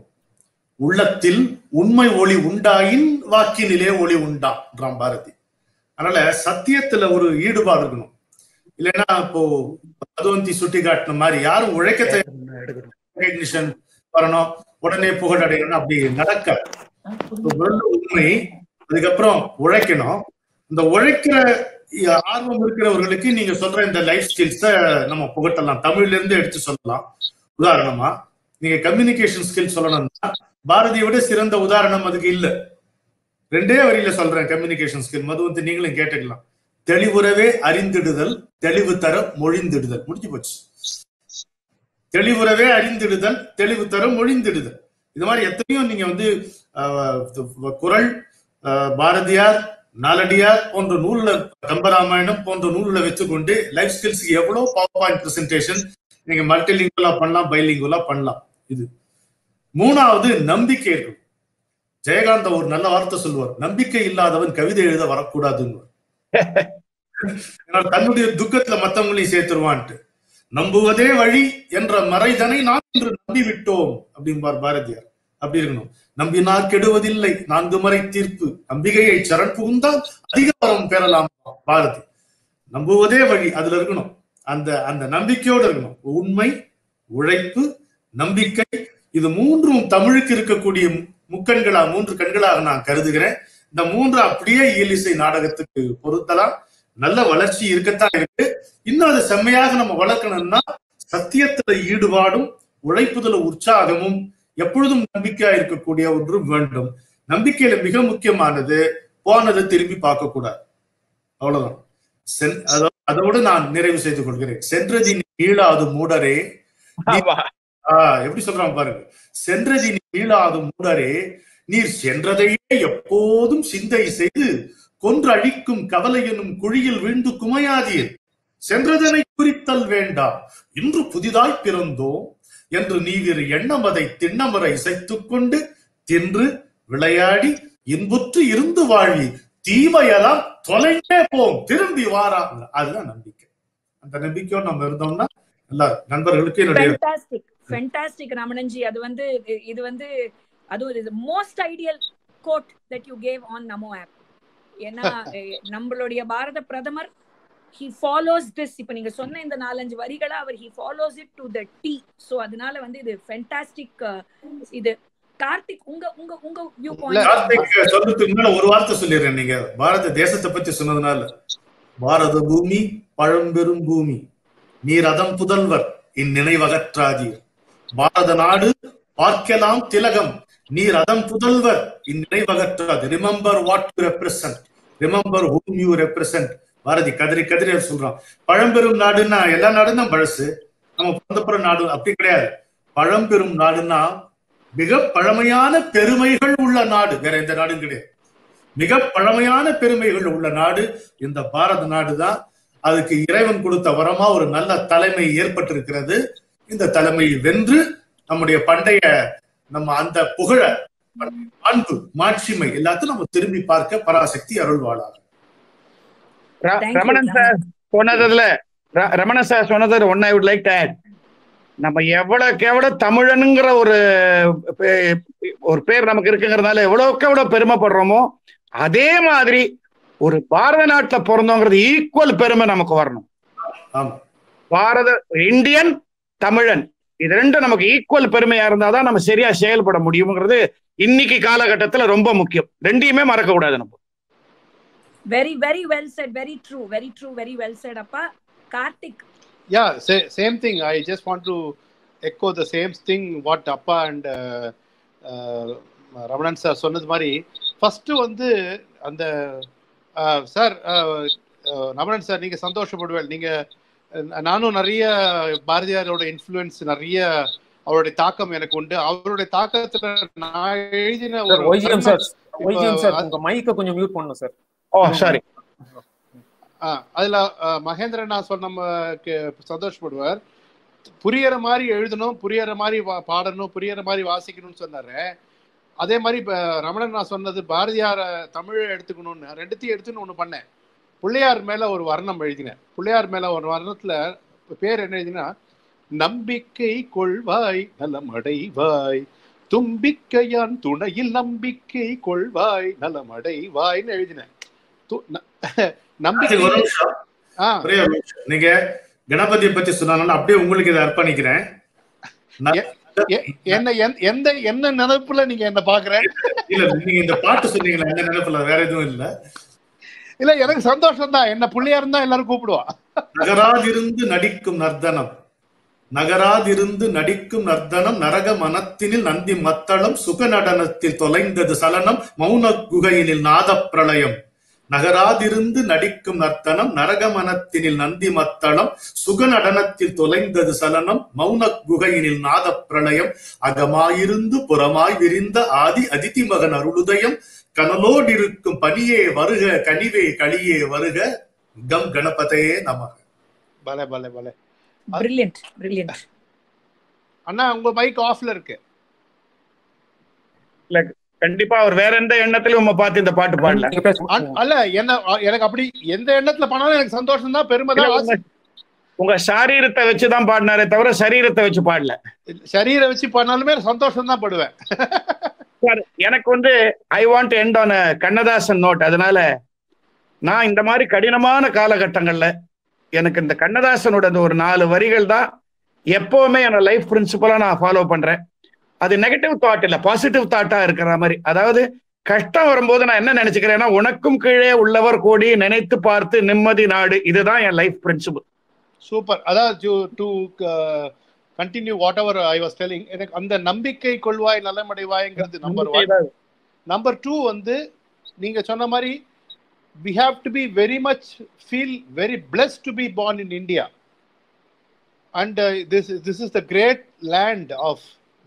உள்ளத்தில் உண்மை ஒளி உண்டாயின் வாக்கினிலே ஒளி உண்டாம் பாரதி. அதனால சத்தியத்துல ஒரு ஈடுபாடு இருக்கணும். இல்லைன்னா இப்போ மதுவந்தி சுட்டி காட்டின மாதிரி யாரும் உழைக்க ரெகக்னிஷன் வரணும், உடனே புகழ் அடையணும், அப்படி நடக்காது. உண்மை, அதுக்கப்புறம் உழைக்கணும். இந்த உழைக்கிற ஆர்வம் இருக்கிறவர்களுக்கு நீங்க சொல்ற இந்த லைஃப் ஸ்கில்ஸ நம்ம புகட்டலாம், தமிழ்ல இருந்து எடுத்து சொல்லலாம். உதாரணமா நீங்க கம்யூனிகேஷன் ஸ்கில் சொல்லணும்னா பாரதியை விட சிறந்த உதாரணம் அதுக்கு இல்ல. 2 வரியில சொல்றேன் கம்யூனிகேஷன் ஸ்கில். மதுவந்தி நீங்களும் கேட்டுக்கலாம். தெளிவுறவே அறிந்திடுதல், தெளிவு தர மொழிந்திடுதல். முடிஞ்சு போச்சு. தெளிவுறவே அறிந்திடுதல், தெளிவு தர மொழிந்திடுதல். இது மாதிரி எத்தனையோ நீங்க குறள், பாரதியார், நாலடியார் போன்ற நூல்ல, கம்பராமாயணம் போன்ற நூல்ல வச்சுக்கொண்டு லைஃப் ஸ்கில்ஸ் எவ்வளவு பவர் பாயிண்ட் பிரசன்டேஷன் நீங்க மல்டிலிங்குவலா பண்ணலாம், பைலிங்குவலா பண்ணலாம். இது 3வது நம்பிக்கை இருக்கும். ஜெயகாந்த ஒரு நல்ல வார்த்தை சொல்லுவார், நம்பிக்கை இல்லாதவன் கவிதை எழுத வரக்கூடாதுன்னு. தன்னுடைய துக்கத்துல மத்தவங்களையும் சேர்த்துருவான்ட்டு. நம்புவதே வழி என்ற மறைதனை நான் இன்று நம்பிவிட்டோம் அப்படின்பார் பாரதியார். அப்படி இருக்கணும். நம்பினார் கெடுவதில்லை 4 முறை தீர்ப்பு, நம்பிக்கையை சரண் புகுந்தால் அதிக வரம் பெறலாம் பாரதி. நம்புவதே வழி, அதுல இருக்கணும். அந்த அந்த நம்பிக்கையோடு இருக்கணும். உண்மை, உழைப்பு, நம்பிக்கை, இது 3ம் தமிழுக்கு இருக்கக்கூடிய முக்கண்களா 3 கண்களாக நான் கருதுகிறேன். இந்த 3 அப்படியே இயலிசை நாடகத்துக்கு பொருத்தலாம். நல்ல வளர்ச்சி இருக்கத்தான் இருக்கு. இன்னும் அதை செம்மையாக நம்ம வளர்க்கணும்னா சத்தியத்துல ஈடுபாடும் உழைப்புதல உற்சாகமும் எப்பொழுதும் நம்பிக்கையா இருக்கக்கூடிய ஒன்றும் வேண்டும். நம்பிக்கையில மிக முக்கியமானது போனதை திரும்பி பார்க்க கூடாது. அவ்வளவுதான். அதோடு நான் நிறைவு செய்து கொள்கிறேன். சென்றதி மீளாது மூடரே, எப்படி சொல்றான் பாருங்க, சென்றதி மீளாது மூடரே நீர் சென்றதையே எப்போதும் சிந்தை செய்து கொன்று அழிக்கும் கவலை எனும் குழியில் வீழ்ந்து குமையாதீர். சென்றதனை குறித்தல் வேண்டாம், இன்று புதிதாய் பிறந்தோம் என்று நீவிரு எண்ணமதை திண்ணமரை இசைத்துக் கொண்டு தின்று விளையாடி இன்புற்று இருந்து வாழ்வி, தீமையெல்லாம் தொலைந்தே போம் திரும்பி வாராம். அதுதான் நம்பிக்கை. அந்த நம்பிக்கையோடு நம்ம இருந்தோம்னா எல்லாரும் நண்பர்களுக்கு என்னுடைய ஃபேண்டாஸ்டிக் ரமணன்ஜி. இது அது most ideal quote that you gave on Namo app. ஏன்னா நம்மளுடைய பாரத பிரதமர் he follows this. இப்ப நீங்க சொன்ன இந்த 4-5 வரிகளை அவர் he follows it to the T. So அதனால இது ஃபேண்டாஸ்டிக். இது கார்த்திக், உங்க வியூ பாயிண்ட். கார்த்திக் சொல்றதுக்கு முன்னால ஒரு வார்த்தை சொல்லிடுறேன். நீங்க பாரத தேசத்தை பத்தி சொன்னதுனால, பாரத பூமி பழம்பெரும் பூமி, நீர் அதம் புதல்வர் இந்நினைவகற்றாதீர். பாரத நாடு பார்க்கலாம் திலகம், நீர் அதம் புதல்வர் இந்நினைவகற்றாது. Remember what you represent, remember whom you represent. Bharathi கதிரி கதிரி சொல்றான். பழம்பெரும் நாடுன்னா எல்லா நாடும் தான் பழசு, நம்ம பிறந்தப்புற நாடு அப்படி கிடையாது. பழம்பெரும் நாடுன்னா மிக பழமையான பெருமைகள் உள்ள நாடு, வேற எந்த நாடும் கிடையாது. மிக பழமையான பெருமைகள் உள்ள நாடு இந்த பாரத நாடு தான். அதுக்கு இறைவன் கொடுத்த வரமா ஒரு நல்ல தலைமை ஏற்பட்டிருக்கிறது. இந்த தலைமையை வென்று நம்முடைய பண்டைய நம்ம அந்த புகழ, அன்பு, மாட்சிமை எல்லாத்தையும் நம்ம திரும்பி பார்க்க பராசக்தி அருள்வாளாக. ரமணன் சார் சொன்னதுல ஒன்னு I would like to add. நம்ம எவ்வளவு தமிழனுங்கிற ஒரு பேர் நமக்கு இருக்குங்கிறதுனால எவ்வளவு பெருமைப்படுறோமோ, அதே மாதிரி ஒரு பாரத நாட்டுல பிறந்தோங்கிறது ஈக்குவல் பெருமை நமக்கு வரணும். பாரத இந்தியன் தமிழன் இது ரெண்டும் நமக்கு ஈக்குவல் பெருமையா இருந்தாதான் நம்ம சரியா செயல்பட முடியுங்கிறது இன்னைக்கு காலகட்டத்துல ரொம்ப முக்கியம். ரெண்டையுமே மறக்க கூடாது நம்ம. Very very well said, very true, very well said appa. Karthik? Yeah, same thing. I just want to echo the same thing what appa and Ramanan sir சொன்னது மாதிரி. ஃபர்ஸ்ட் அந்த சார் ரமணன் சார் நீங்க சந்தோஷப்படுவேன். நீங்க நானும் நிறைய பாரதியாரோட இன்ஃப்ளூயன்ஸ், நிறைய அவருடைய தாக்கம் எனக்கு உண்டு. அவருடைய தாக்கத்துல நான் எழுதின ஒரு உங்க மைக்க கொஞ்சம் மியூட் பண்ணனும் சார். சாரி. அதுல மகேந்திரன் நான் சொன்ன சந்தோஷப்படுவார். புரியற மாதிரி எழுதணும், புரியற மாதிரி பாடணும், புரியற மாதிரி வாசிக்கணும்னு சொன்னாரு. அதே மாதிரி ரமணன் நான் சொன்னது பாரதியார தமிழை எடுத்துக்கணும்னு ரெண்டுத்தையும் எடுத்துன்னு ஒண்ணு பண்ணேன். பிள்ளையார் மேல ஒரு வர்ணம் எழுதினேன். பிள்ளையார் மேல ஒரு வர்ணத்துல பேர் என்ன எழுதினா, நம்பிக்கை கொள்வாய் நலமடைவாய், தும்பிக்கையான் துணையில் நம்பிக்கை கொள்வாய் நலமடைவாய்ன்னு எழுதினேன். நீங்க கணபதியை பத்தி சொன்னாலும் அப்படியே உங்களுக்கு இதை அர்ப்பணிக்கிறேன். என்ன நினைப்புல நீங்க என்ன பாக்குறேன்? இல்ல நீங்க இந்த பாட்டு சொன்னீங்களா, என்ன நினைப்புல, வேற எதுவும் இல்ல. இல்ல எனக்கு சந்தோஷம் தான். என்ன பிள்ளையார் தான் எல்லாரும் கூப்பிடுவா. நகராதிருந்து நடிக்கும் நர்த்தனம், நகராதிருந்து நடிக்கும் நர்த்தனம், நரக மனத்தினில் நந்தி மத்தளம், சுக நடனத்தில் தொலைந்தது சலனம், மௌன குகையினில் நாத பிரளயம். நகராதிருந்து நடிக்கும் நர்த்தனம், நரக மனத்தினில் நந்தி மத்தளம், சுக நடனத்தில் தொலைந்தது சலனம், மௌன குகையினில் நாத பிரளயம். அகமாயிருந்து புறமாய் விரிந்த ஆதி அதிதி மகன் அருளுதயம், கனலோடு இருக்கும் பனியே வருக கனிவே களியே வருக, கம் கணபதையே நமக. பலே பலே பலே. Brilliant, brilliant. அண்ணா உங்க மைக் ஆஃப்ல இருக்கு. கண்டிப்பா அவர் வேற எந்த எண்ணத்திலும் பார்த்து இந்த பாட்டு பாடல. அல்ல என்ன எனக்கு அப்படி எந்த எண்ணத்துல பண்ணாலும் எனக்கு சந்தோஷம் தான், பெருமை தான். உங்க சாரீரத்தை வச்சுதான் பாடினாரே தவிர சரீரத்தை வச்சு பாடல. சரீரை வச்சு பாடினாலுமே சந்தோஷம் தான் படுவேன். எனக்கு வந்து I want to end on a Kannadasan note. அதனால நான் இந்த மாதிரி கடினமான காலகட்டங்கள்ல எனக்கு இந்த கண்ணதாசனோட அந்த ஒரு 4 வரிகள் தான் எப்பவுமே என்ன லைஃப் பிரின்சிபலா நான் ஃபாலோ பண்றேன். அது நெகட்டிவ் தாட் இல்ல, பாசிட்டிவ் தாட்டா இருக்கிற மாதிரி. அதாவது கஷ்டம் வரும்போது நான் என்ன நினைச்சுக்கிறேன்னா, உனக்கும் கீழே உள்ளவர் கோடி நினைத்து பார்த்து நிம்மதி நாடு. இதுதான் என் லைஃப் பிரின்சிபல். சூப்பர். அதாவது to continue what ever I was telling, எனக்கு அந்த நம்பிக்கை கொள்வாய் நலமடைவாய்ங்கிறது நம்பர் 1. நம்பர் 2 வந்து நீங்க சொன்ன மாதிரி we have to be very much feel very blessed to be born in India, and this is the great land of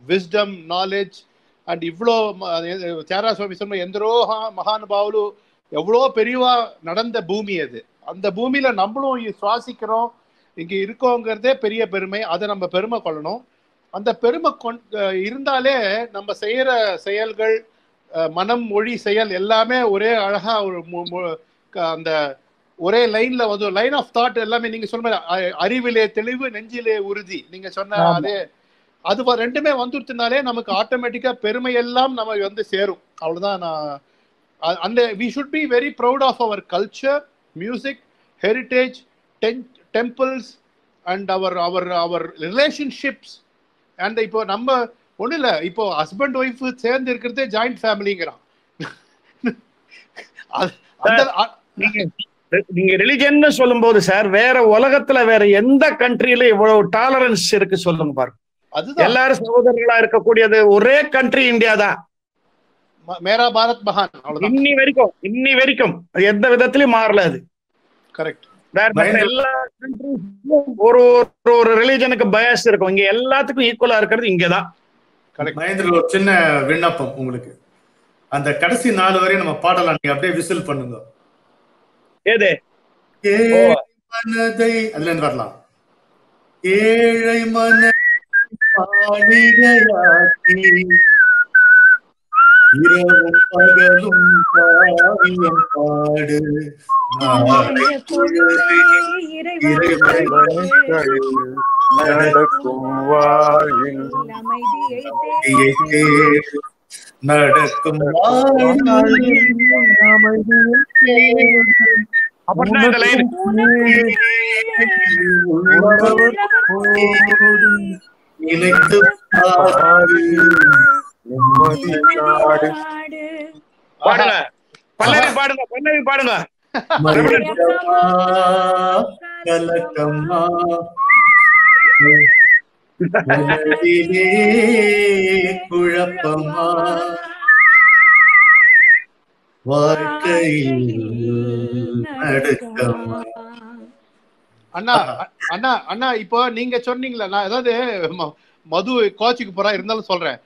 wisdom, knowledge, and இவ்வளோ சேரா சுவாமி சொன்ன எந்தரோ மகானுபாவுలు எவ்வளோ பெரியவா நடந்த பூமி அது. அந்த பூமியில நம்மளும் சுவாசிக்கிறோம், இங்க இருக்கோங்கிறதே பெரிய பெருமை. அதை நம்ம பெருமை கொள்ளணும். அந்த பெருமை இருந்தாலே நம்ம செய்யற செயல்கள், மனம் மொழி செயல் எல்லாமே ஒரே அழகா ஒரு அந்த ஒரே லைன்ல வந்து லைன் ஆஃப் தாட் எல்லாமே நீங்க சொன்ன அறிவிலே தெளிவு நெஞ்சிலே உறுதி நீங்க சொன்ன அதே அது ரெண்டுமே வந்துருச்சுனாலே நமக்கு ஆட்டோமேட்டிக்கா பெருமை எல்லாம் நம்ம வந்து சேரும். அவ்வளவுதான். நான் அந்த we should be very proud of our culture, music, heritage, temples and our relationships. And இப்போ நம்ம ஒண்ணு இல்ல, இப்போ ஹஸ்பண்ட் ஒய்ஃப் சேர்ந்து இருக்கிறதே ஜாயிண்ட் ஃபேமிலிங்கிறான். நீங்க ரிலிஜன் சொல்லும் போது சார், வேற உலகத்துல வேற எந்த கண்ட்ரியில இவ்வளவு டாலரன்ஸ் இருக்கு சொல்லுங்க பாருங்க. அதுதான் எல்லாரும் சகோதரர்களா இருக்கக்கூடியது ஒரே கண்ட்ரி இந்தியா தான். மேரா பாரத் மகான். இன்னி வரைக்கும் எந்த விதத்திலயும் மாறல. அது கரெக்ட். எல்லா கண்ட்ரியும் ஒரு ரிலிஜனுக்கு பயஸ் இருக்கும். இங்க எல்லாத்துக்கும் ஈக்குவலா இருக்கிறது இங்கதான். மகேந்திர, ஒரு சின்ன விண்ணப்பம் உங்களுக்கு. அந்த கடைசி 4 வரையும் நம்ம பாடலாம், நீங்க அப்படியே விசில் பண்ணுங்க. ஏதே மனதை அதுல இருந்து வரலாம். ஏழை மன இரவும் பகலும் காவியம் பாடு நடக்கும் பல்லவி பாடுங்க. கலக்கம்மா குழப்பமா வாழ்க்கையில் நடக்கமா. அண்ணா அண்ணா அண்ணா இப்போ நீங்க சொன்னீங்களா, நான் ஏதாவது மது கோச்சுக்கு போறா இருந்தாலும் சொல்றேன்.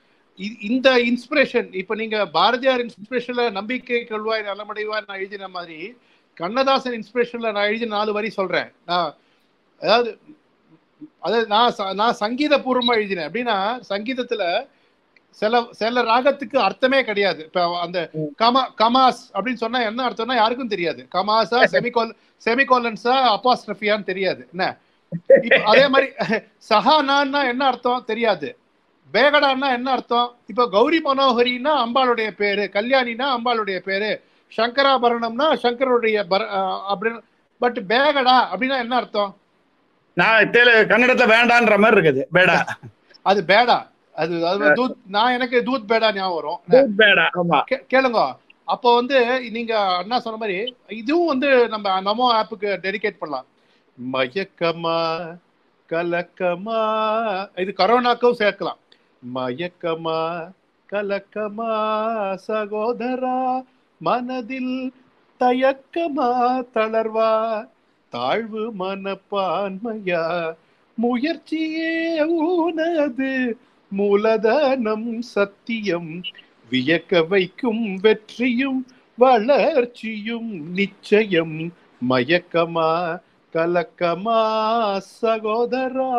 இந்த இன்ஸ்பிரேஷன் இப்ப நீங்க பாரதியார் இன்ஸ்பிரேஷன்ல நம்பிக்கை கொள்வாய் நலமடைவாய் நான் எழுதின மாதிரி கண்ணதாசன் இன்ஸ்பிரேஷன்ல நான் எழுதின 4 வரி சொல்றேன். அதாவது நான் சங்கீத பூர்வமா எழுதினேன். அப்படின்னா சங்கீதத்துல சில ராகத்துக்கு அர்த்தமே கிடையாது. இப்ப அந்த கமாஸ் அப்படின்னு சொன்னா என்ன அர்த்தம்னா யாருக்கும் தெரியாது. கமாஸா செமிகோலன்ஸா அப்பாஸ்ட்ரஃபியான்னு தெரியாது. என்ன அதே மாதிரி சஹானான்னா என்ன அர்த்தம் தெரியாது. பேகடான்னா என்ன அர்த்தம்? இப்ப கௌரி மனோகரின்னா அம்பாளுடைய பேரு, கல்யாணினா அம்பாளுடைய பேரு, சங்கராபரணம்னா சங்கருடைய அப்படின்னு. பட் பேகடா அப்படின்னா என்ன அர்த்தம்? நான் கன்னடத்துல வேண்டான்ற மாதிரி இருக்குது. பேடா அது பேடா, அது நான் எனக்கு தூத் பேடா ஞாபகம் வரும். கேளுங்க. அப்போ வந்து நீங்க அண்ணா சொன்ன மாதிரி இதுவும் வந்து நம்ம நமோ ஆப்புக்கு டெடிகேட் பண்ணலாம். மயக்கமா கலக்கமா, இது கரோனாக்கும் சேர்க்கலாம். மயக்கமா கலக்கமா சகோதரா, மனதில் தயக்கமா தளர்வா, தாழ்வு மனப்பான்மையா, முயற்சியே உனது மூலதனம் சத்தியம், வியக்க வைக்கும் வெற்றியும் வளர்ச்சியும் நிச்சயம், மயக்கமா கலக்கமா சகோதரா.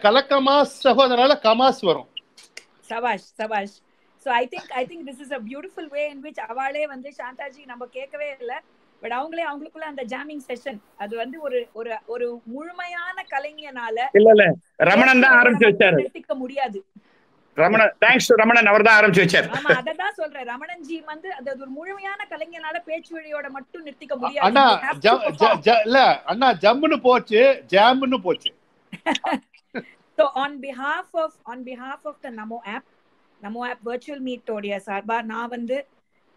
கலக்கமா சகோதரால கமாஸ் வரும். சபாஷ் சபாஷ். So I think this is a beautiful way in which அவளே வந்து சாந்தாஜி நம்ம கேட்கவே இல்லை, பட் அவங்களுக்குள்ள அந்த ஜாமிங் செஷன் அது வந்து ஒரு ஒரு ஒரு முழுமையான கலைஞனால இல்ல ரமணன் தான் ஆரம்பிச்சு வச்சாரு. நிறுத்திக்க முடியாது. ரமணன், தேங்க்ஸ் டு ரமணன், அவர் தான் ஆரம்பிச்சு வச்சாரு. ஆமா, அததான் சொல்றேன். ரமணன்ஜி வந்து அது ஒரு முழுமையான கலைஞனால பேச்சு வழியோட மட்டும் நிறுத்திக்க முடியாது. அண்ணா இல்ல அண்ணா ஜம்முன்னு போச்சு, ஜாம்னு போச்சு. So on behalf of the Namo app virtual meet ஓடிய சார்பா நான் வந்து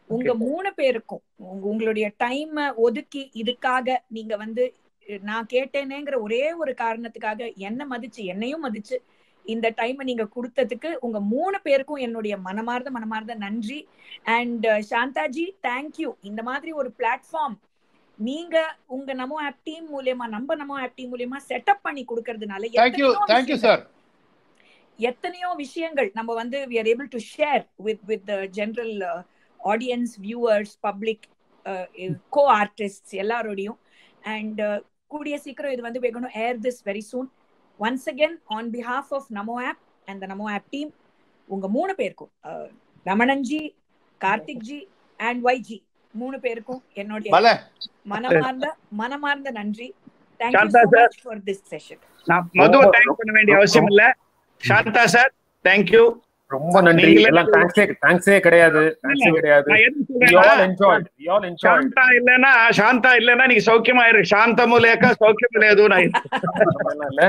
உங்க 3 பேருக்கும் உங்களுடைய டைம் ஒதுக்கி இதுக்காக நீங்க வந்து நான் கேட்டேனேங்கிற ஒரே ஒரு காரணத்துக்காக என்னையும் மதிச்சு இந்த டைம் நீங்க கொடுத்ததுக்கு உங்க 3 பேருக்கும் என்னுடைய மனமார்ந்த நன்றி. And Shantaji, thank you. இந்த மாதிரி ஒரு பிளாட்ஃபார்ம் நீங்க உங்க நமோ ஆப் டீம் மூலமா நமோ ஆப் டீம் மூலமா செட்டப் பண்ணி கொடுக்கறதுனால எத்தனையோ விஷயங்கள் நம்ம வந்து we are able to share with the general audience, viewers, public, co-artists எல்லாரோடையும். அண்ட் கூடிய சீக்கிரம் இது வந்து we're going to air this very soon. Once again on behalf of Namo app and the Namo app team, உங்க 3 பேருக்கும் ரமணன்ஜி, Karthik G and YG 3 பேருக்கும் என்னுடைய மனமார்ந்த நன்றி. Thank you so much for this session. நான் மதுவை தேங்க் பண்ண வேண்டிய அவசியம் இல்ல. Shantha sir, thank you. ரொம்ப நன்றி. எல்லாம் தேங்க்ஸே கிடையாது. சாந்தா இல்லனா நீங்க சௌக்கியமா இரு. சாந்தமு லேக்க சௌக்கியம் லேது இல்ல.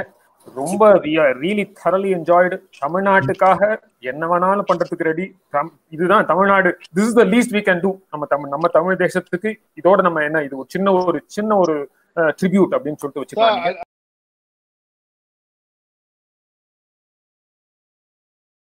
ரொம்ப we are really thoroughly enjoyed. தமிழ்நாட்டுக்காக என்ன வேணாலும் பண்றதுக்கு ரெடி. இதுதான் Tamil Nadu. This is the least we can do. நம்ம தமிழ் தேசத்துக்கு இதோட நம்ம என்ன இது ஒரு சின்ன ஒரு ட்ரிபியூட் அப்படின்னு சொல்லிட்டு வச்சுக்கலாம்.